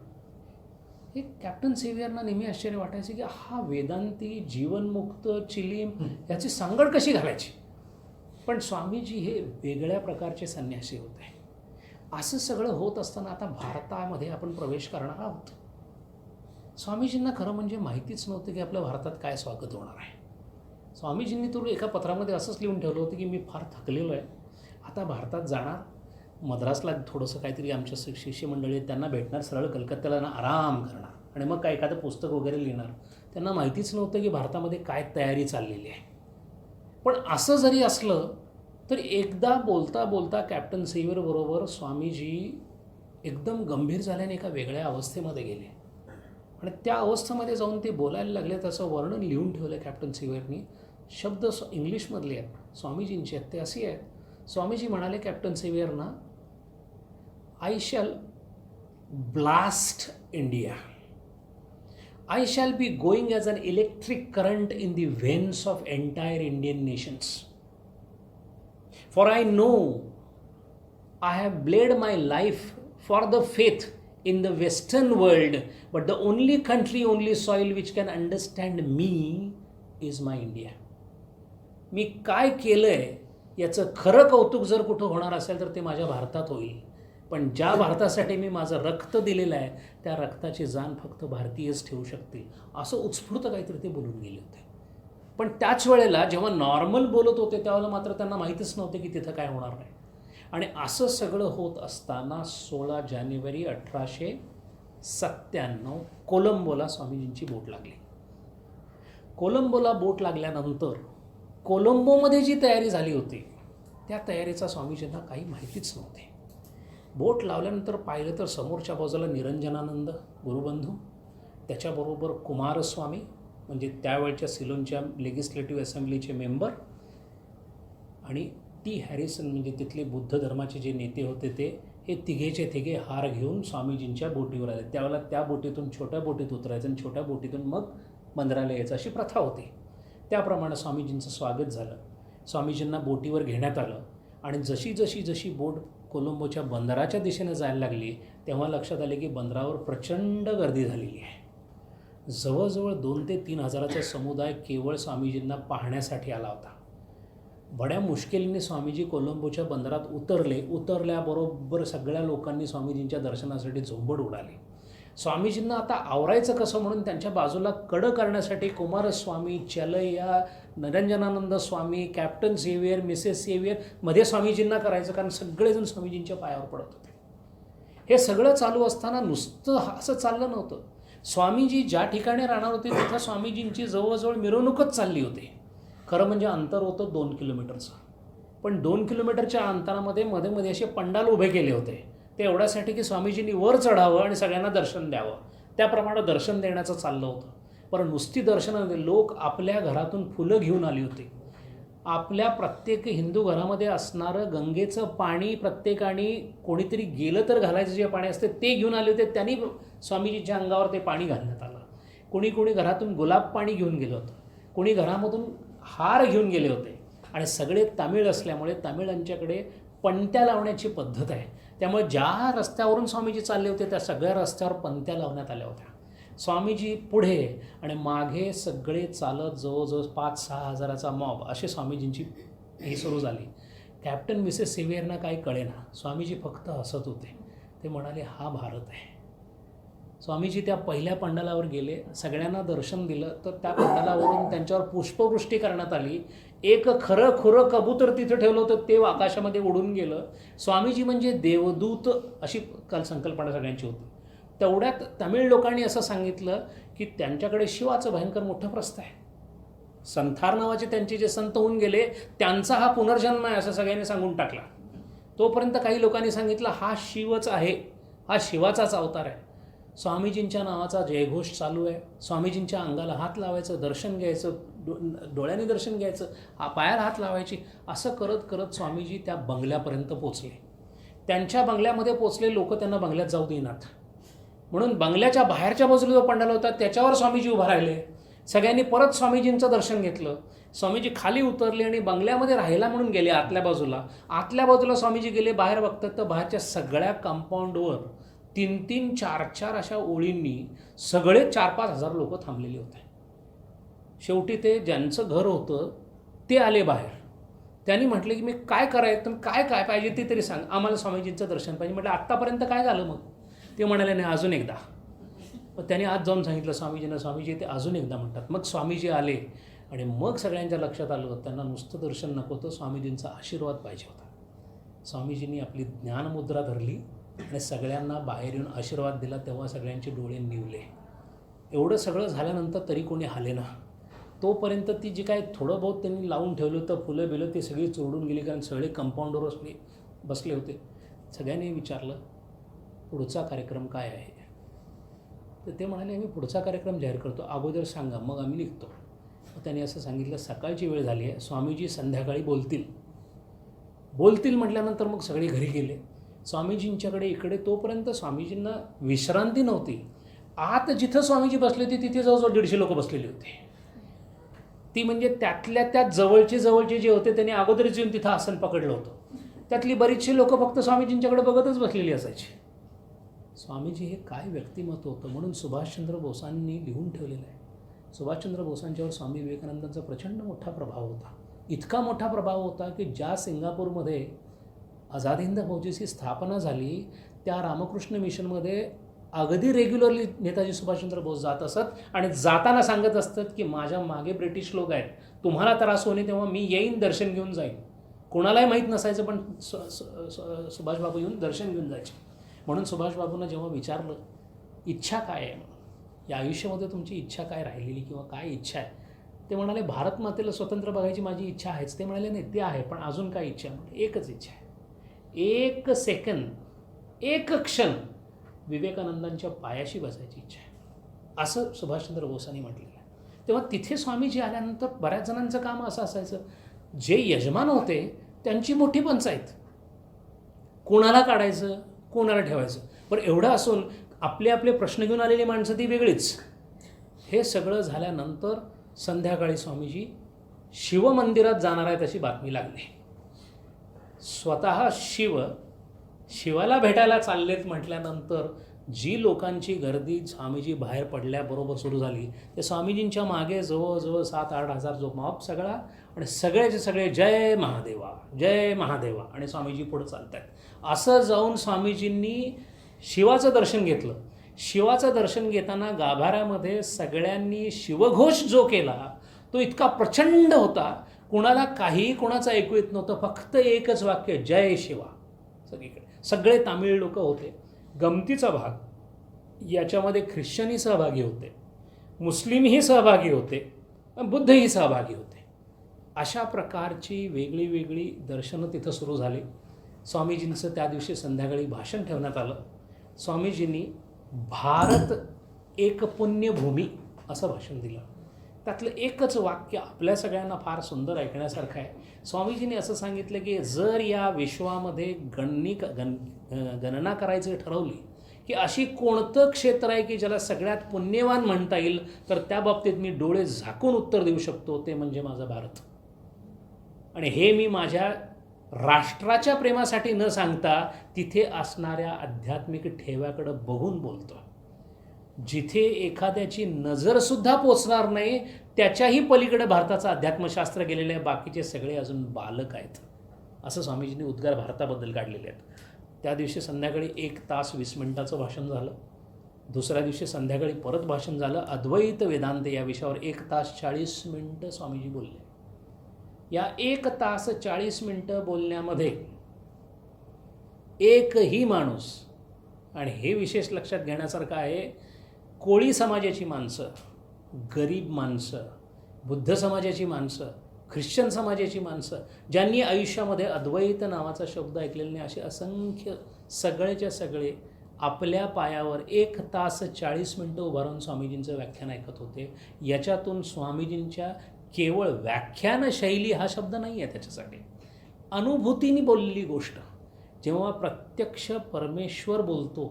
हे कॅप्टन सेव्हियरना नेहमी आश्चर्य वाटायचे की हा वेदांती जीवनमुक्त चिलीम याची सांगड कशी घालायची. पण स्वामीजी हे वेगळ्या प्रकारचे संन्यासी होते. असं सगळं होत असताना आता भारतामध्ये आपण प्रवेश करणार आहोत. स्वामीजींना खरं म्हणजे माहितीच नव्हतं की आपल्या भारतात काय स्वागत होणार आहे. स्वामीजींनी तर एका पत्रामध्ये असंच लिहून ठेवलं होतं की मी फार थकलेलो आहे, आता भारतात जाणार, मद्रासला थोडंसं काहीतरी आमच्या शिष्यमंडळी आहेत त्यांना भेटणार, सरळ कलकत्त्याला ना आराम करणार आणि मग काय एखादं पुस्तक वगैरे लिहिणार. त्यांना माहितीच नव्हतं की भारतामध्ये काय तयारी चाललेली आहे. पण असं जरी असलं तर एकदा बोलता बोलता कॅप्टन सेव्हियरबरोबर स्वामीजी एकदम गंभीर झाल्याने एका वेगळ्या अवस्थेमध्ये गेले आणि त्या अवस्थेमध्ये जाऊन ते बोलायला लागले. त्याचं वर्णन लिहून ठेवलं कॅप्टन सेव्हियरनी. शब्द इंग्लिशमधले आहेत, स्वामीजींचे आहेत. ते असे आहेत. स्वामीजी म्हणाले कॅप्टन सेव्हियरना, I shall blast India. I shall be going as an electric current in the veins of entire Indian nations. For I know I have bled my life for the faith in the Western world, but the only country, only soil which can understand me is my India. मी काय केलं आहे याचं खरं कौतुक जर कुठं होणार असेल तर ते माझ्या भारतात होईल. पण ज्या भारतासाठी मी माझं रक्त दिलेलं आहे त्या रक्ताची जाण फक्त भारतीयच ठेवू शकतील, असं उत्स्फूर्त काहीतरी ते बोलून गेले होते. पण त्याच वेळेला जेव्हा नॉर्मल बोलत होते त्यावेळेला मात्र त्यांना माहीतच नव्हते की तिथं काय होणार नाही. आणि असं सगळं होत असताना 16 जानेवारी 1897 कोलंबोला स्वामीजींची बोट लागली. कोलंबोला बोट लागल्यानंतर कोलंबोमध्ये जी तयारी झाली होती त्या तयारीचा स्वामीजींना काही माहितीच नव्हते. बोट लावल्यानंतर पाहिलं तर समोरच्या बाजूला निरंजनानंद गुरुबंधू, त्याच्याबरोबर कुमारस्वामी म्हणजे त्यावेळच्या सिलोनच्या लेजिस्लेटिव्ह असेंब्लीचे मेंबर, आणि टी हॅरिसन म्हणजे तिथले बुद्ध धर्माचे जे नेते होते ते, हे तिघेचे तिघे हार घेऊन स्वामीजींच्या बोटीवर आले. त्यावेळेला त्या बोटीतून छोट्या बोटीत उतरायचं आणि छोट्या बोटीतून मग बंदराला यायचं अशी प्रथा होती. त्याप्रमाणे स्वामीजींचं स्वागत झालं. स्वामीजींना बोटीवर घेण्यात आलं आणि जशी जशी जशी बोट कोलंबोच्या बंदराच्या दिशेने जायला लागली तेव्हा लक्षात आले की बंदरावर प्रचंड गर्दी झालेली आहे. जवळजवळ 2 ते 3 हजाराचा समुदाय केवळ स्वामीजींना पाहण्यासाठी आला होता. बड्या मुश्किलीने स्वामीजी कोलंबोच्या बंदरात उतरल्याबरोबर सगळ्या लोकांनी स्वामीजींच्या दर्शनासाठी झोंबड उडाली. स्वामीजींना आता आवरायचं कसं म्हणून त्यांच्या बाजूला कडं करण्यासाठी कुमारस्वामी, चलैया, निरंजनानंद स्वामी, कॅप्टन झेवियर, मिसेस झेवियर मध्ये स्वामीजींना करायचं, कारण सगळेजण स्वामीजींच्या पायावर पडत होते. हे सगळं चालू असताना नुसतं असं चाललं नव्हतं. स्वामीजी ज्या ठिकाणी राहणार होते तिथं स्वामीजींची जवळजवळ मिरवणूकच चालली होती. खरं म्हणजे अंतर होतं 2 किलोमीटरचं, पण 2 किलोमीटरच्या अंतरामध्ये मध्ये मध्ये असे पंडाल उभे केले होते. ते एवढ्यासाठी की स्वामीजींनी वर चढावं आणि सगळ्यांना दर्शन द्यावं, त्याप्रमाणे दर्शन देण्याचं चाललं होतं. पण नुसती दर्शनामध्ये लोक आपल्या घरातून फुलं घेऊन आली होती. आपल्या प्रत्येक हिंदू घरामध्ये असणारं गंगेचं पाणी प्रत्येकाने कोणीतरी गेलं तर घालायचं जे पाणी असते ते घेऊन आले होते. त्यांनी स्वामीजीच्या अंगावर ते पाणी घालण्यात आलं. कोणी घरातून गुलाब पाणी घेऊन गेलं होतं, कोणी घरामधून हार घेऊन गेले होते. आणि सगळे तामिळ असल्यामुळे तामिळांच्याकडे पणत्या लावण्याची पद्धत आहे. त्यामुळे ज्या रस्त्यावरून स्वामीजी चालले होते त्या सगळ्या रस्त्यावर पणत्या लावण्यात आल्या होत्या. स्वामीजी पुढे आणि मागे सगळे चालत जवळजवळ 5-6 हजाराचा मॉब असे स्वामीजींची ही सुरू झाली. कॅप्टन मिसेस झेवियरना काही कळेना. स्वामीजी फक्त हसत होते. ते म्हणाले हा भारत आहे. स्वामीजी त्या पहिल्या पंडालावर गेले, सगळ्यांना दर्शन दिलं. तर त्या पंडालावरून त्यांच्यावर पुष्पवृष्टी करण्यात आली. एक खरं खुरं कबूतर तिथं ठेवलं होतं, ते आकाशामध्ये उडून गेलं. स्वामीजी म्हणजे देवदूत अशी काल संकल्पना सगळ्यांची होती. तेवढ्यात तमिळ लोकांनी असं सांगितलं की त्यांच्याकडे शिवाचं भयंकर मोठं प्रस्थ आहे. संथार नावाचे त्यांचे जे संत होऊन गेले त्यांचा हा पुनर्जन्म आहे असं सगळ्यांनी सांगून टाकला. तोपर्यंत काही लोकांनी सांगितलं हा शिवच आहे, हा शिवाचाच अवतार आहे. स्वामीजींच्या नावाचा जयघोष चालू आहे. स्वामीजींच्या अंगाला हात लावायचं, दर्शन घ्यायचं, डोळ्याने दर्शन घ्यायचं, पायाला हात लावायची, असं करत करत स्वामीजी त्या बंगल्यापर्यंत पोचले. त्यांच्या बंगल्यामध्ये पोचले लोक त्यांना बंगल्यात जाऊ देईनात. म्हणून बंगल्याच्या बाहेरच्या बाजूला जो पंडाल होता त्याच्यावर स्वामीजी उभा राहिले. सगळ्यांनी परत स्वामीजींचं दर्शन घेतलं. स्वामीजी खाली उतरले आणि बंगल्यामध्ये राहायला म्हणून गेले आतल्या बाजूला स्वामीजी गेले. बाहेर बघतात तर बाहेरच्या सगळ्या कंपाऊंडवर 3-3, 4-4 अशा ओळींनी सगळे 4-5 हजार लोक थांबलेले होते. शेवटी ते ज्यांचं घर होतं ते आले बाहेर. त्यांनी म्हटलं की मी काय करायचं, तुम्ही काय पाहिजे ते तरी सांग, आम्हाला स्वामीजींचं दर्शन पाहिजे. म्हटलं आत्तापर्यंत काय झालं मग? ते म्हणाले नाही अजून एकदा. मग त्यांनी आज जाऊन सांगितलं स्वामीजींना. स्वामीजी ते अजून एकदा म्हणतात. मग स्वामीजी आले आणि मग सगळ्यांच्या लक्षात आलं त्यांना नुसतं दर्शन नको होतं, स्वामीजींचा आशीर्वाद पाहिजे होता. स्वामीजींनी आपली ज्ञानमुद्रा धरली आणि सगळ्यांना बाहेर येऊन आशीर्वाद दिला. तेव्हा सगळ्यांचे डोळे निवले. एवढं सगळं झाल्यानंतर तरी कोणी हाले ना. तोपर्यंत ती जी काय थोडं बहुत त्यांनी लावून ठेवलं होतं फुलं बिलं ती सगळी चोडून गेली, कारण सगळे कंपाऊंडवर बसले होते. सगळ्यांनी विचारलं पुढचा कार्यक्रम काय आहे? तर ते म्हणाले आम्ही पुढचा कार्यक्रम जाहीर करतो, अगोदर सांगा मग आम्ही निघतो. मग त्यांनी असं सांगितलं सकाळची वेळ झाली आहे, स्वामीजी संध्याकाळी बोलतील म्हटल्यानंतर मग सगळे घरी गेले. स्वामीजींच्याकडे इकडे तोपर्यंत स्वामीजींना विश्रांती नव्हती. आत जिथं स्वामीजी बसले होते तिथे जवळजवळ 150 लोक बसलेली होते. ती म्हणजे त्यातल्या त्यात जवळचे जे होते त्यांनी अगोदरच येऊन तिथं आसन पकडलं होतं. त्यातली बरीचशी लोक फक्त स्वामीजींच्याकडे बघतच बसलेली असायची. स्वामीजी हे काय व्यक्तिमत्व होतं म्हणून सुभाषचंद्र बोसांनी लिहून ठेवलेलं आहे. सुभाषचंद्र बोसांच्यावर स्वामी विवेकानंदांचा प्रचंड मोठा प्रभाव होता. इतका मोठा प्रभाव होता की ज्या सिंगापूरमध्ये आझाद हिंद फौजेची स्थापना झाली त्या रामकृष्ण मिशनमध्ये अगदी रेग्युलरली नेताजी सुभाषचंद्र बोस जात असत आणि जाताना सांगत असतात की माझ्या मागे ब्रिटिश लोक आहेत, तुम्हाला त्रास होणे तेव्हा मी येईन, दर्शन घेऊन जाईन. कोणालाही माहीत नसायचं पण सुभाषबाबू येऊन दर्शन घेऊन जायचे. म्हणून सुभाषबाबूंना जेव्हा विचारलं इच्छा काय आहे, या आयुष्यामध्ये तुमची इच्छा काय राहिलेली किंवा काय इच्छा आहे, ते म्हणाले भारत मातेला स्वतंत्र बघायची माझी इच्छा आहेच. ते म्हणाले नाही ते आहे पण अजून काय इच्छा आहे. एकच इच्छा आहे, एक सेकंद, एक क्षण विवेकानंदांच्या पायाशी बसायची इच्छा आहे, असं सुभाषचंद्र बोसांनी म्हटलेलं आहे. तेव्हा तिथे स्वामीजी आल्यानंतर बऱ्याच जणांचं काम असं असायचं, जे यजमान होते त्यांची मोठी पंचायत, कोणाला काढायचं कोणाला ठेवायचं. बरं एवढं असून आपले आपले प्रश्न घेऊन आलेली माणसं ती वेगळीच. हे सगळं झाल्यानंतर संध्याकाळी स्वामीजी शिवमंदिरात जाणार आहेत अशी बातमी लागली. स्वतः शिवाला भेटायला चाललेत म्हटल्यानंतर जी लोकांची गर्दी स्वामीजी बाहेर पडल्याबरोबर सुरू झाली, ते स्वामीजींच्या मागे जवळजवळ 7-8 हजार जो मॉब सगळा, आणि सगळेचे सगळे जय महादेवा जय महादेवा, आणि स्वामीजी पुढं चालत आहेत. असं जाऊन स्वामीजींनी शिवाचं दर्शन घेतलं. शिवाचं दर्शन घेताना गाभाऱ्यामध्ये सगळ्यांनी शिवघोष जो केला तो इतका प्रचंड होता, कुणाला काही कोणाचं ऐकू येत नव्हतं, फक्त एकच वाक्य जय शिवा. सगळीकडे सगळे तामिळ लोक होते. गमतीचा भाग याच्यामध्ये ख्रिश्चनही सहभागी होते, मुस्लिमही सहभागी होते, बुद्धही सहभागी होते. अशा प्रकारची वेगळी वेगळी दर्शनं तिथं सुरू झाली. स्वामीजींचं त्या दिवशी संध्याकाळी भाषण ठेवण्यात आलं. स्वामीजींनी भारत एक पुण्यभूमी असं भाषण दिलं. त्यातलं एकच वाक्य आपल्या सगळ्यांना फार सुंदर ऐकण्यासारखं आहे. स्वामीजींनी असं सांगितलं की जर या विश्वामध्ये गणना करायचं ठरवली की अशी कोणतं क्षेत्र आहे की ज्याला सगळ्यात पुण्यवान म्हणता येईल, तर त्या बाबतीत मी डोळे झाकून उत्तर देऊ शकतो, ते म्हणजे माझा भारत. आणि हे मी माझ्या राष्ट्राच्या प्रेमासाठी न सांगता तिथे असणाऱ्या आध्यात्मिक ठेव्याकडं बघून बोलतो. जिथे एखाद्याची नजरसुद्धा पोचणार नाही त्याच्याही पलीकडे भारताचं अध्यात्मशास्त्र गेलेलं आहे, बाकीचे सगळे अजून बालक आहेत, असं स्वामीजींनी उद्गार भारताबद्दल काढलेले आहेत. त्या दिवशी संध्याकाळी 1 तास 20 मिनिटाचं भाषण झालं. दुसऱ्या दिवशी संध्याकाळी परत भाषण झालं. अद्वैत वेदांत या विषयावर 1 तास 40 मिनटं स्वामीजी बोलले. या 1 तास 40 मिनटं बोलण्यामध्ये एकही माणूस, आणि हे विशेष लक्षात घेण्यासारखं आहे, कोळी समाजाची माणसं, गरीब माणसं, बुद्ध समाजाची माणसं, ख्रिश्चन समाजाची माणसं, ज्यांनी आयुष्यामध्ये अद्वैत नावाचा शब्द ऐकलेला नाही, असे असंख्य सगळेच्या सगळे आपल्या पायावर 1 तास 40 मिनटं उभारून स्वामीजींचं व्याख्यान ऐकत होते. याच्यातून स्वामीजींच्या केवळ व्याख्यान शैली हा शब्द नाही आहे त्याच्यासाठी, अनुभूतीने बोललेली गोष्ट. जेव्हा प्रत्यक्ष परमेश्वर बोलतो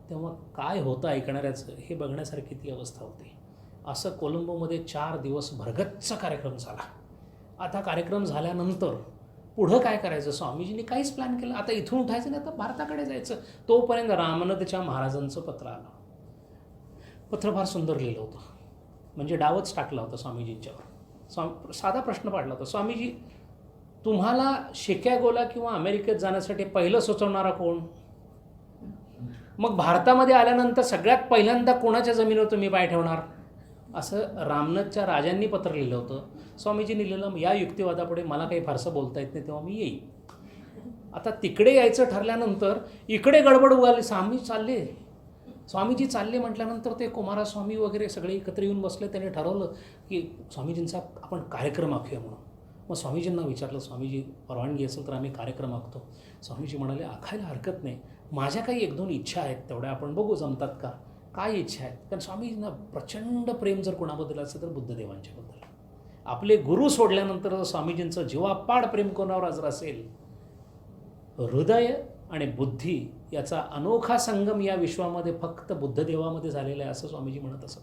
तेव्हा काय होतं ऐकणाऱ्याचं हे बघण्यासारखी ती अवस्था होती. असं कोलंबोमध्ये 4 दिवस भरगच्च कार्यक्रम झाला. आता कार्यक्रम झाल्यानंतर पुढं काय करायचं, स्वामीजींनी काहीच प्लॅन केलं. आता इथून उठायचं नाही, आता भारताकडे जायचं. तोपर्यंत रामनंदच्या महाराजांचं पत्र आलं. पत्र फार सुंदर लिहिलं होतं, म्हणजे डावच टाकला होता स्वामीजींच्यावर. साधा प्रश्न पाडला होता, स्वामीजी तुम्हाला शिकागोला किंवा अमेरिकेत जाण्यासाठी पहिलं सुचवणारा कोण? मग भारतामध्ये आल्यानंतर सगळ्यात पहिल्यांदा कोणाच्या जमिनीवर तुम्ही पाय ठेवणार? असं रामनाथच्या राजांनी पत्र लिहिलं होतं. स्वामीजींनी लिहिलं, या युक्तिवादापुढे मला काही फारसं बोलता येत नाही, तेव्हा मी येईन. आता तिकडे यायचं ठरल्यानंतर इकडे गडबड उगाली. स्वामीजी चालले म्हटल्यानंतर ते कुमारस्वामी वगैरे सगळे एकत्र येऊन बसले. त्याने ठरवलं की स्वामीजींचा आपण कार्यक्रम आखूया म्हणून. मग स्वामीजींना विचारलं, स्वामीजी परवानगी असेल तर आम्ही कार्यक्रम आखतो. स्वामीजी म्हणाले, आखायला हरकत नाही, माझ्या काही 1-2 इच्छा आहेत, तेवढ्या आपण बघू जमतात का. काय इच्छा आहेत? कारण स्वामीजींना प्रचंड प्रेम जर कोणाबद्दल असेल तर बुद्धदेवांच्याबद्दल. आपले गुरु सोडल्यानंतर स्वामीजींचं जीवापाड प्रेम कोणावर जर असेल, हृदय आणि बुद्धी याचा अनोखा संगम या विश्वामध्ये फक्त बुद्धदेवामध्ये झालेला आहे असं स्वामीजी म्हणत असत.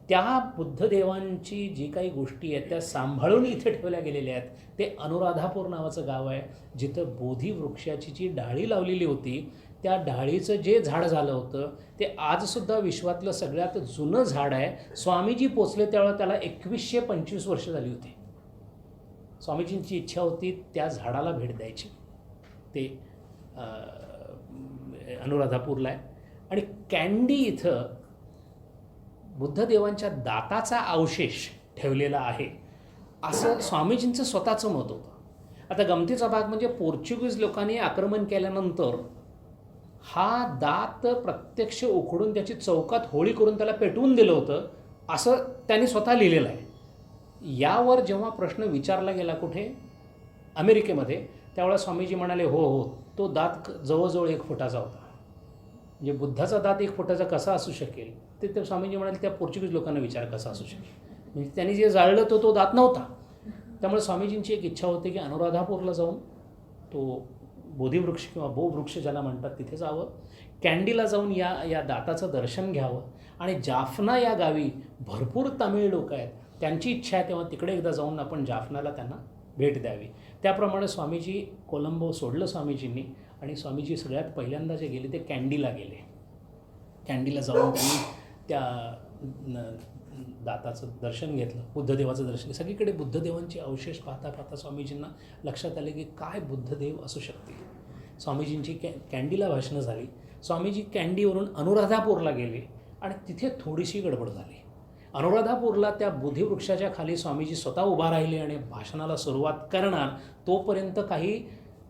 त्या बुद्धदेवांची जी काही गोष्टी आहेत त्या सांभाळून इथे ठेवल्या गेलेल्या आहेत. ते अनुराधापूर नावाचं गाव आहे, जिथं बोधी वृक्षाची जी डाळी लावलेली होती त्या ढाळीचं जे झाड झालं होतं ते आजसुद्धा विश्वातलं सगळ्यात जुनं झाड आहे. स्वामीजी पोचले त्यावेळेला त्याला 2125 वर्ष झाली होती. स्वामीजींची इच्छा होती त्या झाडाला भेट द्यायची. ते अनुराधापूरला आहे. आणि कॅन्डी इथं बुद्धदेवांच्या दाताचा अवशेष ठेवलेला आहे असं स्वामीजींचं स्वतःचं मत होतं. आता गमतीचा भाग म्हणजे पोर्चुगीज लोकांनी आक्रमण केल्यानंतर हा दात प्रत्यक्ष उखडून त्याची चौकात होळी करून त्याला पेटवून दिलं होतं असं त्यांनी स्वतः लिहिलेलं आहे. यावर जेव्हा प्रश्न विचारला गेला कुठे अमेरिकेमध्ये, त्यावेळेला स्वामीजी म्हणाले हो हो, तो दात जवळजवळ 1 फुटाचा होता. म्हणजे बुद्धाचा दात 1 फुटाचा कसा असू शकेल ते स्वामीजी म्हणाले त्या पोर्चुगीज लोकांना विचार कसा असू शकेल. म्हणजे त्यांनी जे जाळलं तो दात नव्हता. त्यामुळे स्वामीजींची एक इच्छा होती की अनुराधापूरला जाऊन तो बोधिवृक्ष किंवा बोवृक्ष ज्याला म्हणतात तिथे जावं, कॅन्डीला जाऊन या दाताचं दर्शन घ्यावं. आणि जाफना या गावी भरपूर तामिळ लोक आहेत, त्यांची इच्छा आहे तेव्हा तिकडे एकदा जाऊन आपण जाफनाला त्यांना भेट द्यावी. त्याप्रमाणे स्वामीजी कोलंबो सोडलं स्वामीजींनी आणि स्वामीजी सगळ्यात पहिल्यांदा जे गेले ते कॅन्डीला गेले. कॅन्डीला जाऊन त्यांनी त्या दाताचं दर्शन घेतलं, बुद्धदेवाचं दर्शन. सगळीकडे बुद्धदेवांचे अवशेष पाहता पाहता स्वामीजींना लक्षात आले की काय बुद्धदेव असू शकतील. स्वामीजींची कॅन्डीला भाषणं झाली. स्वामीजी कॅन्डीवरून अनुराधापूरला गेले आणि तिथे थोडीशी गडबड झाली. अनुराधापूरला त्या बोधिवृक्षाच्या खाली स्वामीजी स्वतः उभा राहिले आणि भाषणाला सुरुवात करणार तोपर्यंत काही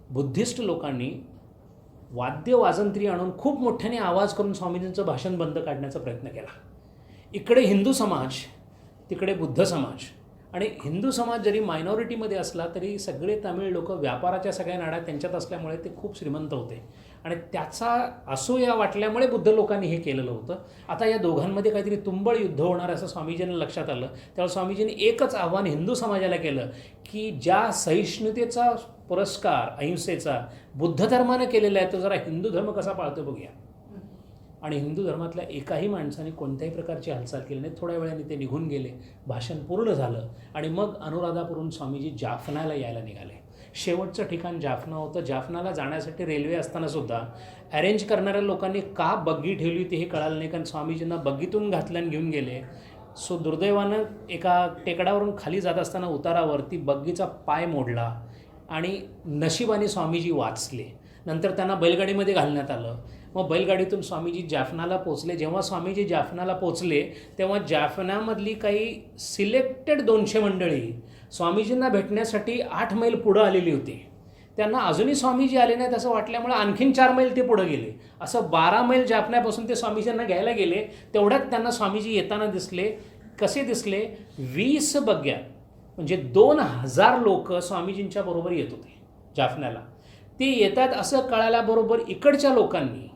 बुद्धिस्ट लोकांनी वाद्य वाजंत्री आणून खूप मोठ्याने आवाज करून स्वामीजींचं भाषण बंद काढण्याचा प्रयत्न केला. इकडे हिंदू समाज, तिकडे बुद्ध समाज. आणि हिंदू समाज जरी मायनॉरिटीमध्ये असला तरी सगळे तामिळ लोक व्यापाराच्या सगळ्या नाड्या त्यांच्यात असल्यामुळे ते खूप श्रीमंत होते आणि त्याचा असूया वाटल्यामुळे बुद्ध लोकांनी हे केलेलं होतं. आता या दोघांमध्ये काहीतरी तुंबळ युद्ध होणार असं स्वामीजींना लक्षात आलं. त्यावेळेस स्वामीजींनी एकच आव्हान हिंदू समाजाला केलं की ज्या सहिष्णुतेचा पुरस्कार अहिंसेचा बुद्ध धर्मानं केलेला आहे तो जरा हिंदू धर्म कसा पाळतो बघूया. आणि हिंदू धर्मातल्या एकाही माणसाने कोणत्याही प्रकारची हालचाल केली नाही. थोड्या वेळाने ते निघून गेले, भाषण पूर्ण झालं आणि मग अनुराधापूरहून स्वामीजी जाफनाला यायला निघाले. शेवटचं ठिकाण जाफना होतं. जाफनाला जाण्यासाठी रेल्वे असतानासुद्धा अरेंज करणाऱ्या लोकांनी का बग्गी ठेवली होती हे कळालं नाही, कारण स्वामीजींना बग्गीतून घातलं आणि घेऊन गेले. सो दुर्दैवानं एका टेकडावरून खाली जात असताना उतारावरती बग्गीचा पाय मोडला आणि नशिबाने स्वामीजी वाचले. नंतर त्यांना बैलगाडीमध्ये घालण्यात आलं. मग बैलगाडीतून स्वामीजी जाफनाला पोचले. जेव्हा स्वामीजी जाफनाला पोचले तेव्हा जाफनामधली काही सिलेक्टेड 200 मंडळी स्वामीजींना भेटण्यासाठी 8 मैल पुढं आलेली होती. त्यांना अजूनही स्वामीजी आले नाहीत असं वाटल्यामुळे आणखीन 4 मैल ते पुढं गेले. असं 12 मैल जाफण्यापासून ते स्वामीजींना घ्यायला गेले. तेवढ्यात त्यांना स्वामीजी येताना दिसले. कसे दिसले? 20 बग्ग्या म्हणजे 2000 लोक स्वामीजींच्या बरोबर येत होते जाफण्याला. ते येतात असं कळाल्याबरोबर इकडच्या लोकांनी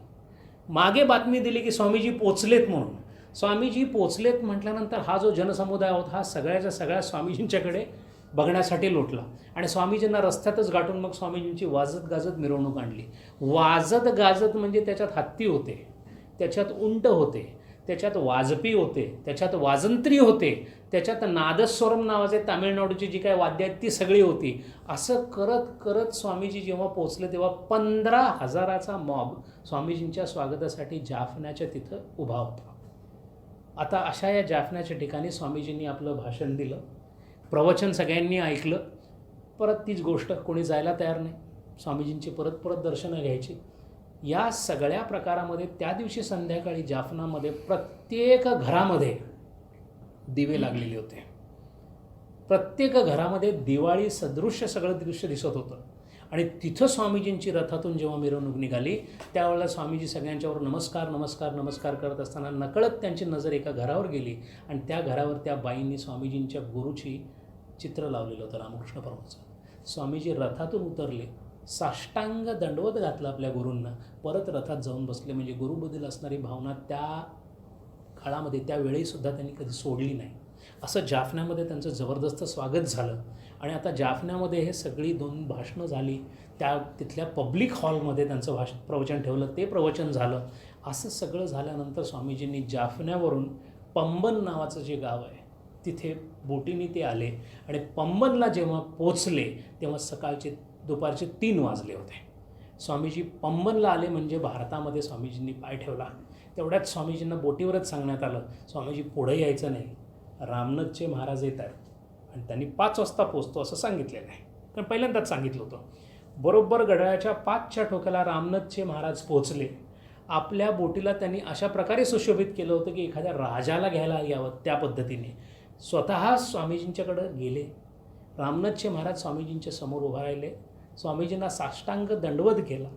मागे बातमी दिली की स्वामीजी पोचलेत म्हणून. स्वामीजी पोचलेत म्हटल्यानंतर हा जो जनसमुदाय होता हा सगळ्याच्या सगळ्या स्वामीजींच्याकडे बघण्यासाठी लोटला आणि स्वामीजींना रस्त्यातच गाठून मग स्वामीजींची वाजत गाजत मिरवणूक आणली. वाजत गाजत म्हणजे त्याच्यात हत्ती होते, त्याच्यात उंट होते, त्याच्यात वाजपी होते, त्याच्यात वाजंत्री होते, त्याच्यात नादस्वरम नावाचे तामिळनाडूची जी काय वाद्य आहेत ती सगळी होती. असं करत करत स्वामीजी जेव्हा पोचले तेव्हा 15,000चा मॉब स्वामीजींच्या स्वागतासाठी जाफण्याच्या तिथं उभा होता. आता अशा या जाफण्याच्या ठिकाणी स्वामीजींनी आपलं भाषण दिलं, प्रवचन सगळ्यांनी ऐकलं. परत तीच गोष्ट, कोणी जायला तयार नाही. स्वामीजींची परत परत दर्शनं घ्यायची. या सगळ्या प्रकारामध्ये त्या दिवशी संध्याकाळी जाफनामध्ये प्रत्येक घरामध्ये दिवे लागलेले होते. प्रत्येक घरामध्ये दिवाळी सदृश्य सगळं दृश्य दिसत होतं. आणि तिथं स्वामीजींची रथातून जेव्हा मिरवणूक निघाली त्यावेळेला स्वामीजी सगळ्यांच्यावर नमस्कार नमस्कार नमस्कार करत असताना नकळत त्यांची नजर एका घरावर गेली आणि त्या घरावर त्या बाईंनी स्वामीजींच्या गुरुची चित्र लावलेलं होतं, रामकृष्ण परमहंस. स्वामीजी रथातून उतरले, साष्टांग दंडवत घातलं आपल्या गुरूंना, परत रथात जाऊन बसले. म्हणजे गुरुबद्दल असणारी भावना त्या काळामध्ये त्या वेळीसुद्धा त्यांनी कधी सोडली नाही. असं जाफण्यामध्ये त्यांचं जबरदस्त स्वागत झालं. आणि आता जाफण्यामध्ये हे सगळी 2 भाषणं झाली. तिथल्या पब्लिक हॉलमध्ये त्यांचं प्रवचन ठेवलं, ते प्रवचन झालं. असं सगळं झाल्यानंतर स्वामीजींनी जाफण्यावरून पंबन नावाचं जे गाव आहे तिथे बोटीने ते आले आणि पंबनला जेव्हा पोचले तेव्हा दुपारचे 3 वाजले होते. स्वामीजी पंबनला आले म्हणजे भारतामध्ये स्वामीजींनी पाय ठेवला. तेवढ्यात स्वामीजींना बोटीवरच सांगण्यात आलं, स्वामीजी पुढे यायचं नाही, रामनाथचे महाराज येत आहेत आणि त्यांनी 5 वाजता पोचतो असं सांगितलेलं आहे. कारण पहिल्यांदाच सांगितलं होतं. बरोबर घड्याळाच्या 5च्या ठोक्याला रामनाथचे महाराज पोचले. आपल्या बोटीला त्यांनी अशा प्रकारे सुशोभित केलं होतं की एखाद्या राजाला घ्यायला यावं त्या पद्धतीने. स्वतः स्वामीजींच्याकडं गेले. रामनाथचे महाराज स्वामीजींच्या समोर उभा राहिले. स्वामीजींना साष्टांग दंडवत केला.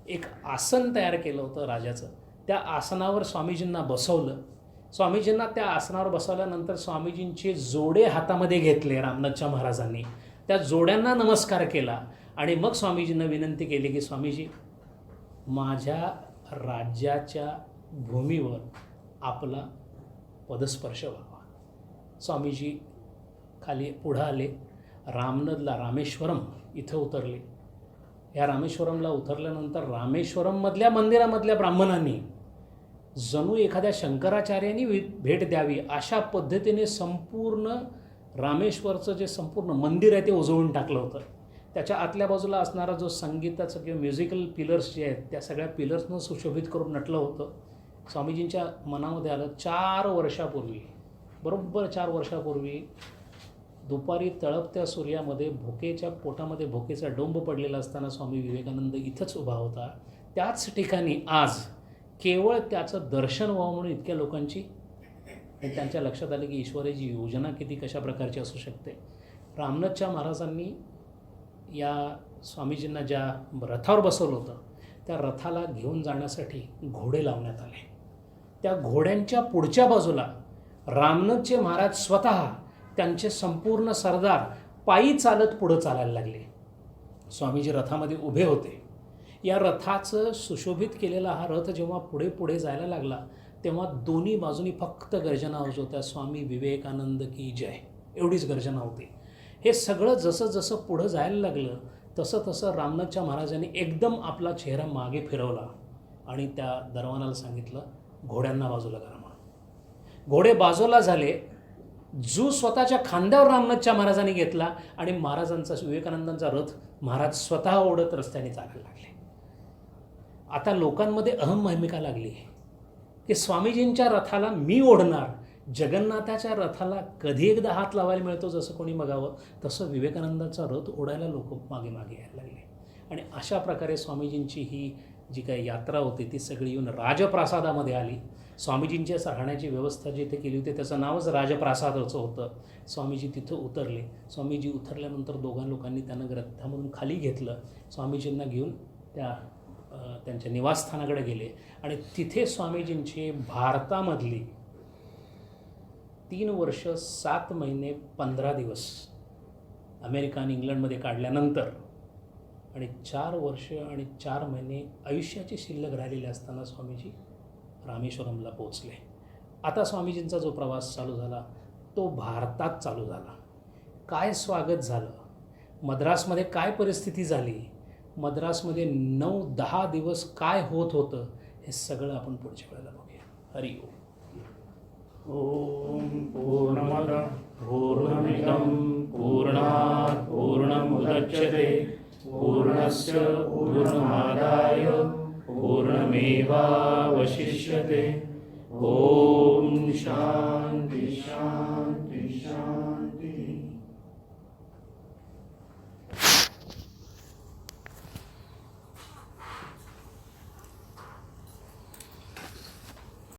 एक आसन तयार केलं होतं राजाचं. त्या आसनावर स्वामीजींना बसवलं. स्वामीजींना त्या आसनावर बसवल्यानंतर स्वामीजींचे जोडे हातामध्ये घेतले रामनाथच्या महाराजांनी. त्या जोड्यांना नमस्कार केला आणि मग स्वामीजींना विनंती केली की स्वामीजी, माझ्या राज्याच्या भूमीवर आपला पदस्पर्श व्हावा. स्वामीजी खाली पुढं आले. रामनदला रामेश्वरम इथं उतरले. या रामेश्वरमला उतरल्यानंतर रामेश्वरममधल्या मंदिरामधल्या ब्राह्मणांनी जणू एखाद्या शंकराचार्यांनी भेट द्यावी अशा पद्धतीने संपूर्ण रामेश्वरचं जे संपूर्ण मंदिर आहे ते उजळून टाकलं होतं. त्याच्या आतल्या बाजूला असणारा जो संगीताचं किंवा म्युझिकल पिलर्स जे आहेत त्या सगळ्या पिलर्सनं सुशोभित करून नटलं होतं. स्वामीजींच्या मनामध्ये आलं, 4 वर्षापूर्वी, बरोबर 4 वर्षापूर्वी दुपारी तळपत्या सूर्यामध्ये भोकेच्या पोटामध्ये भोकेचा डोंब पडलेला असताना स्वामी विवेकानंद इथंच उभा होता. त्याच ठिकाणी आज केवळ त्याचं दर्शन व्हावं म्हणून इतक्या लोकांची त्यांच्या लक्षात आलं की ईश्वराची योजना किती कशा प्रकारची असू शकते. रामनाथच्या महाराजांनी या स्वामीजींना ज्या रथावर बसवलं होतं त्या रथाला घेऊन जाण्यासाठी घोडे लावण्यात आले. त्या घोड्यांच्या पुढच्या बाजूला रामनाथचे महाराज स्वतः त्यांचे संपूर्ण सरदार पायी चालत पुढं चालायला लागले. स्वामीजी रथामध्ये उभे होते. या रथाचं सुशोभित केलेला हा रथ जेव्हा पुढे पुढे जायला लागला तेव्हा दोन्ही बाजूनी फक्त गर्जना होत होत्या, स्वामी विवेकानंद की जय, एवढीच गर्जना होती. हे सगळं जसं जसं पुढं जायला लागलं तसं तसं रामनाथच्या महाराजांनी एकदम आपला चेहरा मागे फिरवला आणि त्या दरवानाला सांगितलं, घोड्यांना बाजूला करा म्हणून. घोडे बाजूला झाले. जो स्वतःच्या खांद्यावर रामनाथच्या महाराजांनी घेतला आणि महाराजांचा विवेकानंदांचा रथ महाराज स्वतः ओढत रस्त्याने चालायला लागले. आता लोकांमध्ये अहमहिमिका लागली की स्वामीजींच्या रथाला मी ओढणार. जगन्नाथाच्या रथाला कधी एकदा हात लावायला मिळतो जसं कोणी बघावं, तसं विवेकानंदाचा रथ ओढायला लोक मागे मागे यायला लागले. आणि अशा प्रकारे स्वामीजींची ही जी काही यात्रा होती ती सगळी येऊन राजप्रासादामध्ये आली. स्वामीजींच्या राहण्याची व्यवस्था जिथे केली होती त्याचं नावच राजप्रासादाचं होतं. स्वामीजी तिथं उतरले. स्वामीजी उतरल्यानंतर दोघां लोकांनी त्यांना रथामधून खाली घेतलं. स्वामीजींना घेऊन त्यांच्या निवासस्थानाकडे गेले आणि तिथे स्वामीजींची भारतामधली 3 वर्ष 7 महिने 15 दिवस अमेरिका आणि इंग्लंडमध्ये काढल्यानंतर आणि 4 वर्ष आणि 4 महिने आयुष्याची शिल्लक राहिलेली असताना स्वामीजी रामेश्वरमला पोचले. आता स्वामीजींचा जो प्रवास चालू झाला तो भारतात चालू झाला. काय स्वागत झालं, मद्रासमध्ये काय परिस्थिती झाली, मद्रासमध्ये 9-10 दिवस काय होत होतं, हे सगळं आपण पुढच्या वेळेला बघूया. हरि ओम. ओम पूर्णमद पूर्णमिदं पूर्णात् पूर्णमुदच्यते पूर्णस्य पूर्णमादाय पूर्णमेवावशिष्यते. ओम शांती शांती शांती.